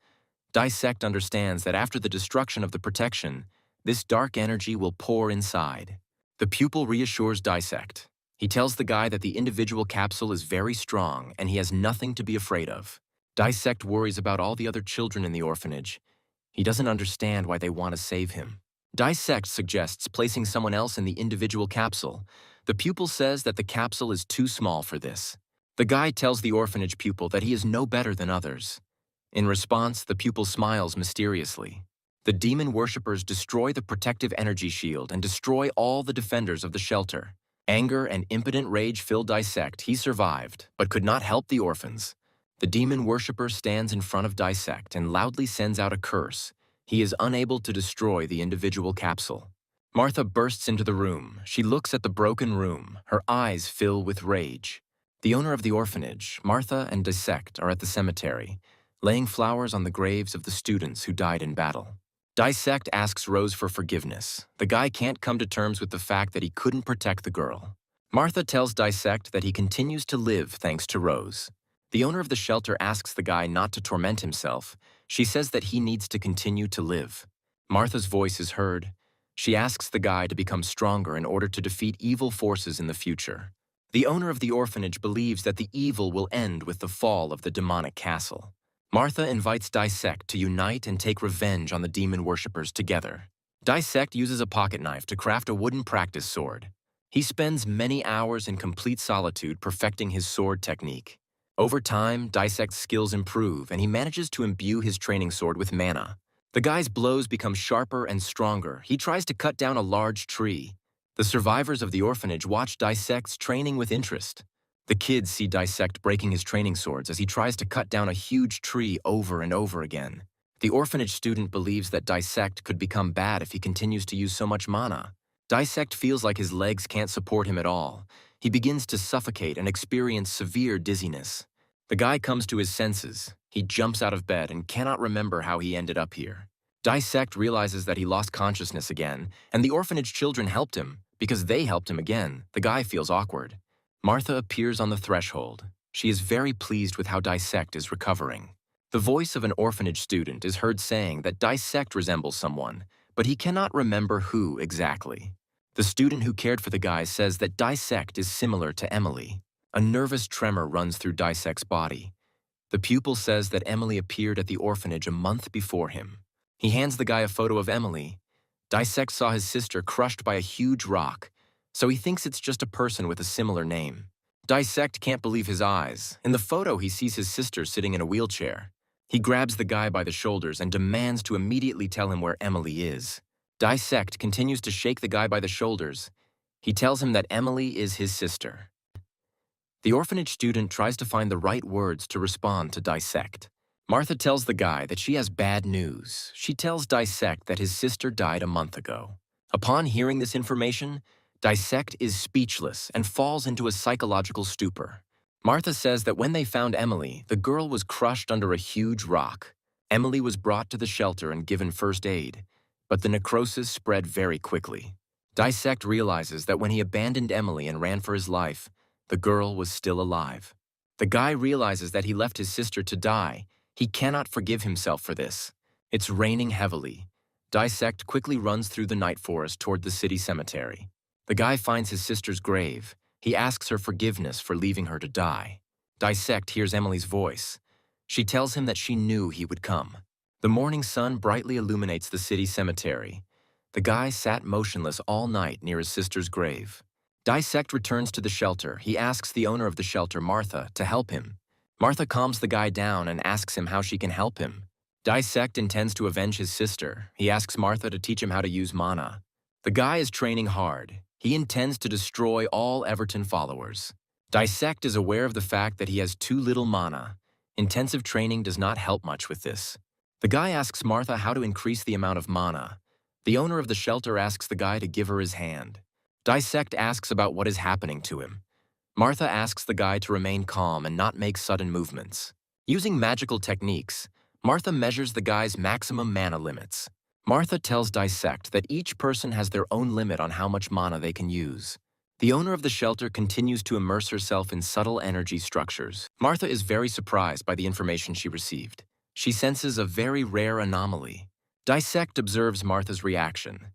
Dissect understands that after the destruction of the protection, this dark energy will pour inside. The pupil reassures Dissect. He tells the guy that the individual capsule is very strong and he has nothing to be afraid of. Dissect worries about all the other children in the orphanage. He doesn't understand why they want to save him. Dissect suggests placing someone else in the individual capsule. The pupil says that the capsule is too small for this. The guy tells the orphanage pupil that he is no better than others. In response, the pupil smiles mysteriously. The demon worshippers destroy the protective energy shield and destroy all the defenders of the shelter. Anger and impotent rage fill Dissect. He survived, but could not help the orphans. The demon worshipper stands in front of Dissect and loudly sends out a curse. He is unable to destroy the individual capsule. Martha bursts into the room. She looks at the broken room. Her eyes fill with rage. The owner of the orphanage, Martha, and Dissect are at the cemetery, laying flowers on the graves of the students who died in battle. Dissect asks Rose for forgiveness. The guy can't come to terms with the fact that he couldn't protect the girl. Martha tells Dissect that he continues to live thanks to Rose. The owner of the shelter asks the guy not to torment himself. She says that he needs to continue to live. Martha's voice is heard. She asks the guy to become stronger in order to defeat evil forces in the future. The owner of the orphanage believes that the evil will end with the fall of the demonic castle. Martha invites Dissect to unite and take revenge on the demon worshippers together. Dissect uses a pocket knife to craft a wooden practice sword. He spends many hours in complete solitude perfecting his sword technique. Over time, Dissect's skills improve, and he manages to imbue his training sword with mana. The guy's blows become sharper and stronger. He tries to cut down a large tree. The survivors of the orphanage watch Dissect's training with interest. The kids see Dissect breaking his training swords as he tries to cut down a huge tree over and over again. The orphanage student believes that Dissect could become bad if he continues to use so much mana. Dissect feels like his legs can't support him at all. He begins to suffocate and experience severe dizziness. The guy comes to his senses. He jumps out of bed and cannot remember how he ended up here. Dissect realizes that he lost consciousness again, and the orphanage children helped him. Because they helped him again, the guy feels awkward. Martha appears on the threshold. She is very pleased with how Dissect is recovering. The voice of an orphanage student is heard saying that Dissect resembles someone, but he cannot remember who exactly. The student who cared for the guy says that Dissect is similar to Emily. A nervous tremor runs through Dissect's body. The pupil says that Emily appeared at the orphanage a month before him. He hands the guy a photo of Emily. Dissect saw his sister crushed by a huge rock, so he thinks it's just a person with a similar name. Dissect can't believe his eyes. In the photo, he sees his sister sitting in a wheelchair. He grabs the guy by the shoulders and demands to immediately tell him where Emily is. Dissect continues to shake the guy by the shoulders. He tells him that Emily is his sister. The orphanage student tries to find the right words to respond to Dissect. Martha tells the guy that she has bad news. She tells Dissect that his sister died a month ago. Upon hearing this information, Dissect is speechless and falls into a psychological stupor. Martha says that when they found Emily, the girl was crushed under a huge rock. Emily was brought to the shelter and given first aid, but the necrosis spread very quickly. Dissect realizes that when he abandoned Emily and ran for his life, the girl was still alive. The guy realizes that he left his sister to die. He cannot forgive himself for this. It's raining heavily. Dissect quickly runs through the night forest toward the city cemetery. The guy finds his sister's grave. He asks her forgiveness for leaving her to die. Dissect hears Emily's voice. She tells him that she knew he would come. The morning sun brightly illuminates the city cemetery. The guy sat motionless all night near his sister's grave. Dissect returns to the shelter. He asks the owner of the shelter, Martha, to help him. Martha calms the guy down and asks him how she can help him. Dissect intends to avenge his sister. He asks Martha to teach him how to use mana. The guy is training hard. He intends to destroy all Everton followers. Dissect is aware of the fact that he has too little mana. Intensive training does not help much with this. The guy asks Martha how to increase the amount of mana. The owner of the shelter asks the guy to give her his hand. Dissect asks about what is happening to him. Martha asks the guy to remain calm and not make sudden movements. Using magical techniques, Martha measures the guy's maximum mana limits. Martha tells Dissect that each person has their own limit on how much mana they can use. The owner of the shelter continues to immerse herself in subtle energy structures. Martha is very surprised by the information she received. She senses a very rare anomaly. Dissect observes Martha's reaction.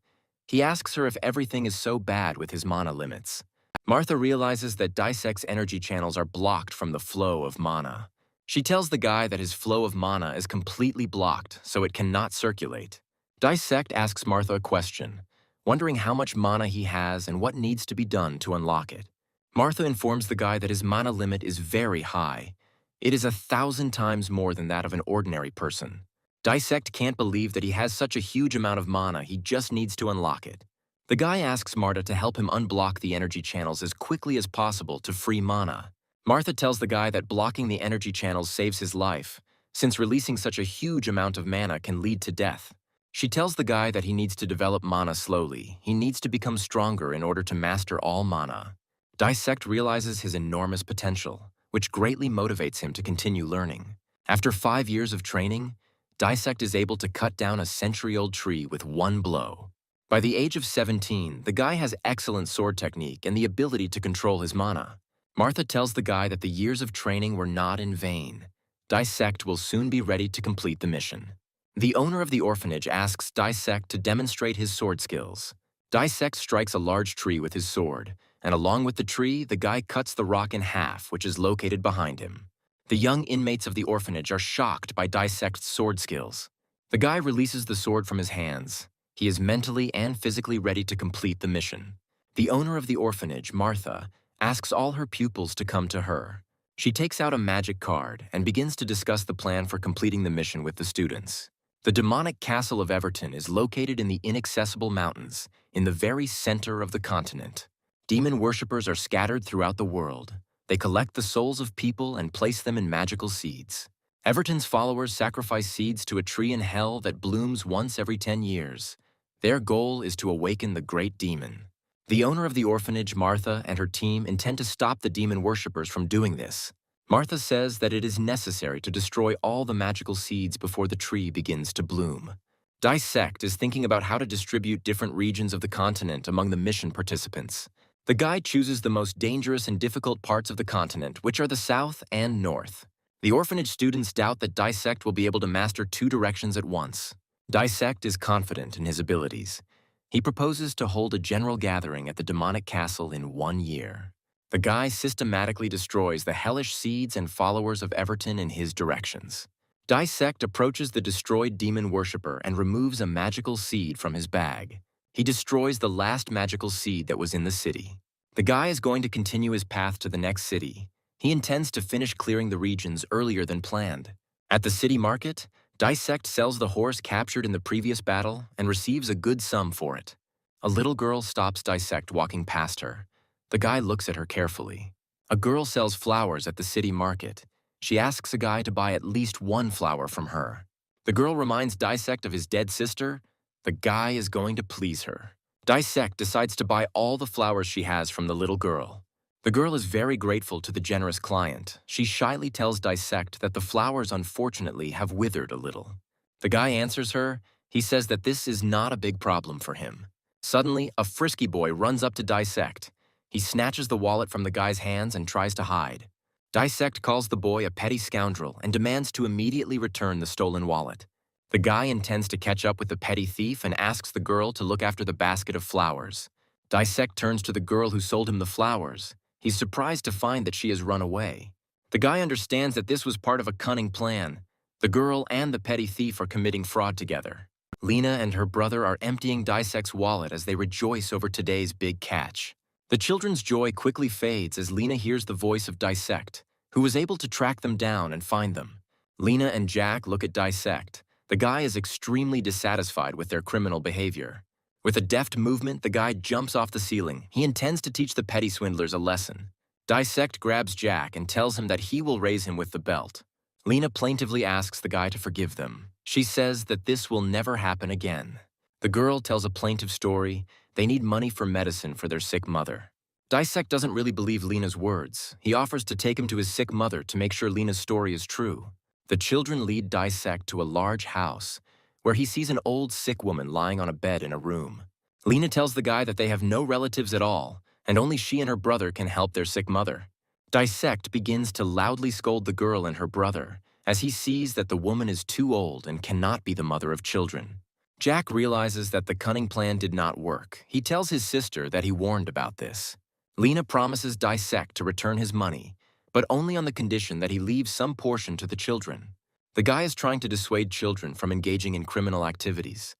He asks her if everything is so bad with his mana limits. Martha realizes that Dissect's energy channels are blocked from the flow of mana. She tells the guy that his flow of mana is completely blocked, so it cannot circulate. Dissect asks Martha a question, wondering how much mana he has and what needs to be done to unlock it. Martha informs the guy that his mana limit is very high. It is 1,000 times more than that of an ordinary person. Dissect can't believe that he has such a huge amount of mana, he just needs to unlock it. The guy asks Martha to help him unblock the energy channels as quickly as possible to free mana. Martha tells the guy that blocking the energy channels saves his life, since releasing such a huge amount of mana can lead to death. She tells the guy that he needs to develop mana slowly. He needs to become stronger in order to master all mana. Dissect realizes his enormous potential, which greatly motivates him to continue learning. After 5 years of training, Dissect is able to cut down a century-old tree with one blow. By the age of 17, the guy has excellent sword technique and the ability to control his mana. Martha tells the guy that the years of training were not in vain. Dissect will soon be ready to complete the mission. The owner of the orphanage asks Dissect to demonstrate his sword skills. Dissect strikes a large tree with his sword, and along with the tree, the guy cuts the rock in half, which is located behind him. The young inmates of the orphanage are shocked by Dissect's sword skills. The guy releases the sword from his hands. He is mentally and physically ready to complete the mission. The owner of the orphanage, Martha, asks all her pupils to come to her. She takes out a magic card and begins to discuss the plan for completing the mission with the students. The demonic castle of Everton is located in the inaccessible mountains, in the very center of the continent. Demon worshippers are scattered throughout the world. They collect the souls of people and place them in magical seeds. Everton's followers sacrifice seeds to a tree in hell that blooms once every 10 years. Their goal is to awaken the great demon. The owner of the orphanage, Martha, and her team intend to stop the demon worshippers from doing this. Martha says that it is necessary to destroy all the magical seeds before the tree begins to bloom. Dissect is thinking about how to distribute different regions of the continent among the mission participants. The guide chooses the most dangerous and difficult parts of the continent, which are the south and north. The orphanage students doubt that Dissect will be able to master two directions at once. Dissect is confident in his abilities. He proposes to hold a general gathering at the demonic castle in 1 year. The guy systematically destroys the hellish seeds and followers of Everton in his directions. Dissect approaches the destroyed demon worshipper and removes a magical seed from his bag. He destroys the last magical seed that was in the city. The guy is going to continue his path to the next city. He intends to finish clearing the regions earlier than planned. At the city market, Dissect sells the horse captured in the previous battle and receives a good sum for it. A little girl stops Dissect walking past her. The guy looks at her carefully. A girl sells flowers at the city market. She asks a guy to buy at least one flower from her. The girl reminds Dissect of his dead sister. The guy is going to please her. Dissect decides to buy all the flowers she has from the little girl. The girl is very grateful to the generous client. She shyly tells Dissect that the flowers unfortunately have withered a little. The guy answers her. He says that this is not a big problem for him. Suddenly, a frisky boy runs up to Dissect. He snatches the wallet from the guy's hands and tries to hide. Dissect calls the boy a petty scoundrel and demands to immediately return the stolen wallet. The guy intends to catch up with the petty thief and asks the girl to look after the basket of flowers. Dissect turns to the girl who sold him the flowers. He's surprised to find that she has run away. The guy understands that this was part of a cunning plan. The girl and the petty thief are committing fraud together. Lena and her brother are emptying Dissect's wallet as they rejoice over today's big catch. The children's joy quickly fades as Lena hears the voice of Dissect, who was able to track them down and find them. Lena and Jack look at Dissect. The guy is extremely dissatisfied with their criminal behavior. With a deft movement, the guy jumps off the ceiling. He intends to teach the petty swindlers a lesson. Dissect grabs Jack and tells him that he will raise him with the belt. Lena plaintively asks the guy to forgive them. She says that this will never happen again. The girl tells a plaintive story. They need money for medicine for their sick mother. Dissect doesn't really believe Lena's words. He offers to take him to his sick mother to make sure Lena's story is true. The children lead Dissect to a large house, where he sees an old sick woman lying on a bed in a room. Lena tells the guy that they have no relatives at all, and only she and her brother can help their sick mother. Dissect begins to loudly scold the girl and her brother, as he sees that the woman is too old and cannot be the mother of children. Jack realizes that the cunning plan did not work. He tells his sister that he warned about this. Lena promises Dissect to return his money, but only on the condition that he leaves some portion to the children. The guy is trying to dissuade children from engaging in criminal activities,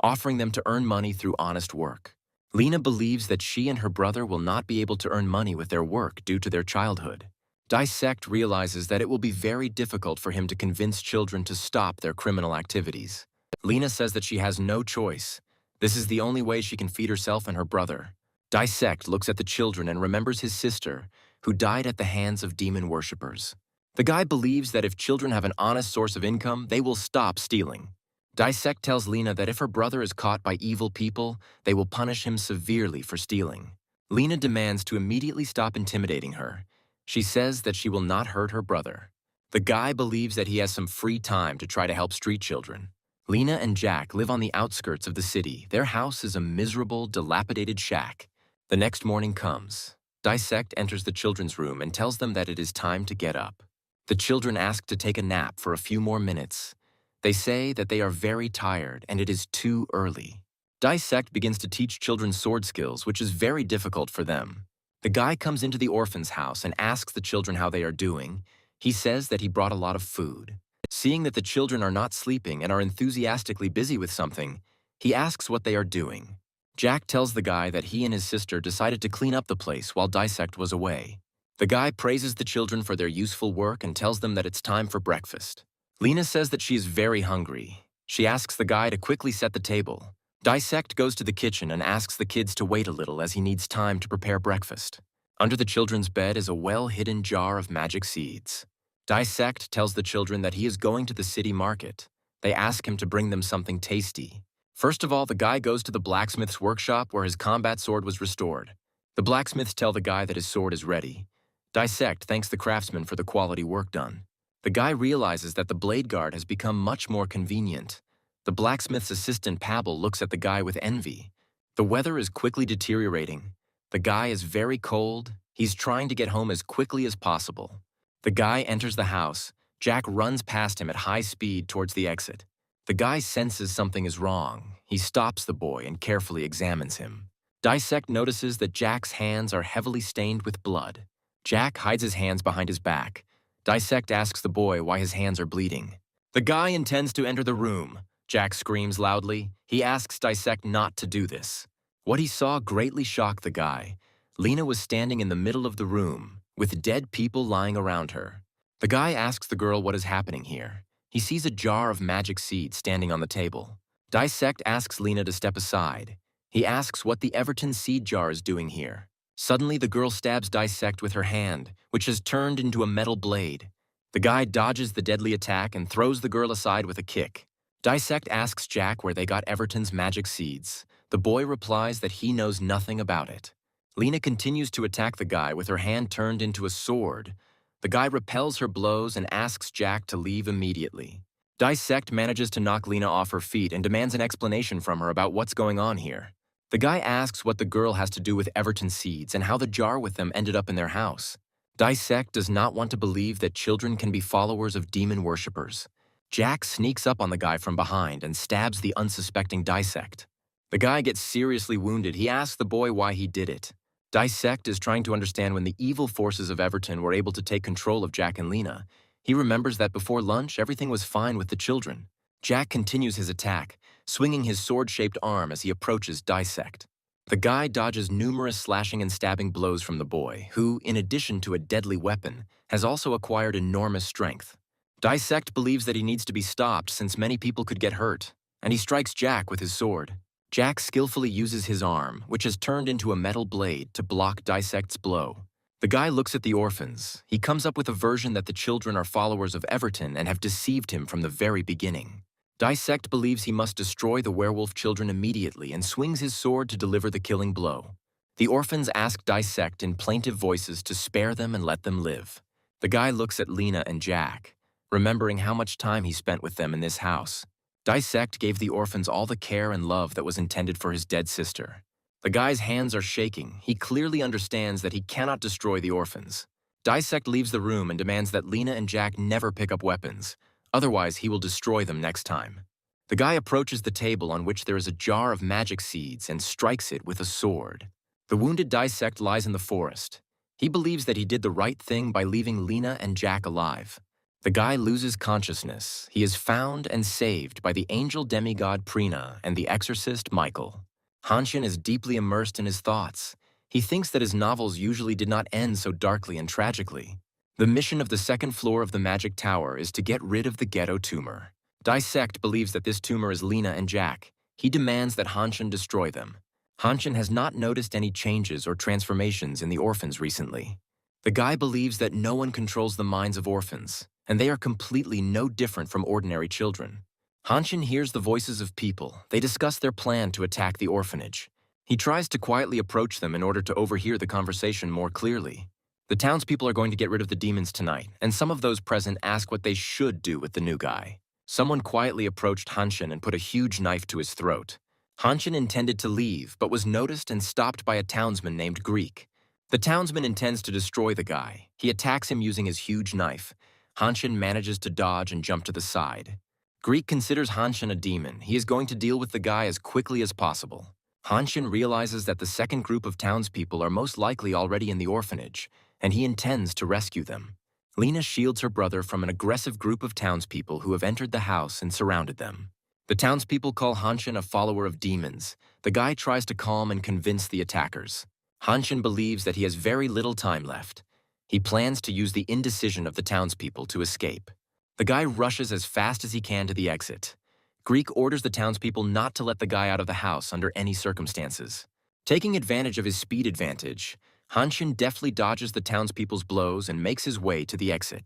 offering them to earn money through honest work. Lena believes that she and her brother will not be able to earn money with their work due to their childhood. Dissect realizes that it will be very difficult for him to convince children to stop their criminal activities. Lena says that she has no choice. This is the only way she can feed herself and her brother. Dissect looks at the children and remembers his sister, who died at the hands of demon worshippers. The guy believes that if children have an honest source of income, they will stop stealing. Dissect tells Lena that if her brother is caught by evil people, they will punish him severely for stealing. Lena demands to immediately stop intimidating her. She says that she will not hurt her brother. The guy believes that he has some free time to try to help street children. Lena and Jack live on the outskirts of the city. Their house is a miserable, dilapidated shack. The next morning comes. Dissect enters the children's room and tells them that it is time to get up. The children ask to take a nap for a few more minutes. They say that they are very tired and it is too early. Dissect begins to teach children sword skills, which is very difficult for them. The guy comes into the orphan's house and asks the children how they are doing. He says that he brought a lot of food. Seeing that the children are not sleeping and are enthusiastically busy with something, he asks what they are doing. Jack tells the guy that he and his sister decided to clean up the place while Dissect was away. The guy praises the children for their useful work and tells them that it's time for breakfast. Lena says that she is very hungry. She asks the guy to quickly set the table. Dissect goes to the kitchen and asks the kids to wait a little as he needs time to prepare breakfast. Under the children's bed is a well-hidden jar of magic seeds. Dissect tells the children that he is going to the city market. They ask him to bring them something tasty. First of all, the guy goes to the blacksmith's workshop where his combat sword was restored. The blacksmiths tell the guy that his sword is ready. Dissect thanks the craftsman for the quality work done. The guy realizes that the blade guard has become much more convenient. The blacksmith's assistant Pabble looks at the guy with envy. The weather is quickly deteriorating. The guy is very cold. He's trying to get home as quickly as possible. The guy enters the house. Jack runs past him at high speed towards the exit. The guy senses something is wrong. He stops the boy and carefully examines him. Dissect notices that Jack's hands are heavily stained with blood. Jack hides his hands behind his back. Dissect asks the boy why his hands are bleeding. The guy intends to enter the room. Jack screams loudly. He asks Dissect not to do this. What he saw greatly shocked the guy. Lena was standing in the middle of the room, with dead people lying around her. The guy asks the girl what is happening here. He sees a jar of magic seeds standing on the table. Dissect asks Lena to step aside. He asks what the Everton seed jar is doing here. Suddenly, the girl stabs Dissect with her hand, which has turned into a metal blade. The guy dodges the deadly attack and throws the girl aside with a kick. Dissect asks Jack where they got Everton's magic seeds. The boy replies that he knows nothing about it. Lena continues to attack the guy with her hand turned into a sword. The guy repels her blows and asks Jack to leave immediately. Dissect manages to knock Lena off her feet and demands an explanation from her about what's going on here. The guy asks what the girl has to do with Everton seeds and how the jar with them ended up in their house. Dissect does not want to believe that children can be followers of demon worshippers. Jack sneaks up on the guy from behind and stabs the unsuspecting Dissect. The guy gets seriously wounded. He asks the boy why he did it. Dissect is trying to understand when the evil forces of Everton were able to take control of Jack and Lena. He remembers that before lunch, everything was fine with the children. Jack continues his attack, swinging his sword-shaped arm as he approaches Dissect. The guy dodges numerous slashing and stabbing blows from the boy, who, in addition to a deadly weapon, has also acquired enormous strength. Dissect believes that he needs to be stopped since many people could get hurt, and he strikes Jack with his sword. Jack skillfully uses his arm, which has turned into a metal blade, to block Dissect's blow. The guy looks at the orphans. He comes up with a version that the children are followers of Everton and have deceived him from the very beginning. Dissect believes he must destroy the werewolf children immediately and swings his sword to deliver the killing blow. The orphans ask Dissect in plaintive voices to spare them and let them live. The guy looks at Lena and Jack, remembering how much time he spent with them in this house. Dissect gave the orphans all the care and love that was intended for his dead sister. The guy's hands are shaking. He clearly understands that he cannot destroy the orphans. Dissect leaves the room and demands that Lena and Jack never pick up weapons. Otherwise, he will destroy them next time. The guy approaches the table on which there is a jar of magic seeds and strikes it with a sword. The wounded Dissect lies in the forest. He believes that he did the right thing by leaving Lena and Jack alive. The guy loses consciousness. He is found and saved by the angel demigod Prina and the exorcist Michael. Hanshin is deeply immersed in his thoughts. He thinks that his novels usually did not end so darkly and tragically. The mission of the second floor of the Magic Tower is to get rid of the ghetto tumor. Dissect believes that this tumor is Lena and Jack. He demands that Hanshin destroy them. Hanshin has not noticed any changes or transformations in the orphans recently. The guy believes that no one controls the minds of orphans, and they are completely no different from ordinary children. Hanshin hears the voices of people. They discuss their plan to attack the orphanage. He tries to quietly approach them in order to overhear the conversation more clearly. The townspeople are going to get rid of the demons tonight, and some of those present ask what they should do with the new guy. Someone quietly approached Hanshin and put a huge knife to his throat. Hanshin intended to leave, but was noticed and stopped by a townsman named Greek. The townsman intends to destroy the guy. He attacks him using his huge knife. Hanshin manages to dodge and jump to the side. Greek considers Hanshin a demon. He is going to deal with the guy as quickly as possible. Hanshin realizes that the second group of townspeople are most likely already in the orphanage, and he intends to rescue them. Lena shields her brother from an aggressive group of townspeople who have entered the house and surrounded them. The townspeople call Hanshin a follower of demons. The guy tries to calm and convince the attackers. Hanshin believes that he has very little time left. He plans to use the indecision of the townspeople to escape. The guy rushes as fast as he can to the exit. Greek orders the townspeople not to let the guy out of the house under any circumstances. Taking advantage of his speed advantage, Hanshin deftly dodges the townspeople's blows and makes his way to the exit.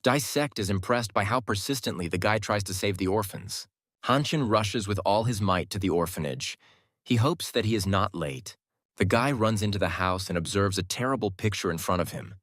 Dissect is impressed by how persistently the guy tries to save the orphans. Hanshin rushes with all his might to the orphanage. He hopes that he is not late. The guy runs into the house and observes a terrible picture in front of him.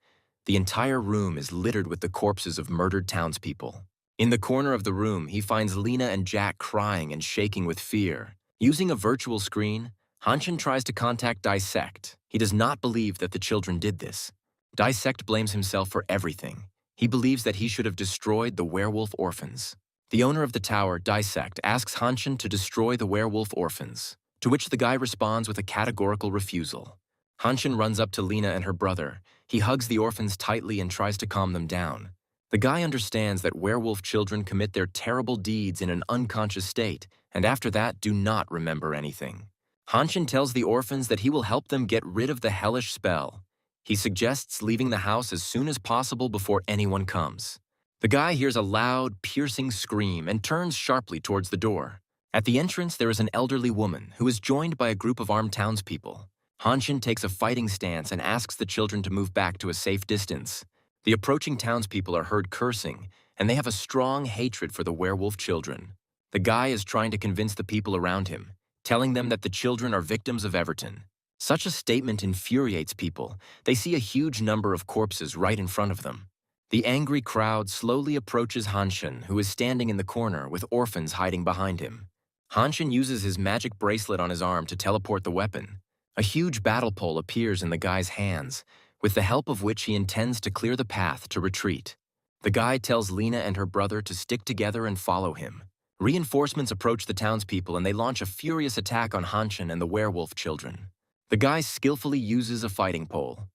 The entire room is littered with the corpses of murdered townspeople. In the corner of the room, he finds Lena and Jack crying and shaking with fear. Using a virtual screen, Hanshin tries to contact Dissect. He does not believe that the children did this. Dissect blames himself for everything. He believes that he should have destroyed the werewolf orphans. The owner of the tower, Dissect, asks Hanshin to destroy the werewolf orphans, to which the guy responds with a categorical refusal. Hanshin runs up to Lena and her brother. He hugs the orphans tightly and tries to calm them down. The guy understands that werewolf children commit their terrible deeds in an unconscious state, and after that do not remember anything. Hanshin tells the orphans that he will help them get rid of the hellish spell. He suggests leaving the house as soon as possible before anyone comes. The guy hears a loud, piercing scream and turns sharply towards the door. At the entrance, there is an elderly woman who is joined by a group of armed townspeople. Hanshin takes a fighting stance and asks the children to move back to a safe distance. The approaching townspeople are heard cursing, and they have a strong hatred for the werewolf children. The guy is trying to convince the people around him, telling them that the children are victims of Everton. Such a statement infuriates people. They see a huge number of corpses right in front of them. The angry crowd slowly approaches Hanshin, who is standing in the corner with orphans hiding behind him. Hanshin uses his magic bracelet on his arm to teleport the weapon. A huge battle pole appears in the guy's hands, with the help of which he intends to clear the path to retreat. The guy tells Lena and her brother to stick together and follow him. Reinforcements approach the townspeople and they launch a furious attack on Hanshin and the werewolf children. The guy skillfully uses a fighting pole.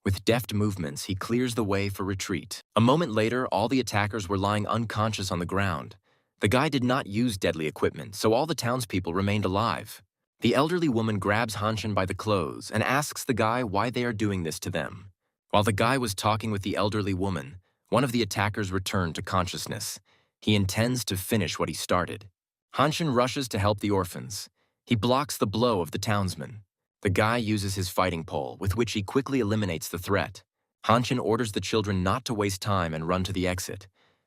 With deft movements, he clears the way for retreat. A moment later, all the attackers were lying unconscious on the ground. The guy did not use deadly equipment, so all the townspeople remained alive. The elderly woman grabs Hanshin by the clothes and asks the guy why they are doing this to them. While the guy was talking with the elderly woman, one of the attackers returned to consciousness. He intends to finish what he started. Hanshin rushes to help the orphans. He blocks the blow of the townsman. The guy uses his fighting pole, with which he quickly eliminates the threat. Hanshin orders the children not to waste time and run to the exit,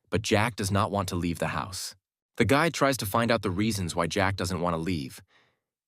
but Jack does not want to leave the house. The guy tries to find out the reasons why Jack doesn't want to leave.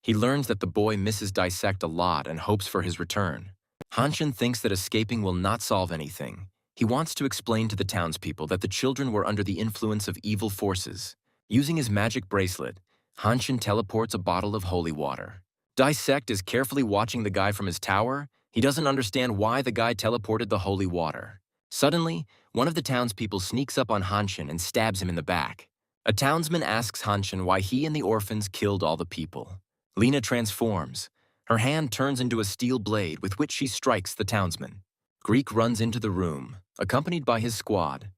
He learns that the boy misses Dissect a lot and hopes for his return. Hanshin thinks that escaping will not solve anything. He wants to explain to the townspeople that the children were under the influence of evil forces. Using his magic bracelet, Hanshin teleports a bottle of holy water. Dissect is carefully watching the guy from his tower. He doesn't understand why the guy teleported the holy water. Suddenly, one of the townspeople sneaks up on Hanshin and stabs him in the back. A townsman asks Hanshin why he and the orphans killed all the people. Lena transforms. Her hand turns into a steel blade with which she strikes the townsman. Greek runs into the room, accompanied by his squad.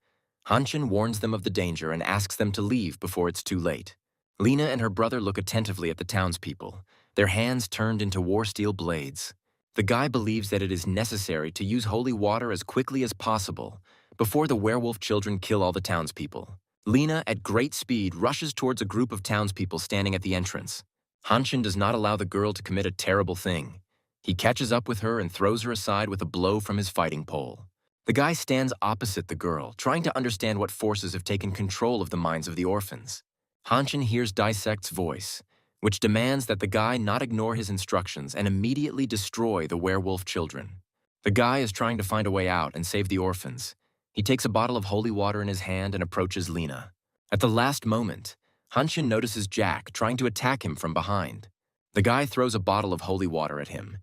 Hanshin warns them of the danger and asks them to leave before it's too late. Lena and her brother look attentively at the townspeople, their hands turned into war steel blades. The guy believes that it is necessary to use holy water as quickly as possible before the werewolf children kill all the townspeople. Lena, at great speed, rushes towards a group of townspeople standing at the entrance. Hanshin does not allow the girl to commit a terrible thing. He catches up with her and throws her aside with a blow from his fighting pole. The guy stands opposite the girl, trying to understand what forces have taken control of the minds of the orphans. Hanshin hears Dissect's voice, which demands that the guy not ignore his instructions and immediately destroy the werewolf children. The guy is trying to find a way out and save the orphans. He takes a bottle of holy water in his hand and approaches Lena. At the last moment, Hanshin notices Jack trying to attack him from behind. The guy throws a bottle of holy water at him.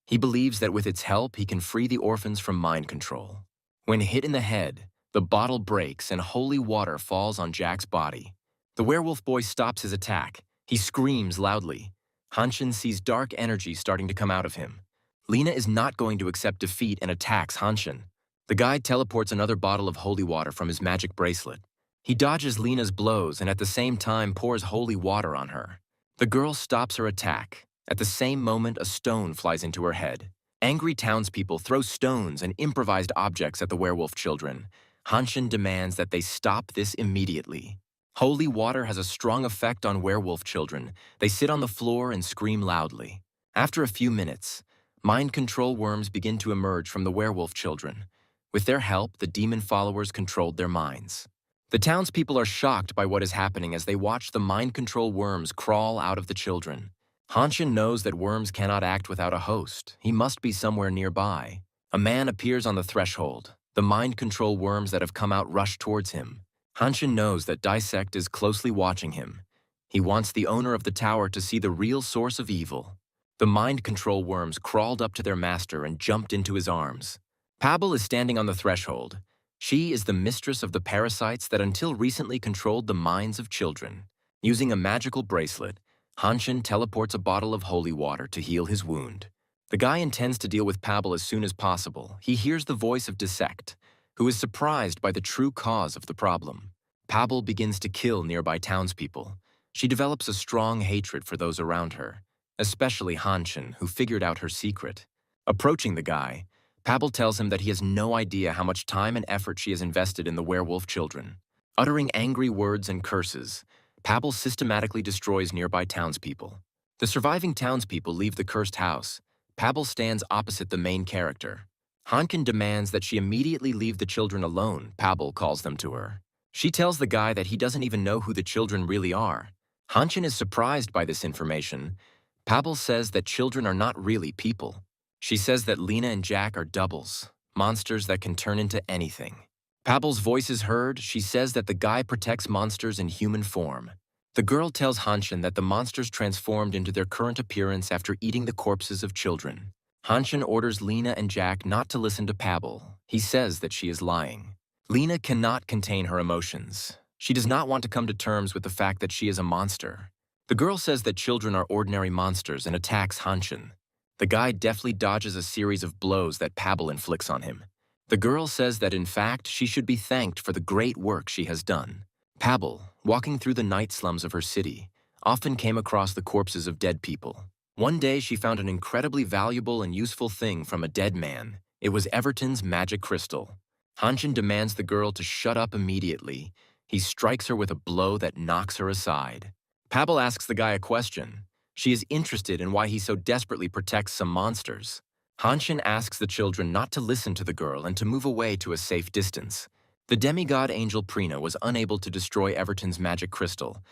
He believes that with its help, he can free the orphans from mind control. When hit in the head, the bottle breaks and holy water falls on Jack's body. The werewolf boy stops his attack. He screams loudly. Hanshin sees dark energy starting to come out of him. Lena is not going to accept defeat and attacks Hanshin. The guy teleports another bottle of holy water from his magic bracelet. He dodges Lena's blows and at the same time pours holy water on her. The girl stops her attack. At the same moment, a stone flies into her head. Angry townspeople throw stones and improvised objects at the werewolf children. Hanshin demands that they stop this immediately. Holy water has a strong effect on werewolf children. They sit on the floor and scream loudly. After a few minutes, mind control worms begin to emerge from the werewolf children. With their help, the demon followers controlled their minds. The townspeople are shocked by what is happening as they watch the mind control worms crawl out of the children. Hanshin knows that worms cannot act without a host. He must be somewhere nearby. A man appears on the threshold. The mind control worms that have come out rush towards him. Hanshin knows that Dissect is closely watching him. He wants the owner of the tower to see the real source of evil. The mind control worms crawled up to their master and jumped into his arms. Pabble is standing on the threshold. She is the mistress of the parasites that until recently controlled the minds of children. Using a magical bracelet, Hanshin teleports a bottle of holy water to heal his wound. The guy intends to deal with Pabble as soon as possible. He hears the voice of Dissect, who is surprised by the true cause of the problem. Pabble begins to kill nearby townspeople. She develops a strong hatred for those around her, especially Hanshin, who figured out her secret. Approaching the guy, Pabble tells him that he has no idea how much time and effort she has invested in the werewolf children. Uttering angry words and curses, Pabble systematically destroys nearby townspeople. The surviving townspeople leave the cursed house. Pabble stands opposite the main character. Hankin demands that she immediately leave the children alone. Pabble calls them to her. She tells the guy that he doesn't even know who the children really are. Hanshin is surprised by this information. Pabble says that children are not really people. She says that Lena and Jack are doubles, monsters that can turn into anything. Pabble's voice is heard. She says that the guy protects monsters in human form. The girl tells Hanshin that the monsters transformed into their current appearance after eating the corpses of children. Hanshin orders Lena and Jack not to listen to Pabble. He says that she is lying. Lena cannot contain her emotions. She does not want to come to terms with the fact that she is a monster. The girl says that children are ordinary monsters and attacks Hanshin. The guy deftly dodges a series of blows that Pabble inflicts on him. The girl says that in fact she should be thanked for the great work she has done. Pabble, walking through the night slums of her city, often came across the corpses of dead people. One day she found an incredibly valuable and useful thing from a dead man. It was Everton's magic crystal. Hanshin demands the girl to shut up immediately. He strikes her with a blow that knocks her aside. Pabble asks the guy a question. She is interested in why he so desperately protects some monsters. Hanshin asks the children not to listen to the girl and to move away to a safe distance. The demigod angel Prina was unable to destroy Everton's magic crystal.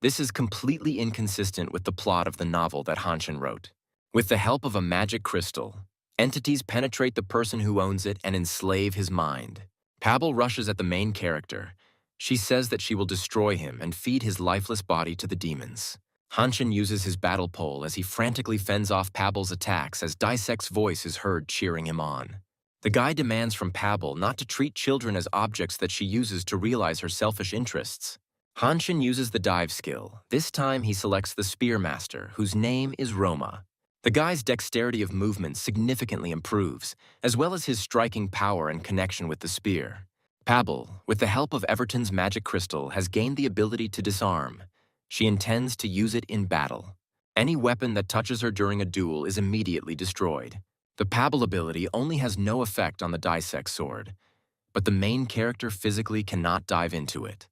This is completely inconsistent with the plot of the novel that Hanshin wrote. With the help of a magic crystal, entities penetrate the person who owns it and enslave his mind. Pabble rushes at the main character. She says that she will destroy him and feed his lifeless body to the demons. Hanshin uses his battle pole as he frantically fends off Pabble's attacks as Dissect's voice is heard cheering him on. The guy demands from Pabble not to treat children as objects that she uses to realize her selfish interests. Hanshin uses the dive skill. This time he selects the Spearmaster, whose name is Roma. The guy's dexterity of movement significantly improves, as well as his striking power and connection with the spear. Pabble, with the help of Everton's magic crystal, has gained the ability to disarm. She intends to use it in battle. Any weapon that touches her during a duel is immediately destroyed. The Pabble ability only has no effect on the Dissect sword, but the main character physically cannot dive into it.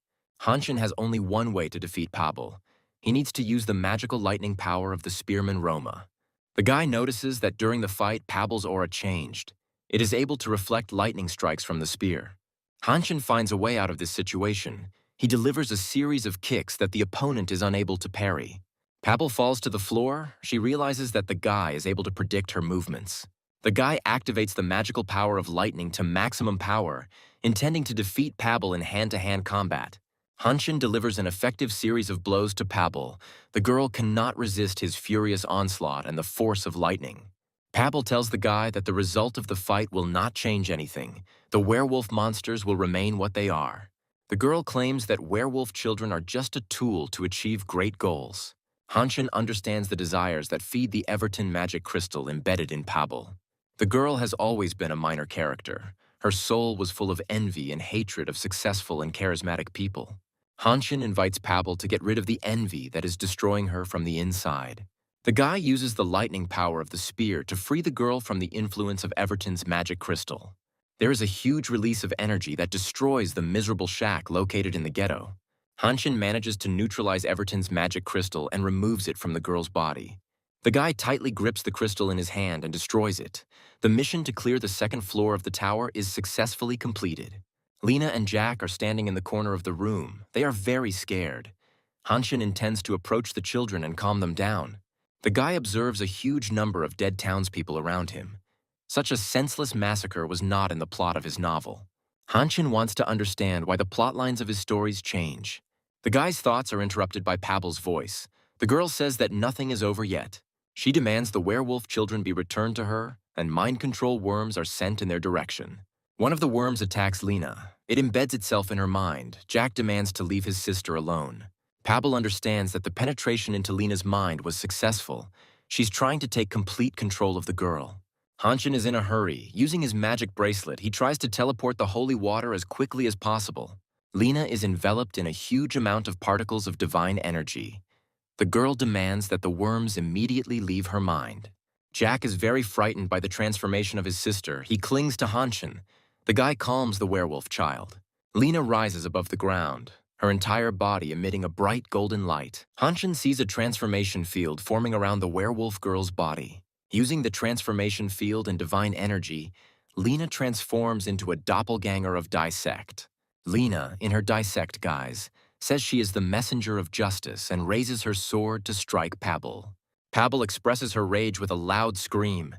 Hanshin has only one way to defeat Pabble. He needs to use the magical lightning power of the spearman Roma. The guy notices that during the fight, Pabble's aura changed. It is able to reflect lightning strikes from the spear. Hanshin finds a way out of this situation. He delivers a series of kicks that the opponent is unable to parry. Pabble falls to the floor. She realizes that the guy is able to predict her movements. The guy activates the magical power of lightning to maximum power, intending to defeat Pabble in hand-to-hand combat. Hanshin delivers an effective series of blows to Pabble. The girl cannot resist his furious onslaught and the force of lightning. Pabble tells the guy that the result of the fight will not change anything. The werewolf monsters will remain what they are. The girl claims that werewolf children are just a tool to achieve great goals. Hanshin understands the desires that feed the Everton magic crystal embedded in Pabble. The girl has always been a minor character. Her soul was full of envy and hatred of successful and charismatic people. Hanshin invites Pabble to get rid of the envy that is destroying her from the inside. The guy uses the lightning power of the spear to free the girl from the influence of Everton's magic crystal. There is a huge release of energy that destroys the miserable shack located in the ghetto. Hanshin manages to neutralize Everton's magic crystal and removes it from the girl's body. The guy tightly grips the crystal in his hand and destroys it. The mission to clear the second floor of the tower is successfully completed. Lena and Jack are standing in the corner of the room. They are very scared. Hanshin intends to approach the children and calm them down. The guy observes a huge number of dead townspeople around him. Such a senseless massacre was not in the plot of his novel. Hanshin wants to understand why the plot lines of his stories change. The guy's thoughts are interrupted by Pavel's voice. The girl says that nothing is over yet. She demands the werewolf children be returned to her, and mind control worms are sent in their direction. One of the worms attacks Lena. It embeds itself in her mind. Jack demands to leave his sister alone. Pavel understands that the penetration into Lena's mind was successful. She's trying to take complete control of the girl. Hanshin is in a hurry. Using his magic bracelet, he tries to teleport the holy water as quickly as possible. Lena is enveloped in a huge amount of particles of divine energy. The girl demands that the worms immediately leave her mind. Jack is very frightened by the transformation of his sister. He clings to Hanshin. The guy calms the werewolf child. Lena rises above the ground, her entire body emitting a bright golden light. Hanshin sees a transformation field forming around the werewolf girl's body. Using the transformation field and divine energy, Lena transforms into a doppelganger of Dissect. Lena, in her Dissect guise, says she is the messenger of justice and raises her sword to strike Pavel. Pavel expresses her rage with a loud scream.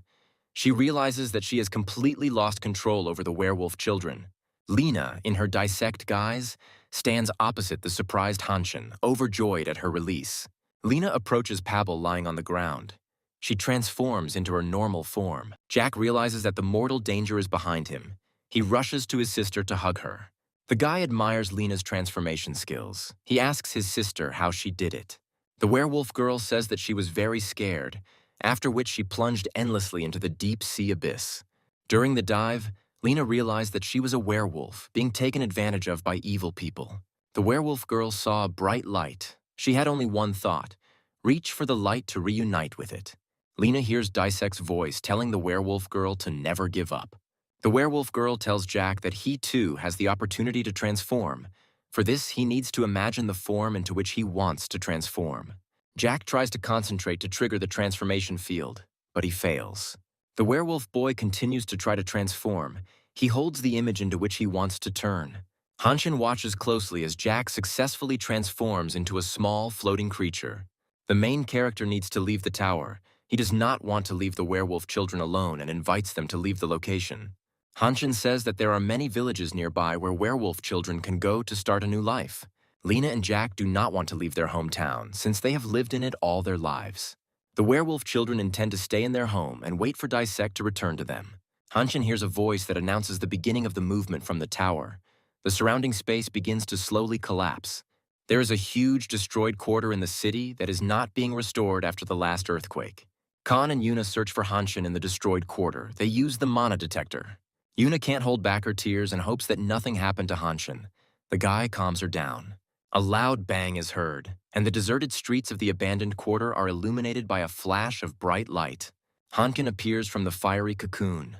She realizes that she has completely lost control over the werewolf children. Lena, in her Dissect guise, stands opposite the surprised Hanshin, overjoyed at her release. Lena approaches Pavel lying on the ground. She transforms into her normal form. Jack realizes that the mortal danger is behind him. He rushes to his sister to hug her. The guy admires Lena's transformation skills. He asks his sister how she did it. The werewolf girl says that she was very scared, after which she plunged endlessly into the deep sea abyss. During the dive, Lena realized that she was a werewolf, being taken advantage of by evil people. The werewolf girl saw a bright light. She had only one thought: reach for the light to reunite with it. Lena hears Dissect's voice telling the werewolf girl to never give up. The werewolf girl tells Jack that he too has the opportunity to transform. For this, he needs to imagine the form into which he wants to transform. Jack tries to concentrate to trigger the transformation field, but he fails. The werewolf boy continues to try to transform. He holds the image into which he wants to turn. Hanshin watches closely as Jack successfully transforms into a small, floating creature. The main character needs to leave the tower. He does not want to leave the werewolf children alone and invites them to leave the location. Hanshin says that there are many villages nearby where werewolf children can go to start a new life. Lena and Jack do not want to leave their hometown since they have lived in it all their lives. The werewolf children intend to stay in their home and wait for Dissect to return to them. Hanshin hears a voice that announces the beginning of the movement from the tower. The surrounding space begins to slowly collapse. There is a huge destroyed quarter in the city that is not being restored after the last earthquake. Khan and Yuna search for Hanshin in the destroyed quarter. They use the mana detector. Yuna can't hold back her tears and hopes that nothing happened to Hanshin. The guy calms her down. A loud bang is heard, and the deserted streets of the abandoned quarter are illuminated by a flash of bright light. Hanshin appears from the fiery cocoon.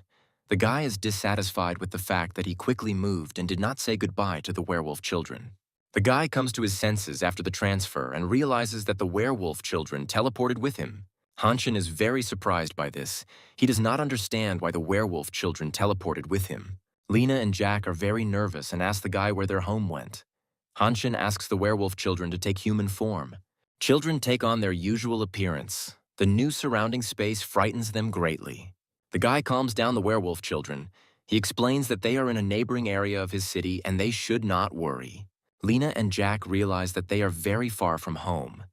The guy is dissatisfied with the fact that he quickly moved and did not say goodbye to the werewolf children. The guy comes to his senses after the transfer and realizes that the werewolf children teleported with him. Hanshin is very surprised by this. He does not understand why the werewolf children teleported with him. Lena and Jack are very nervous and ask the guy where their home went. Hanshin asks the werewolf children to take human form. Children take on their usual appearance. The new surrounding space frightens them greatly. The guy calms down the werewolf children. He explains that they are in a neighboring area of his city and they should not worry. Lena and Jack realize that they are very far from home.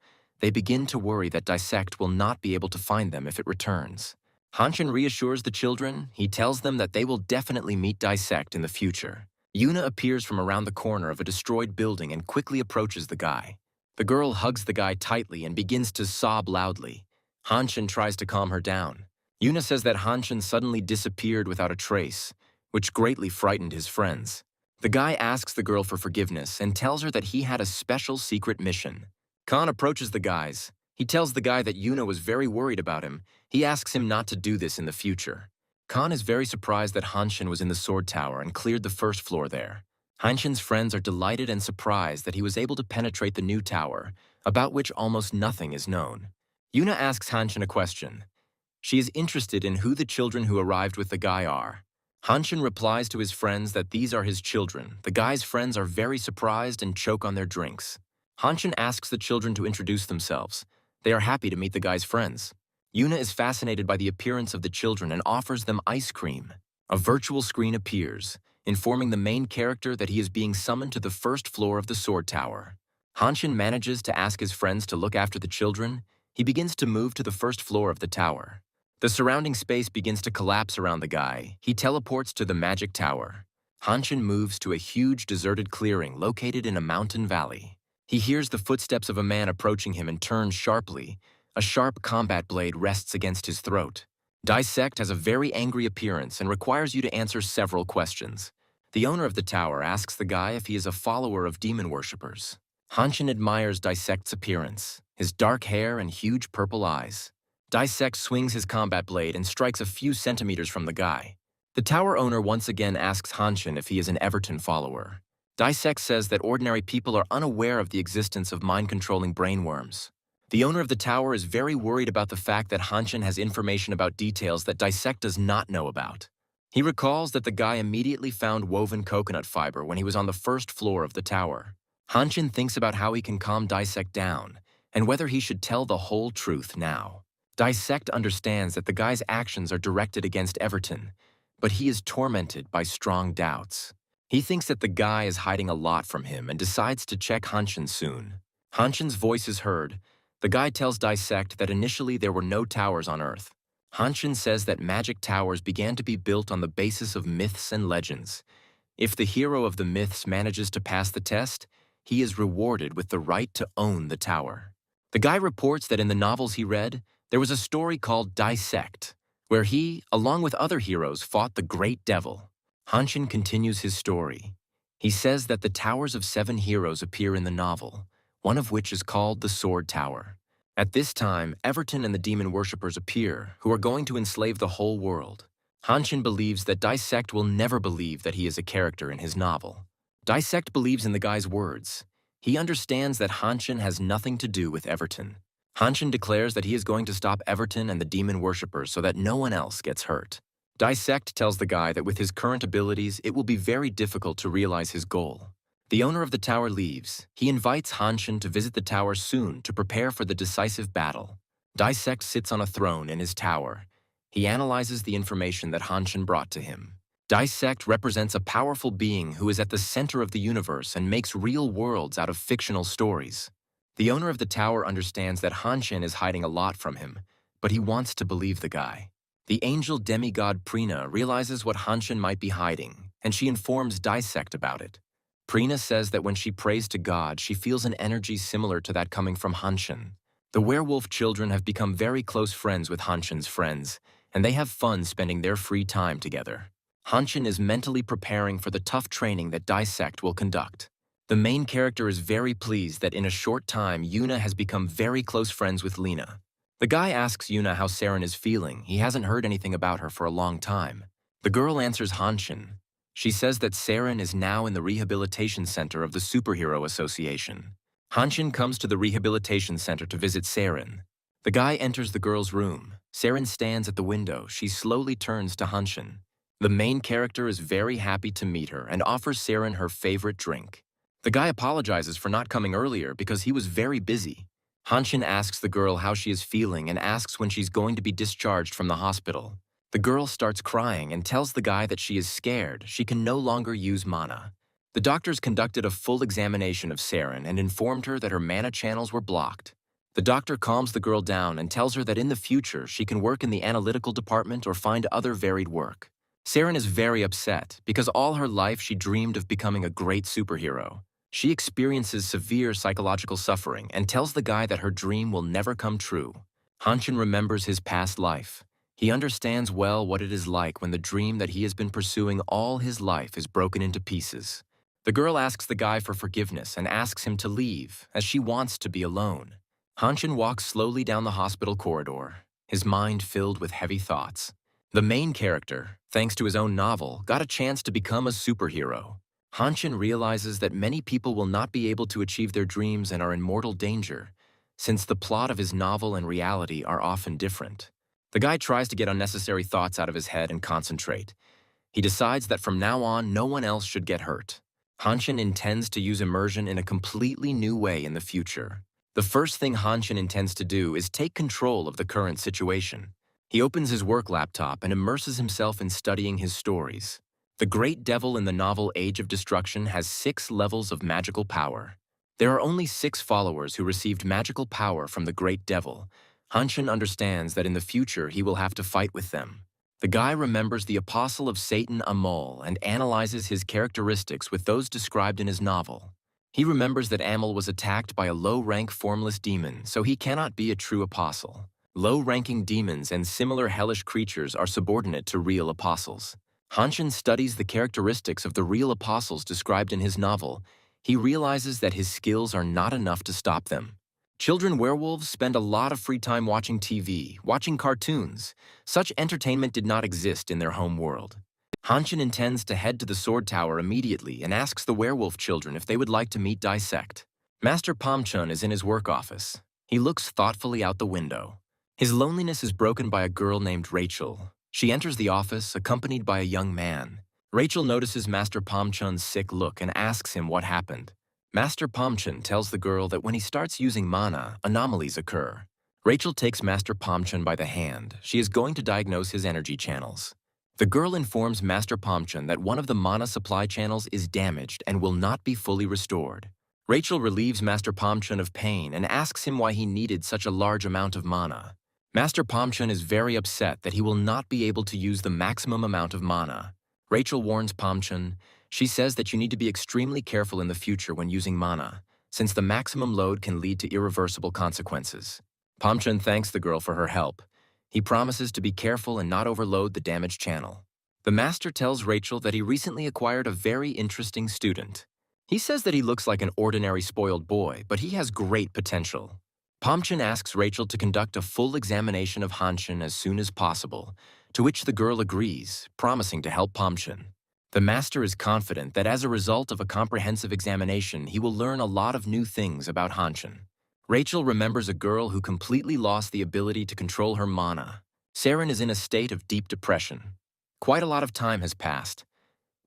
They begin to worry that Dissect will not be able to find them if it returns. Hanshin reassures the children. He tells them that they will definitely meet Dissect in the future. Yuna appears from around the corner of a destroyed building and quickly approaches the guy. The girl hugs the guy tightly and begins to sob loudly. Hanshin tries to calm her down. Yuna says that Hanshin suddenly disappeared without a trace, which greatly frightened his friends. The guy asks the girl for forgiveness and tells her that he had a special secret mission. Khan approaches the guys. He tells the guy that Yuna was very worried about him. He asks him not to do this in the future. Khan is very surprised that Hanshin was in the sword tower and cleared the first floor there. Hanshin's friends are delighted and surprised that he was able to penetrate the new tower, about which almost nothing is known. Yuna asks Hanshin a question. She is interested in who the children who arrived with the guy are. Hanshin replies to his friends that these are his children. The guy's friends are very surprised and choke on their drinks. Hanshin asks the children to introduce themselves. They are happy to meet the guy's friends. Yuna is fascinated by the appearance of the children and offers them ice cream. A virtual screen appears, informing the main character that he is being summoned to the first floor of the sword tower. Hanshin manages to ask his friends to look after the children. He begins to move to the first floor of the tower. The surrounding space begins to collapse around the guy. He teleports to the magic tower. Hanshin moves to a huge deserted clearing located in a mountain valley. He hears the footsteps of a man approaching him and turns sharply. A sharp combat blade rests against his throat. Dissect has a very angry appearance and requires you to answer several questions. The owner of the tower asks the guy if he is a follower of demon worshippers. Hanshin admires Dissect's appearance, his dark hair and huge purple eyes. Dissect swings his combat blade and strikes a few centimeters from the guy. The tower owner once again asks Hanshin if he is an Everton follower. Dissect says that ordinary people are unaware of the existence of mind-controlling brainworms. The owner of the tower is very worried about the fact that Hanshin has information about details that Dissect does not know about. He recalls that the guy immediately found woven coconut fiber when he was on the first floor of the tower. Hanshin thinks about how he can calm Dissect down and whether he should tell the whole truth now. Dissect understands that the guy's actions are directed against Everton, but he is tormented by strong doubts. He thinks that the guy is hiding a lot from him and decides to check Hanshin soon. Hanshin's voice is heard. The guy tells Dissect that initially there were no towers on Earth. Hanshin says that magic towers began to be built on the basis of myths and legends. If the hero of the myths manages to pass the test, he is rewarded with the right to own the tower. The guy reports that in the novels he read, there was a story called Dissect, where he, along with other heroes, fought the great devil. Hanshin continues his story. He says that the towers of 7 heroes appear in the novel, one of which is called the Sword Tower. At this time, Everton and the demon worshippers appear, who are going to enslave the whole world. Hanshin believes that Dissect will never believe that he is a character in his novel. Dissect believes in the guy's words. He understands that Hanshin has nothing to do with Everton. Hanshin declares that he is going to stop Everton and the demon worshippers so that no one else gets hurt. Dissect tells the guy that with his current abilities, it will be very difficult to realize his goal. The owner of the tower leaves. He invites Hanshin to visit the tower soon to prepare for the decisive battle. Dissect sits on a throne in his tower. He analyzes the information that Hanshin brought to him. Dissect represents a powerful being who is at the center of the universe and makes real worlds out of fictional stories. The owner of the tower understands that Hanshin is hiding a lot from him, but he wants to believe the guy. The angel demigod Prina realizes what Hanshin might be hiding, and she informs Dissect about it. Prina says that when she prays to God, she feels an energy similar to that coming from Hanshin. The werewolf children have become very close friends with Hanshin's friends, and they have fun spending their free time together. Hanshin is mentally preparing for the tough training that Dissect will conduct. The main character is very pleased that in a short time, Yuna has become very close friends with Lena. The guy asks Yuna how Saren is feeling. He hasn't heard anything about her for a long time. The girl answers Hanshin. She says that Saren is now in the rehabilitation center of the Superhero Association. Hanshin comes to the rehabilitation center to visit Saren. The guy enters the girl's room. Saren stands at the window. She slowly turns to Hanshin. The main character is very happy to meet her and offers Saren her favorite drink. The guy apologizes for not coming earlier because he was very busy. Hanshin asks the girl how she is feeling and asks when she's going to be discharged from the hospital. The girl starts crying and tells the guy that she is scared. She can no longer use mana. The doctors conducted a full examination of Saren and informed her that her mana channels were blocked. The doctor calms the girl down and tells her that in the future she can work in the analytical department or find other varied work. Saren is very upset because all her life she dreamed of becoming a great superhero. She experiences severe psychological suffering and tells the guy that her dream will never come true. Hanshin remembers his past life. He understands well what it is like when the dream that he has been pursuing all his life is broken into pieces. The girl asks the guy for forgiveness and asks him to leave, as she wants to be alone. Hanshin walks slowly down the hospital corridor, his mind filled with heavy thoughts. The main character, thanks to his own novel, got a chance to become a superhero. Hanshin realizes that many people will not be able to achieve their dreams and are in mortal danger, since the plot of his novel and reality are often different. The guy tries to get unnecessary thoughts out of his head and concentrate. He decides that from now on, no one else should get hurt. Hanshin intends to use immersion in a completely new way in the future. The first thing Hanshin intends to do is take control of the current situation. He opens his work laptop and immerses himself in studying his stories. The great devil in the novel Age of Destruction has 6 levels of magical power. There are only 6 followers who received magical power from the great devil. Hanshin understands that in the future he will have to fight with them. The guy remembers the apostle of Satan Amol and analyzes his characteristics with those described in his novel. He remembers that Amol was attacked by a low-rank formless demon, so he cannot be a true apostle. Low-ranking demons and similar hellish creatures are subordinate to real apostles. Hanshin studies the characteristics of the real apostles described in his novel. He realizes that his skills are not enough to stop them. Children werewolves spend a lot of free time watching TV, watching cartoons. Such entertainment did not exist in their home world. Hanshin intends to head to the sword tower immediately and asks the werewolf children if they would like to meet Dissect. Master Pomchun is in his work office. He looks thoughtfully out the window. His loneliness is broken by a girl named Rachel. She enters the office accompanied by a young man. Rachel notices Master Pomchun's sick look and asks him what happened. Master Pomchun tells the girl that when he starts using mana, anomalies occur. Rachel takes Master Pomchun by the hand. She is going to diagnose his energy channels. The girl informs Master Pomchun that one of the mana supply channels is damaged and will not be fully restored. Rachel relieves Master Pomchun of pain and asks him why he needed such a large amount of mana. Master Pomchun is very upset that he will not be able to use the maximum amount of mana. Rachel warns Pomchun. She says that you need to be extremely careful in the future when using mana, since the maximum load can lead to irreversible consequences. Pomchun thanks the girl for her help. He promises to be careful and not overload the damaged channel. The master tells Rachel that he recently acquired a very interesting student. He says that he looks like an ordinary spoiled boy, but he has great potential. Pomchun asks Rachel to conduct a full examination of Hanshin as soon as possible, to which the girl agrees, promising to help Pomchun. The master is confident that as a result of a comprehensive examination, he will learn a lot of new things about Hanshin. Rachel remembers a girl who completely lost the ability to control her mana. Saren is in a state of deep depression. Quite a lot of time has passed,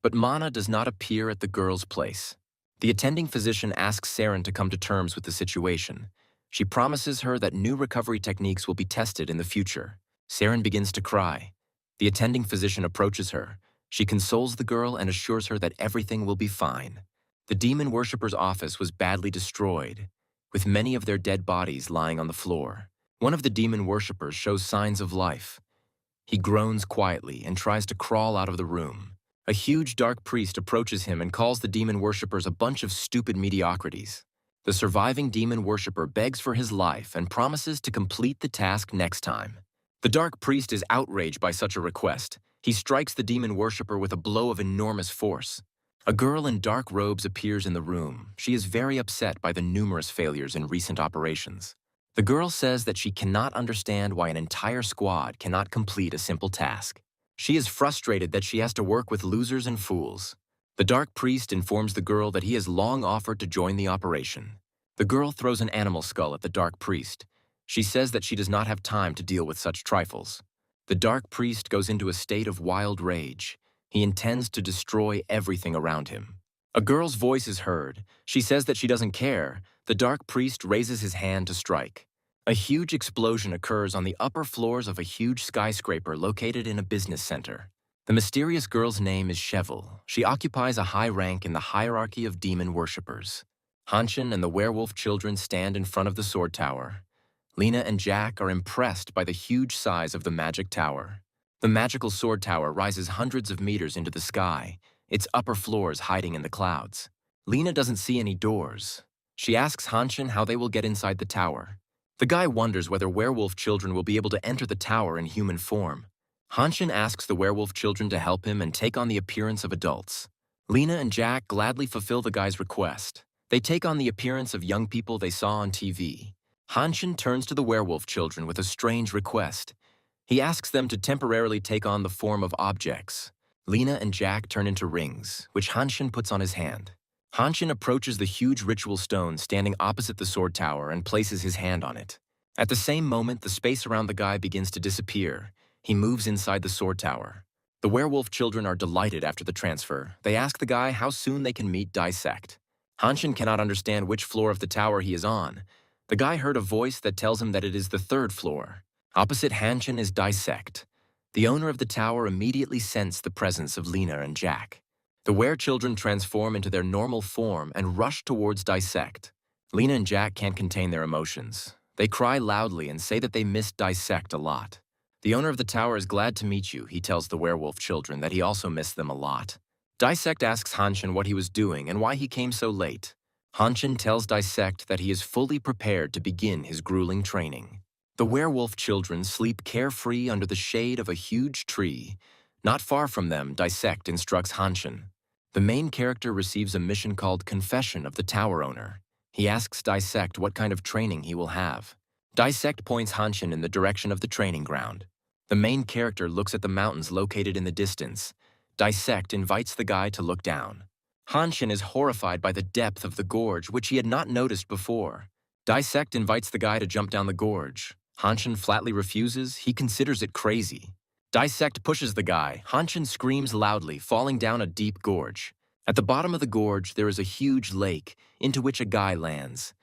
but mana does not appear at the girl's place. The attending physician asks Saren to come to terms with the situation. She promises her that new recovery techniques will be tested in the future. Saren begins to cry. The attending physician approaches her. She consoles the girl and assures her that everything will be fine. The demon worshipper's office was badly destroyed, with many of their dead bodies lying on the floor. One of the demon worshippers shows signs of life. He groans quietly and tries to crawl out of the room. A huge dark priest approaches him and calls the demon worshippers a bunch of stupid mediocrities. The surviving demon worshipper begs for his life and promises to complete the task next time. The dark priest is outraged by such a request. He strikes the demon worshipper with a blow of enormous force. A girl in dark robes appears in the room. She is very upset by the numerous failures in recent operations. The girl says that she cannot understand why an entire squad cannot complete a simple task. She is frustrated that she has to work with losers and fools. The dark priest informs the girl that he has long offered to join the operation. The girl throws an animal skull at the dark priest. She says that she does not have time to deal with such trifles. The dark priest goes into a state of wild rage. He intends to destroy everything around him. A girl's voice is heard. She says that she doesn't care. The dark priest raises his hand to strike. A huge explosion occurs on the upper floors of a huge skyscraper located in a business center. The mysterious girl's name is Shevel. She occupies a high rank in the hierarchy of demon worshippers. Hanshin and the werewolf children stand in front of the sword tower. Lena and Jack are impressed by the huge size of the magic tower. The magical sword tower rises hundreds of meters into the sky, its upper floors hiding in the clouds. Lena doesn't see any doors. She asks Hanshin how they will get inside the tower. The guy wonders whether werewolf children will be able to enter the tower in human form. Hanshin asks the werewolf children to help him and take on the appearance of adults. Lena and Jack gladly fulfill the guy's request. They take on the appearance of young people they saw on TV. Hanshin turns to the werewolf children with a strange request. He asks them to temporarily take on the form of objects. Lena and Jack turn into rings, which Hanshin puts on his hand. Hanshin approaches the huge ritual stone standing opposite the sword tower and places his hand on it. At the same moment, the space around the guy begins to disappear. He moves inside the sword tower. The werewolf children are delighted after the transfer. They ask the guy how soon they can meet Dissect. Hanshin cannot understand which floor of the tower he is on. The guy heard a voice that tells him that it is the third floor. Opposite Hanshin is Dissect. The owner of the tower immediately sensed the presence of Lena and Jack. The were-children transform into their normal form and rush towards Dissect. Lena and Jack can't contain their emotions. They cry loudly and say that they miss Dissect a lot. The owner of the tower is glad to meet you. He tells the werewolf children that he also missed them a lot. Dissect asks Hanshin what he was doing and why he came so late. Hanshin tells Dissect that he is fully prepared to begin his grueling training. The werewolf children sleep carefree under the shade of a huge tree. Not far from them, Dissect instructs Hanshin. The main character receives a mission called Confession of the Tower Owner. He asks Dissect what kind of training he will have. Dissect points Hanshin in the direction of the training ground. The main character looks at the mountains located in the distance. Dissect invites the guy to look down. Hanshin is horrified by the depth of the gorge, which he had not noticed before. Dissect invites the guy to jump down the gorge. Hanshin flatly refuses. He considers it crazy. Dissect pushes the guy. Hanshin screams loudly, falling down a deep gorge. At the bottom of the gorge, there is a huge lake, into which a guy lands.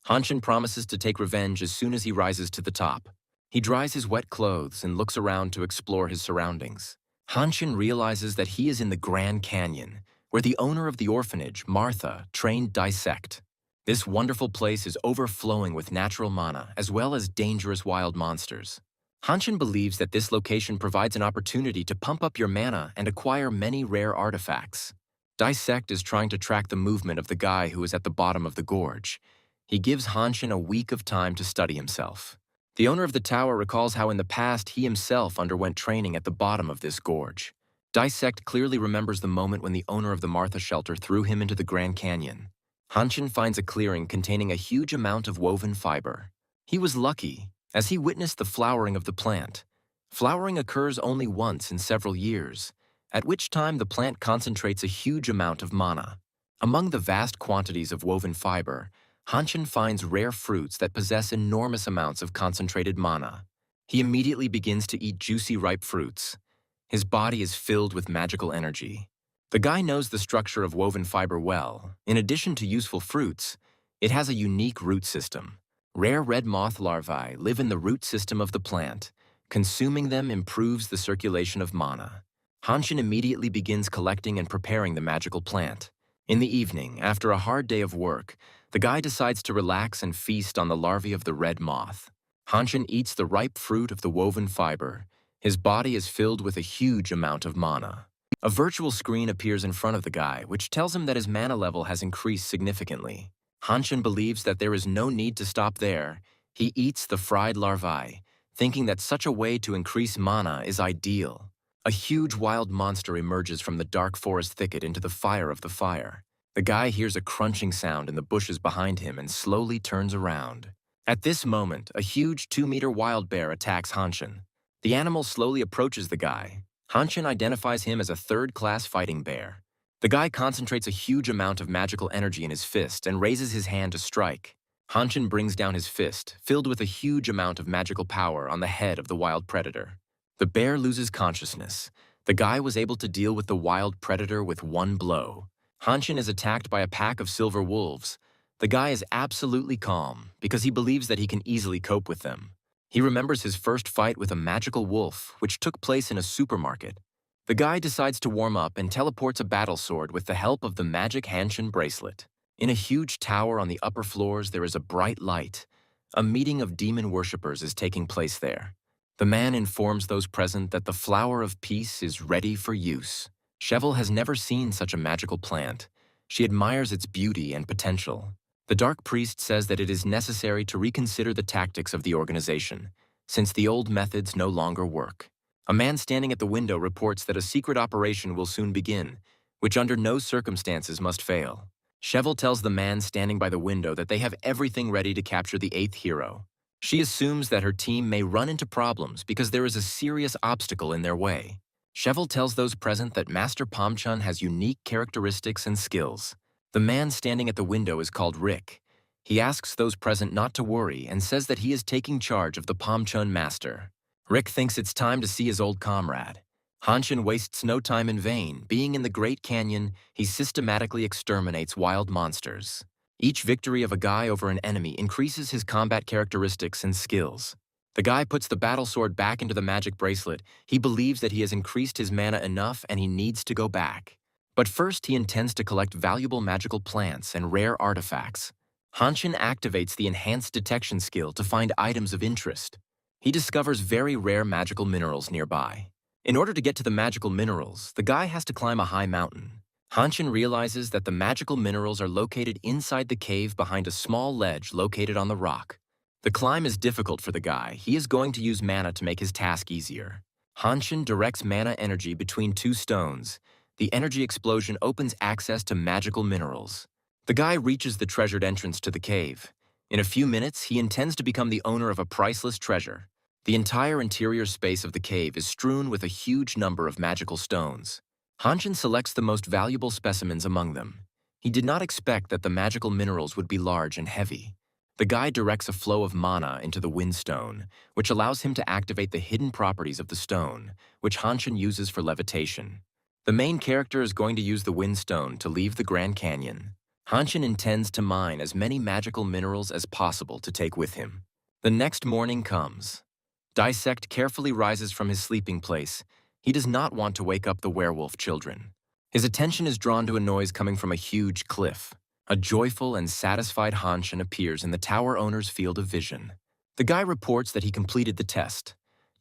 Hanshin promises to take revenge as soon as he rises to the top. He dries his wet clothes and looks around to explore his surroundings. Hanshin realizes that he is in the Grand Canyon, where the owner of the orphanage, Martha, trained Dissect. This wonderful place is overflowing with natural mana, as well as dangerous wild monsters. Hanshin believes that this location provides an opportunity to pump up your mana and acquire many rare artifacts. Dissect is trying to track the movement of the guy who is at the bottom of the gorge. He gives Hanshin a week of time to study himself. The owner of the tower recalls how in the past he himself underwent training at the bottom of this gorge. Dissect clearly remembers the moment when the owner of the Martha shelter threw him into the Grand Canyon. Hanshin finds a clearing containing a huge amount of woven fiber. He was lucky, as he witnessed the flowering of the plant. Flowering occurs only once in several years, at which time the plant concentrates a huge amount of mana. Among the vast quantities of woven fiber, Hanshin finds rare fruits that possess enormous amounts of concentrated mana. He immediately begins to eat juicy ripe fruits. His body is filled with magical energy. The guy knows the structure of woven fiber well. In addition to useful fruits, it has a unique root system. Rare red moth larvae live in the root system of the plant. Consuming them improves the circulation of mana. Hanshin immediately begins collecting and preparing the magical plant. In the evening, after a hard day of work, the guy decides to relax and feast on the larvae of the red moth. Hanshin eats the ripe fruit of the woven fiber. His body is filled with a huge amount of mana. A virtual screen appears in front of the guy, which tells him that his mana level has increased significantly. Hanshin believes that there is no need to stop there. He eats the fried larvae, thinking that such a way to increase mana is ideal. A huge wild monster emerges from the dark forest thicket into the fire of the fire. The guy hears a crunching sound in the bushes behind him and slowly turns around. At this moment, a huge 2-meter wild bear attacks Hanshin. The animal slowly approaches the guy. Hanshin identifies him as a third-class fighting bear. The guy concentrates a huge amount of magical energy in his fist and raises his hand to strike. Hanshin brings down his fist, filled with a huge amount of magical power, on the head of the wild predator. The bear loses consciousness. The guy was able to deal with the wild predator with one blow. Hanshin is attacked by a pack of silver wolves. The guy is absolutely calm because he believes that he can easily cope with them. He remembers his first fight with a magical wolf, which took place in a supermarket. The guy decides to warm up and teleports a battle sword with the help of the magic Hanshin bracelet. In a huge tower on the upper floors, there is a bright light. A meeting of demon worshippers is taking place there. The man informs those present that the flower of peace is ready for use. Cheval has never seen such a magical plant. She admires its beauty and potential. The Dark Priest says that it is necessary to reconsider the tactics of the organization, since the old methods no longer work. A man standing at the window reports that a secret operation will soon begin, which under no circumstances must fail. Cheval tells the man standing by the window that they have everything ready to capture the 8th hero. She assumes that her team may run into problems because there is a serious obstacle in their way. Cheval tells those present that Master Pomchun has unique characteristics and skills. The man standing at the window is called Rick. He asks those present not to worry and says that he is taking charge of the Pomchun Master. Rick thinks it's time to see his old comrade. Hanshin wastes no time in vain. Being in the Great Canyon, he systematically exterminates wild monsters. Each victory of a guy over an enemy increases his combat characteristics and skills. The guy puts the battle sword back into the magic bracelet. He believes that he has increased his mana enough and he needs to go back. But first, he intends to collect valuable magical plants and rare artifacts. Hanshin activates the enhanced detection skill to find items of interest. He discovers very rare magical minerals nearby. In order to get to the magical minerals, the guy has to climb a high mountain. Hanshin realizes that the magical minerals are located inside the cave behind a small ledge located on the rock. The climb is difficult for the guy. He is going to use mana to make his task easier. Hanshin directs mana energy between two stones. The energy explosion opens access to magical minerals. The guy reaches the treasured entrance to the cave. In a few minutes, he intends to become the owner of a priceless treasure. The entire interior space of the cave is strewn with a huge number of magical stones. Hanshin selects the most valuable specimens among them. He did not expect that the magical minerals would be large and heavy. The guy directs a flow of mana into the windstone, which allows him to activate the hidden properties of the stone, which Hanshin uses for levitation. The main character is going to use the windstone to leave the Grand Canyon. Hanshin intends to mine as many magical minerals as possible to take with him. The next morning comes. Dissect carefully rises from his sleeping place. He does not want to wake up the werewolf children. His attention is drawn to a noise coming from a huge cliff. A joyful and satisfied Hanshin appears in the tower owner's field of vision. The guy reports that he completed the test.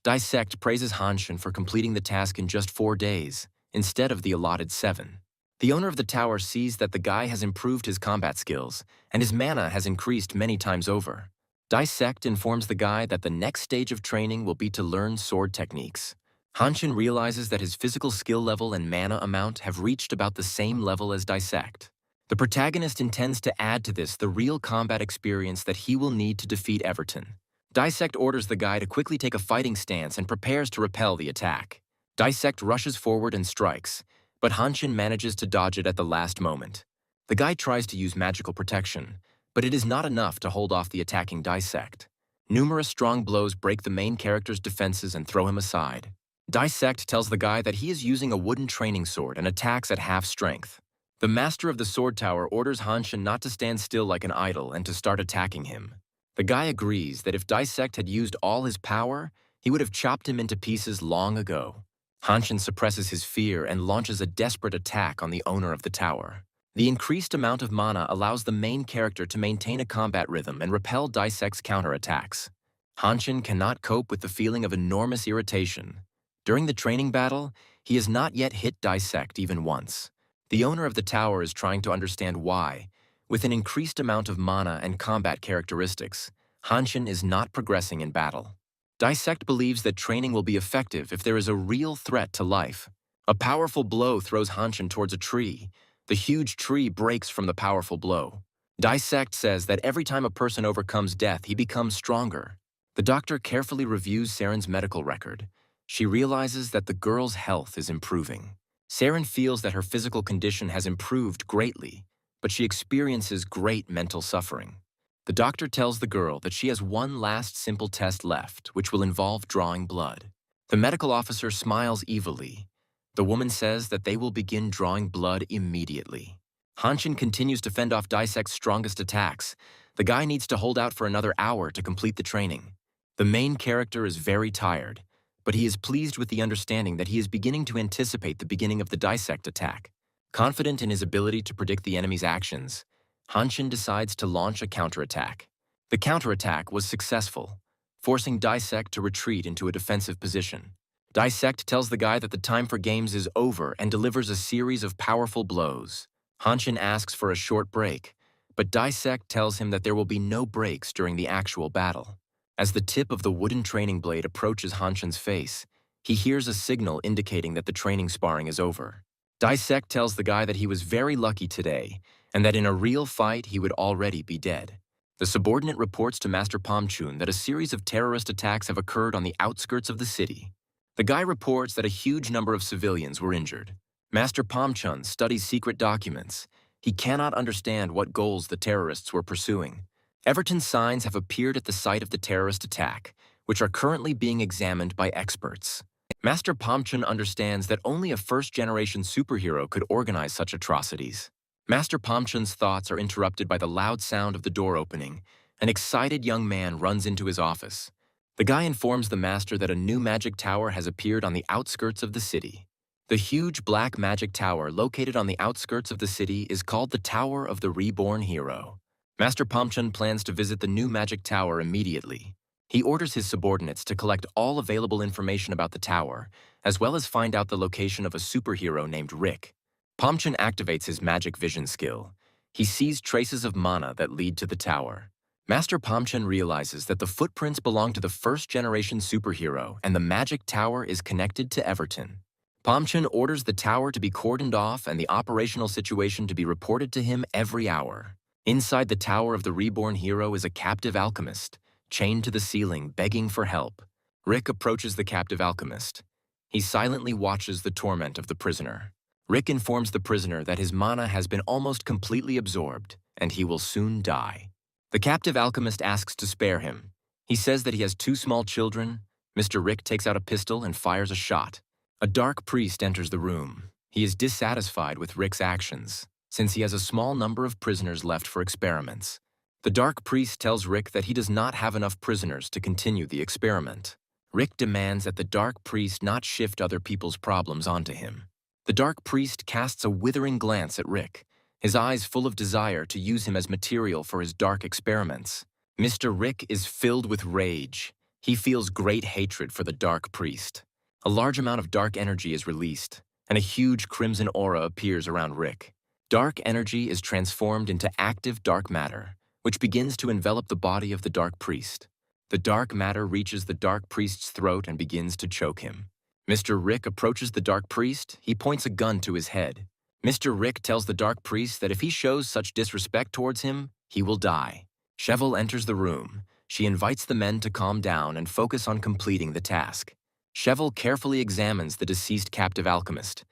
Dissect praises Hanshin for completing the task in just 4 days, instead of the allotted 7. The owner of the tower sees that the guy has improved his combat skills, and his mana has increased many times over. Dissect informs the guy that the next stage of training will be to learn sword techniques. Hanshin realizes that his physical skill level and mana amount have reached about the same level as Dissect. The protagonist intends to add to this the real combat experience that he will need to defeat Everton. Dissect orders the guy to quickly take a fighting stance and prepares to repel the attack. Dissect rushes forward and strikes, but Hanshin manages to dodge it at the last moment. The guy tries to use magical protection, but it is not enough to hold off the attacking Dissect. Numerous strong blows break the main character's defenses and throw him aside. Dissect tells the guy that he is using a wooden training sword and attacks at half strength. The master of the sword tower orders Hanshin not to stand still like an idol and to start attacking him. The guy agrees that if Dissect had used all his power, he would have chopped him into pieces long ago. Hanshin suppresses his fear and launches a desperate attack on the owner of the tower. The increased amount of mana allows the main character to maintain a combat rhythm and repel Dissect's counterattacks. Hanshin cannot cope with the feeling of enormous irritation. During the training battle, he has not yet hit Dissect even once. The owner of the tower is trying to understand why. With an increased amount of mana and combat characteristics, Hanshin is not progressing in battle. Dissect believes that training will be effective if there is a real threat to life. A powerful blow throws Hanshin towards a tree. The huge tree breaks from the powerful blow. Dissect says that every time a person overcomes death, he becomes stronger. The doctor carefully reviews Saren's medical record. She realizes that the girl's health is improving. Saren feels that her physical condition has improved greatly, but she experiences great mental suffering. The doctor tells the girl that she has one last simple test left, which will involve drawing blood. The medical officer smiles evilly. The woman says that they will begin drawing blood immediately. Hanshin continues to fend off Dissect's strongest attacks. The guy needs to hold out for another hour to complete the training. The main character is very tired, but he is pleased with the understanding that he is beginning to anticipate the beginning of the Dissect attack. Confident in his ability to predict the enemy's actions, Hanshin decides to launch a counterattack. The counterattack was successful, forcing Dissect to retreat into a defensive position. Dissect tells the guy that the time for games is over and delivers a series of powerful blows. Hanshin asks for a short break, but Dissect tells him that there will be no breaks during the actual battle. As the tip of the wooden training blade approaches Hanshin's face, he hears a signal indicating that the training sparring is over. Dissect tells the guy that he was very lucky today, and that in a real fight he would already be dead. The subordinate reports to Master Pomchun that a series of terrorist attacks have occurred on the outskirts of the city. The guy reports that a huge number of civilians were injured. Master Pomchun studies secret documents. He cannot understand what goals the terrorists were pursuing. Everton's signs have appeared at the site of the terrorist attack, which are currently being examined by experts. Master Pomchun understands that only a first-generation superhero could organize such atrocities. Master Pomchun's thoughts are interrupted by the loud sound of the door opening. An excited young man runs into his office. The guy informs the master that a new magic tower has appeared on the outskirts of the city. The huge black magic tower located on the outskirts of the city is called the Tower of the Reborn Hero. Master Pomchun plans to visit the new magic tower immediately. He orders his subordinates to collect all available information about the tower, as well as find out the location of a superhero named Rick. Pomchun activates his magic vision skill. He sees traces of mana that lead to the tower. Master Pomchun realizes that the footprints belong to the first-generation superhero and the magic tower is connected to Everton. Pomchun orders the tower to be cordoned off and the operational situation to be reported to him every hour. Inside the Tower of the Reborn Hero is a captive alchemist, chained to the ceiling, begging for help. Rick approaches the captive alchemist. He silently watches the torment of the prisoner. Rick informs the prisoner that his mana has been almost completely absorbed, and he will soon die. The captive alchemist asks to spare him. He says that he has two small children. Mr. Rick takes out a pistol and fires a shot. A dark priest enters the room. He is dissatisfied with Rick's actions, since he has a small number of prisoners left for experiments. The dark priest tells Rick that he does not have enough prisoners to continue the experiment. Rick demands that the dark priest not shift other people's problems onto him. The dark priest casts a withering glance at Rick, his eyes full of desire to use him as material for his dark experiments. Mr. Rick is filled with rage. He feels great hatred for the dark priest. A large amount of dark energy is released, and a huge crimson aura appears around Rick. Dark energy is transformed into active dark matter, which begins to envelop the body of the dark priest. The dark matter reaches the dark priest's throat and begins to choke him. Mr. Rick approaches the dark priest. He points a gun to his head. Mr. Rick tells the dark priest that if he shows such disrespect towards him, he will die. Cheval enters the room. She invites the men to calm down and focus on completing the task. Cheval carefully examines the deceased captive alchemist.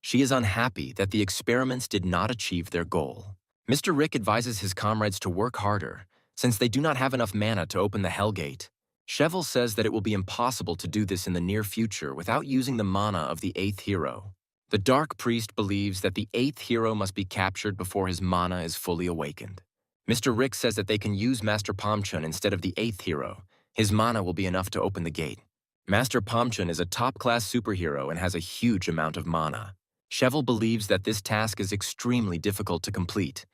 She is unhappy that the experiments did not achieve their goal. Mr. Rick advises his comrades to work harder, since they do not have enough mana to open the Hellgate. Cheval says that it will be impossible to do this in the near future without using the mana of the 8th hero. The Dark Priest believes that the 8th hero must be captured before his mana is fully awakened. Mr. Rick says that they can use Master Pomchun instead of the 8th hero. His mana will be enough to open the gate. Master Pomchun is a top-class superhero and has a huge amount of mana. Cheval believes that this task is extremely difficult to complete.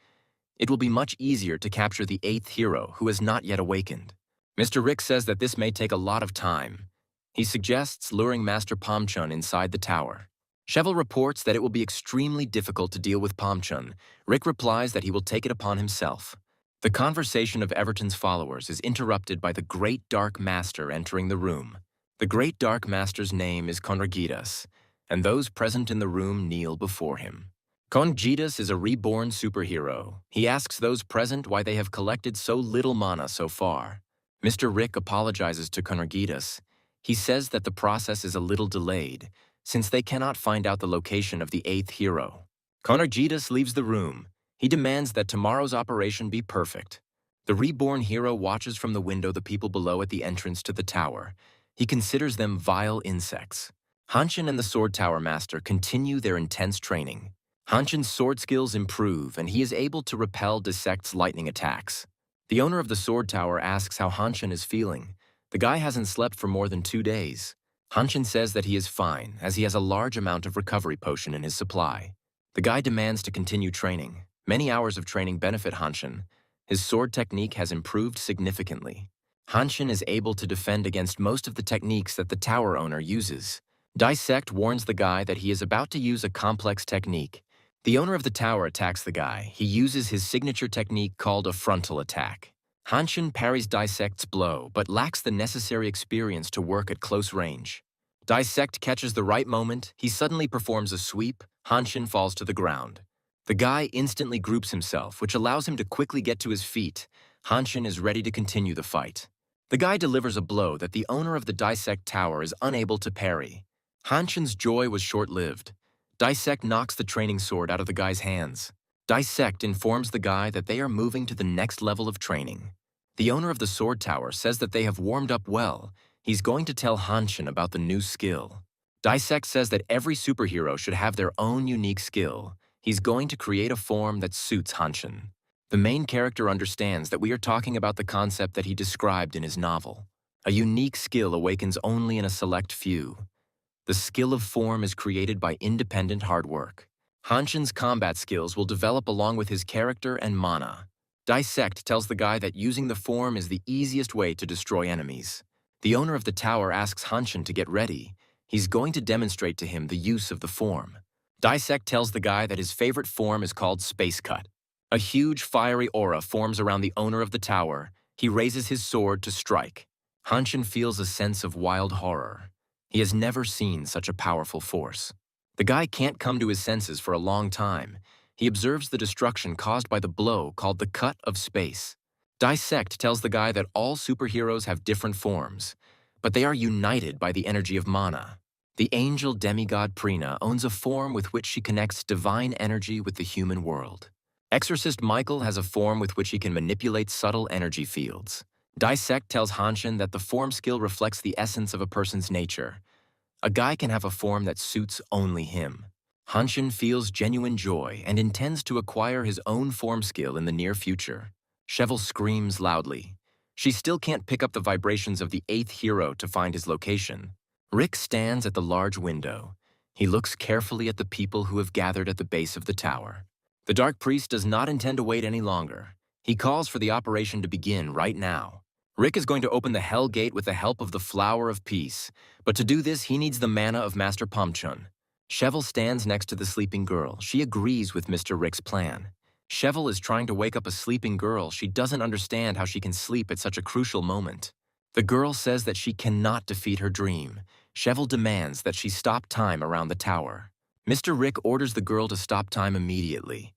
It will be much easier to capture the 8th hero who has not yet awakened. Mr. Rick says that this may take a lot of time. He suggests luring Master Pomchun inside the tower. Cheval reports that it will be extremely difficult to deal with Pomchun. Rick replies that he will take it upon himself. The conversation of Everton's followers is interrupted by the Great Dark Master entering the room. The Great Dark Master's name is Conrgitas, and those present in the room kneel before him. Conrgitas is a reborn superhero. He asks those present why they have collected so little mana so far. Mr. Rick apologizes to Conrgitas. He says that the process is a little delayed, since they cannot find out the location of the 8th hero. Conrgitas leaves the room. He demands that tomorrow's operation be perfect. The reborn hero watches from the window the people below at the entrance to the tower. He considers them vile insects. Hanshin and the Sword Tower Master continue their intense training. Hanshin's sword skills improve, and he is able to repel Dissect's lightning attacks. The owner of the Sword Tower asks how Hanshin is feeling. The guy hasn't slept for more than 2 days. Hanshin says that he is fine, as he has a large amount of recovery potion in his supply. The guy demands to continue training. Many hours of training benefit Hanshin. His sword technique has improved significantly. Hanshin is able to defend against most of the techniques that the tower owner uses. Dissect warns the guy that he is about to use a complex technique. The owner of the tower attacks the guy. He uses his signature technique called a frontal attack. Hanshin parries Dissect's blow, but lacks the necessary experience to work at close range. Dissect catches the right moment. He suddenly performs a sweep. Hanshin falls to the ground. The guy instantly groups himself, which allows him to quickly get to his feet. Hanshin is ready to continue the fight. The guy delivers a blow that the owner of the Dissect Tower is unable to parry. Hanshin's joy was short-lived. Dissect knocks the training sword out of the guy's hands. Dissect informs the guy that they are moving to the next level of training. The owner of the Sword Tower says that they have warmed up well. He's going to tell Hanshin about the new skill. Dissect says that every superhero should have their own unique skill. He's going to create a form that suits Hanshin. The main character understands that we are talking about the concept that he described in his novel. A unique skill awakens only in a select few. The skill of form is created by independent hard work. Hanshin's combat skills will develop along with his character and mana. Dissect tells the guy that using the form is the easiest way to destroy enemies. The owner of the tower asks Hanshin to get ready. He's going to demonstrate to him the use of the form. Dissect tells the guy that his favorite form is called Space Cut. A huge fiery aura forms around the owner of the tower. He raises his sword to strike. Hanshin feels a sense of wild horror. He has never seen such a powerful force. The guy can't come to his senses for a long time. He observes the destruction caused by the blow called the cut of space. Dissect tells the guy that all superheroes have different forms, but they are united by the energy of mana. The angel demigod Prina owns a form with which she connects divine energy with the human world. Exorcist Michael has a form with which he can manipulate subtle energy fields. Dissect tells Hanshin that the form skill reflects the essence of a person's nature. A guy can have a form that suits only him. Hanshin feels genuine joy and intends to acquire his own form skill in the near future. Cheval screams loudly. She still can't pick up the vibrations of the 8th hero to find his location. Rick stands at the large window. He looks carefully at the people who have gathered at the base of the tower. The Dark Priest does not intend to wait any longer. He calls for the operation to begin right now. Rick is going to open the Hell Gate with the help of the Flower of Peace, but to do this he needs the mana of Master Pamchun. Cheval stands next to the sleeping girl. She agrees with Mr. Rick's plan. Cheval is trying to wake up a sleeping girl. She doesn't understand how she can sleep at such a crucial moment. The girl says that she cannot defeat her dream. Cheval demands that she stop time around the tower. Mr. Rick orders the girl to stop time immediately.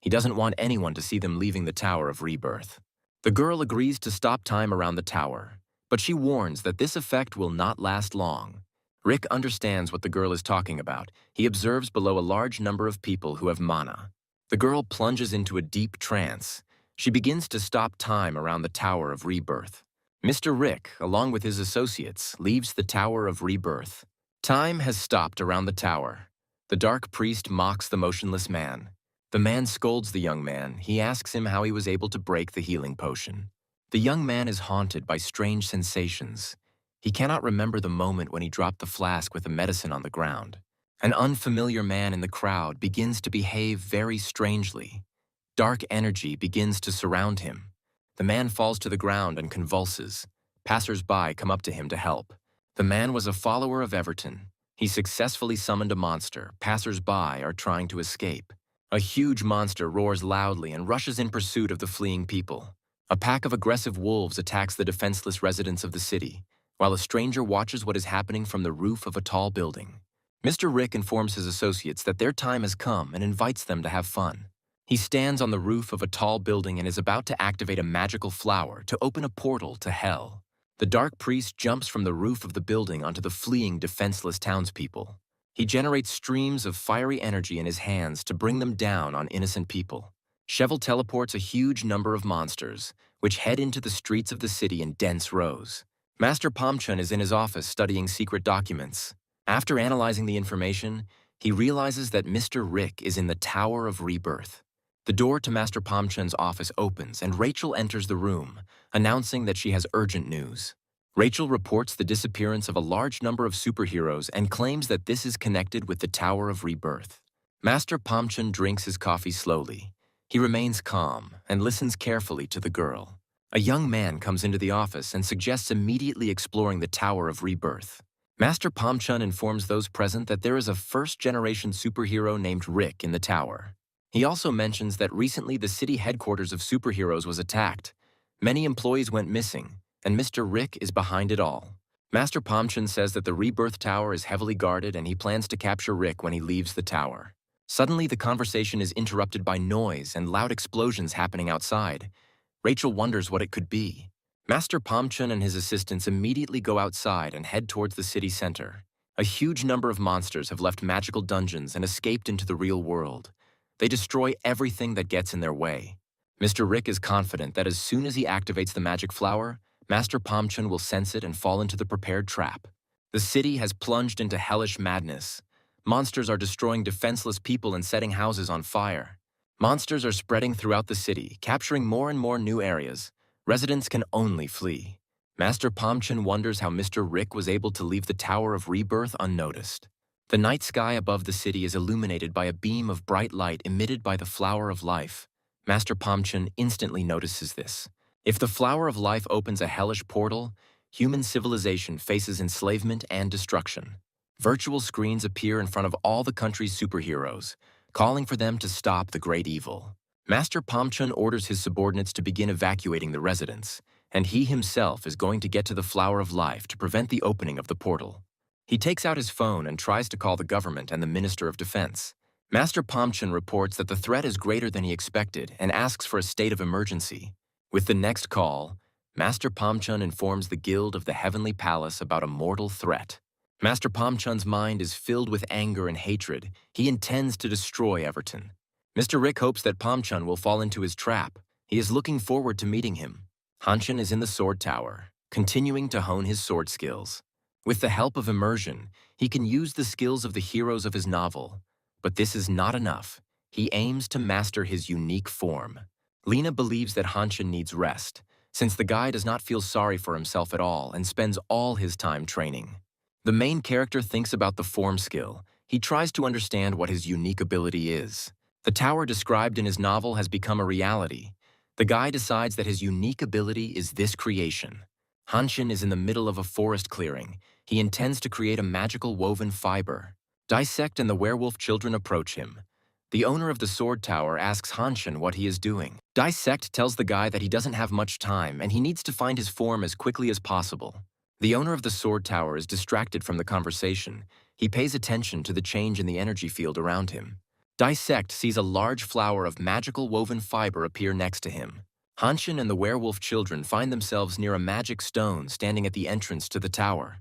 He doesn't want anyone to see them leaving the Tower of Rebirth. The girl agrees to stop time around the tower, but she warns that this effect will not last long. Rick understands what the girl is talking about. He observes below a large number of people who have mana. The girl plunges into a deep trance. She begins to stop time around the Tower of Rebirth. Mr. Rick, along with his associates, leaves the Tower of Rebirth. Time has stopped around the tower. The Dark Priest mocks the motionless man. The man scolds the young man. He asks him how he was able to break the healing potion. The young man is haunted by strange sensations. He cannot remember the moment when he dropped the flask with the medicine on the ground. An unfamiliar man in the crowd begins to behave very strangely. Dark energy begins to surround him. The man falls to the ground and convulses. Passers-by come up to him to help. The man was a follower of Everton. He successfully summoned a monster. Passers-by are trying to escape. A huge monster roars loudly and rushes in pursuit of the fleeing people. A pack of aggressive wolves attacks the defenseless residents of the city, while a stranger watches what is happening from the roof of a tall building. Mr. Rick informs his associates that their time has come and invites them to have fun. He stands on the roof of a tall building and is about to activate a magical flower to open a portal to hell. The Dark Priest jumps from the roof of the building onto the fleeing, defenseless townspeople. He generates streams of fiery energy in his hands to bring them down on innocent people. Cheval teleports a huge number of monsters, which head into the streets of the city in dense rows. Master Pamchun is in his office studying secret documents. After analyzing the information, he realizes that Mr. Rick is in the Tower of Rebirth. The door to Master Pamchun's office opens and Rachel enters the room, announcing that she has urgent news. Rachel reports the disappearance of a large number of superheroes and claims that this is connected with the Tower of Rebirth. Master Pamchun drinks his coffee slowly. He remains calm and listens carefully to the girl. A young man comes into the office and suggests immediately exploring the Tower of Rebirth. Master Pamchun informs those present that there is a first-generation superhero named Rick in the tower. He also mentions that recently the city headquarters of superheroes was attacked. Many employees went missing, and Mr. Rick is behind it all. Master Pamchun says that the Rebirth Tower is heavily guarded and he plans to capture Rick when he leaves the tower. Suddenly, the conversation is interrupted by noise and loud explosions happening outside. Rachel wonders what it could be. Master Pamchun and his assistants immediately go outside and head towards the city center. A huge number of monsters have left magical dungeons and escaped into the real world. They destroy everything that gets in their way. Mr. Rick is confident that as soon as he activates the magic flower, Master Pamchun will sense it and fall into the prepared trap. The city has plunged into hellish madness. Monsters are destroying defenseless people and setting houses on fire. Monsters are spreading throughout the city, capturing more and more new areas. Residents can only flee. Master Pomchin wonders how Mr. Rick was able to leave the Tower of Rebirth unnoticed. The night sky above the city is illuminated by a beam of bright light emitted by the Flower of Life. Master Pomchin instantly notices this. If the Flower of Life opens a hellish portal, human civilization faces enslavement and destruction. Virtual screens appear in front of all the country's superheroes, calling for them to stop the great evil. Master Pomchin orders his subordinates to begin evacuating the residents, and he himself is going to get to the Flower of Life to prevent the opening of the portal. He takes out his phone and tries to call the government and the Minister of Defense. Master Pomchin reports that the threat is greater than he expected and asks for a state of emergency. With the next call, Master Pomchin informs the Guild of the Heavenly Palace about a mortal threat. Master Pomchin's mind is filled with anger and hatred. He intends to destroy Everton. Mr. Rick hopes that Pomchin will fall into his trap. He is looking forward to meeting him. Hanshin is in the sword tower, continuing to hone his sword skills. With the help of immersion, he can use the skills of the heroes of his novel. But this is not enough. He aims to master his unique form. Lena believes that Hanshin needs rest, since the guy does not feel sorry for himself at all and spends all his time training. The main character thinks about the form skill. He tries to understand what his unique ability is. The tower described in his novel has become a reality. The guy decides that his unique ability is this creation. Hanshin is in the middle of a forest clearing. He intends to create a magical woven fiber. Dissect and the werewolf children approach him. The owner of the sword tower asks Hanshin what he is doing. Dissect tells the guy that he doesn't have much time and he needs to find his form as quickly as possible. The owner of the sword tower is distracted from the conversation. He pays attention to the change in the energy field around him. Dissect sees a large flower of magical woven fiber appear next to him. Hanshin and the werewolf children find themselves near a magic stone standing at the entrance to the tower.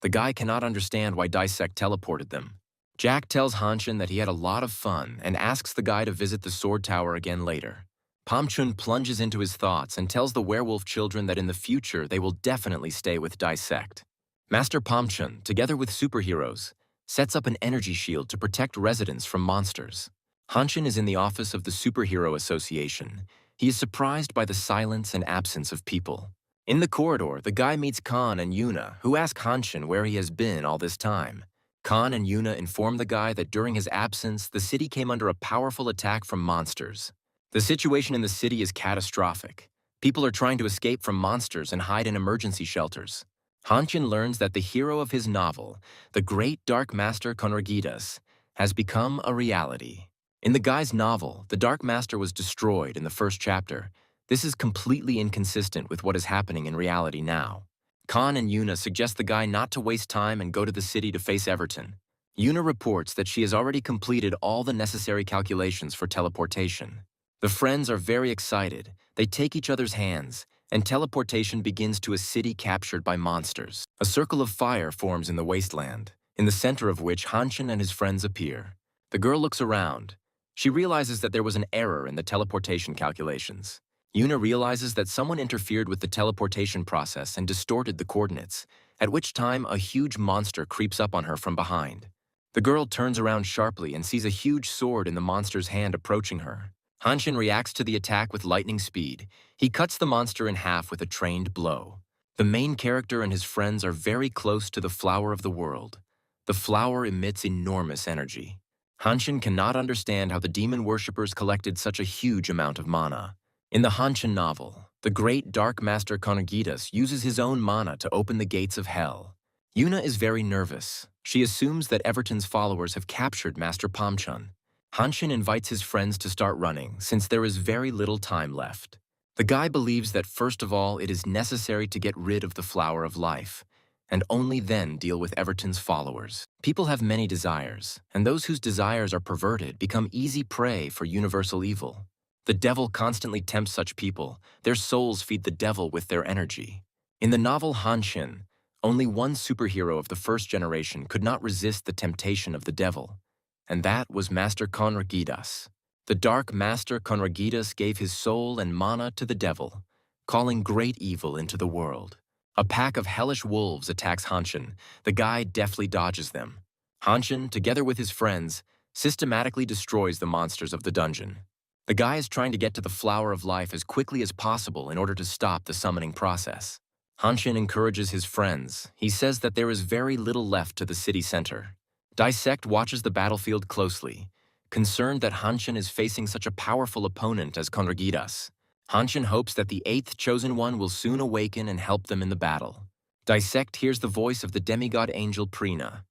The guy cannot understand why Dissect teleported them. Jack tells Hanshin that he had a lot of fun and asks the guy to visit the sword tower again later. Pomchun plunges into his thoughts and tells the werewolf children that in the future they will definitely stay with Dissect. Master Pomchun, together with superheroes, sets up an energy shield to protect residents from monsters. Hanshin is in the office of the Superhero Association. He is surprised by the silence and absence of people. In the corridor, the guy meets Khan and Yuna, who ask Hanshin where he has been all this time. Khan and Yuna inform the guy that during his absence, the city came under a powerful attack from monsters. The situation in the city is catastrophic. People are trying to escape from monsters and hide in emergency shelters. Hanshin learns that the hero of his novel, the great Dark Master Konragidas, has become a reality. In the guy's novel, the Dark Master was destroyed in the first chapter. This is completely inconsistent with what is happening in reality now. Khan and Yuna suggest the guy not to waste time and go to the city to face Everton. Yuna reports that she has already completed all the necessary calculations for teleportation. The friends are very excited. They take each other's hands, and teleportation begins to a city captured by monsters. A circle of fire forms in the wasteland, in the center of which Hanshin and his friends appear. The girl looks around. She realizes that there was an error in the teleportation calculations. Yuna realizes that someone interfered with the teleportation process and distorted the coordinates, at which time a huge monster creeps up on her from behind. The girl turns around sharply and sees a huge sword in the monster's hand approaching her. Hanshin reacts to the attack with lightning speed. He cuts the monster in half with a trained blow. The main character and his friends are very close to the flower of the world. The flower emits enormous energy. Hanshin cannot understand how the demon worshippers collected such a huge amount of mana. In the Hanshin novel, the great Dark Master Konragidas uses his own mana to open the gates of hell. Yuna is very nervous. She assumes that Everton's followers have captured Master Pomchun. Hanshin invites his friends to start running since there is very little time left. The guy believes that first of all it is necessary to get rid of the flower of life, and only then deal with Everton's followers. People have many desires, and those whose desires are perverted become easy prey for universal evil. The devil constantly tempts such people. Their souls feed the devil with their energy. In the novel Hanshin, only one superhero of the first generation could not resist the temptation of the devil, and that was Master Konragidas. The Dark Master Konragidas gave his soul and mana to the devil, calling great evil into the world. A pack of hellish wolves attacks Hanshin. The guy deftly dodges them. Hanshin, together with his friends, systematically destroys the monsters of the dungeon. The guy is trying to get to the flower of life as quickly as possible in order to stop the summoning process. Hanshin encourages his friends. He says that there is very little left to the city center. Dissect watches the battlefield closely, concerned that Hanshin is facing such a powerful opponent as Konragidas. Hanshin hopes that the eighth chosen one will soon awaken and help them in the battle. Dissect hears the voice of the demigod angel Prina.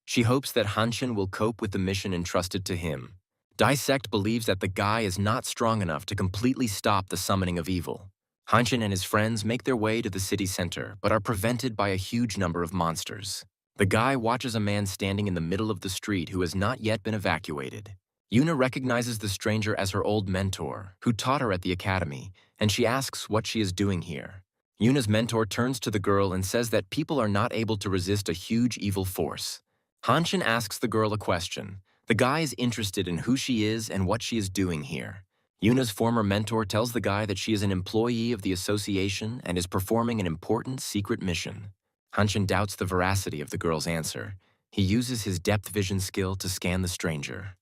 She hopes that Hanshin will cope with the mission entrusted to him. Dissect believes that the guy is not strong enough to completely stop the summoning of evil. Hanshin and his friends make their way to the city center, but are prevented by a huge number of monsters. The guy watches a man standing in the middle of the street who has not yet been evacuated. Yuna recognizes the stranger as her old mentor, who taught her at the academy, and she asks what she is doing here. Yuna's mentor turns to the girl and says that people are not able to resist a huge evil force. Hanshin asks the girl a question. The guy is interested in who she is and what she is doing here. Yuna's former mentor tells the guy that she is an employee of the association and is performing an important secret mission. Hanshin doubts the veracity of the girl's answer. He uses his depth vision skill to scan the stranger.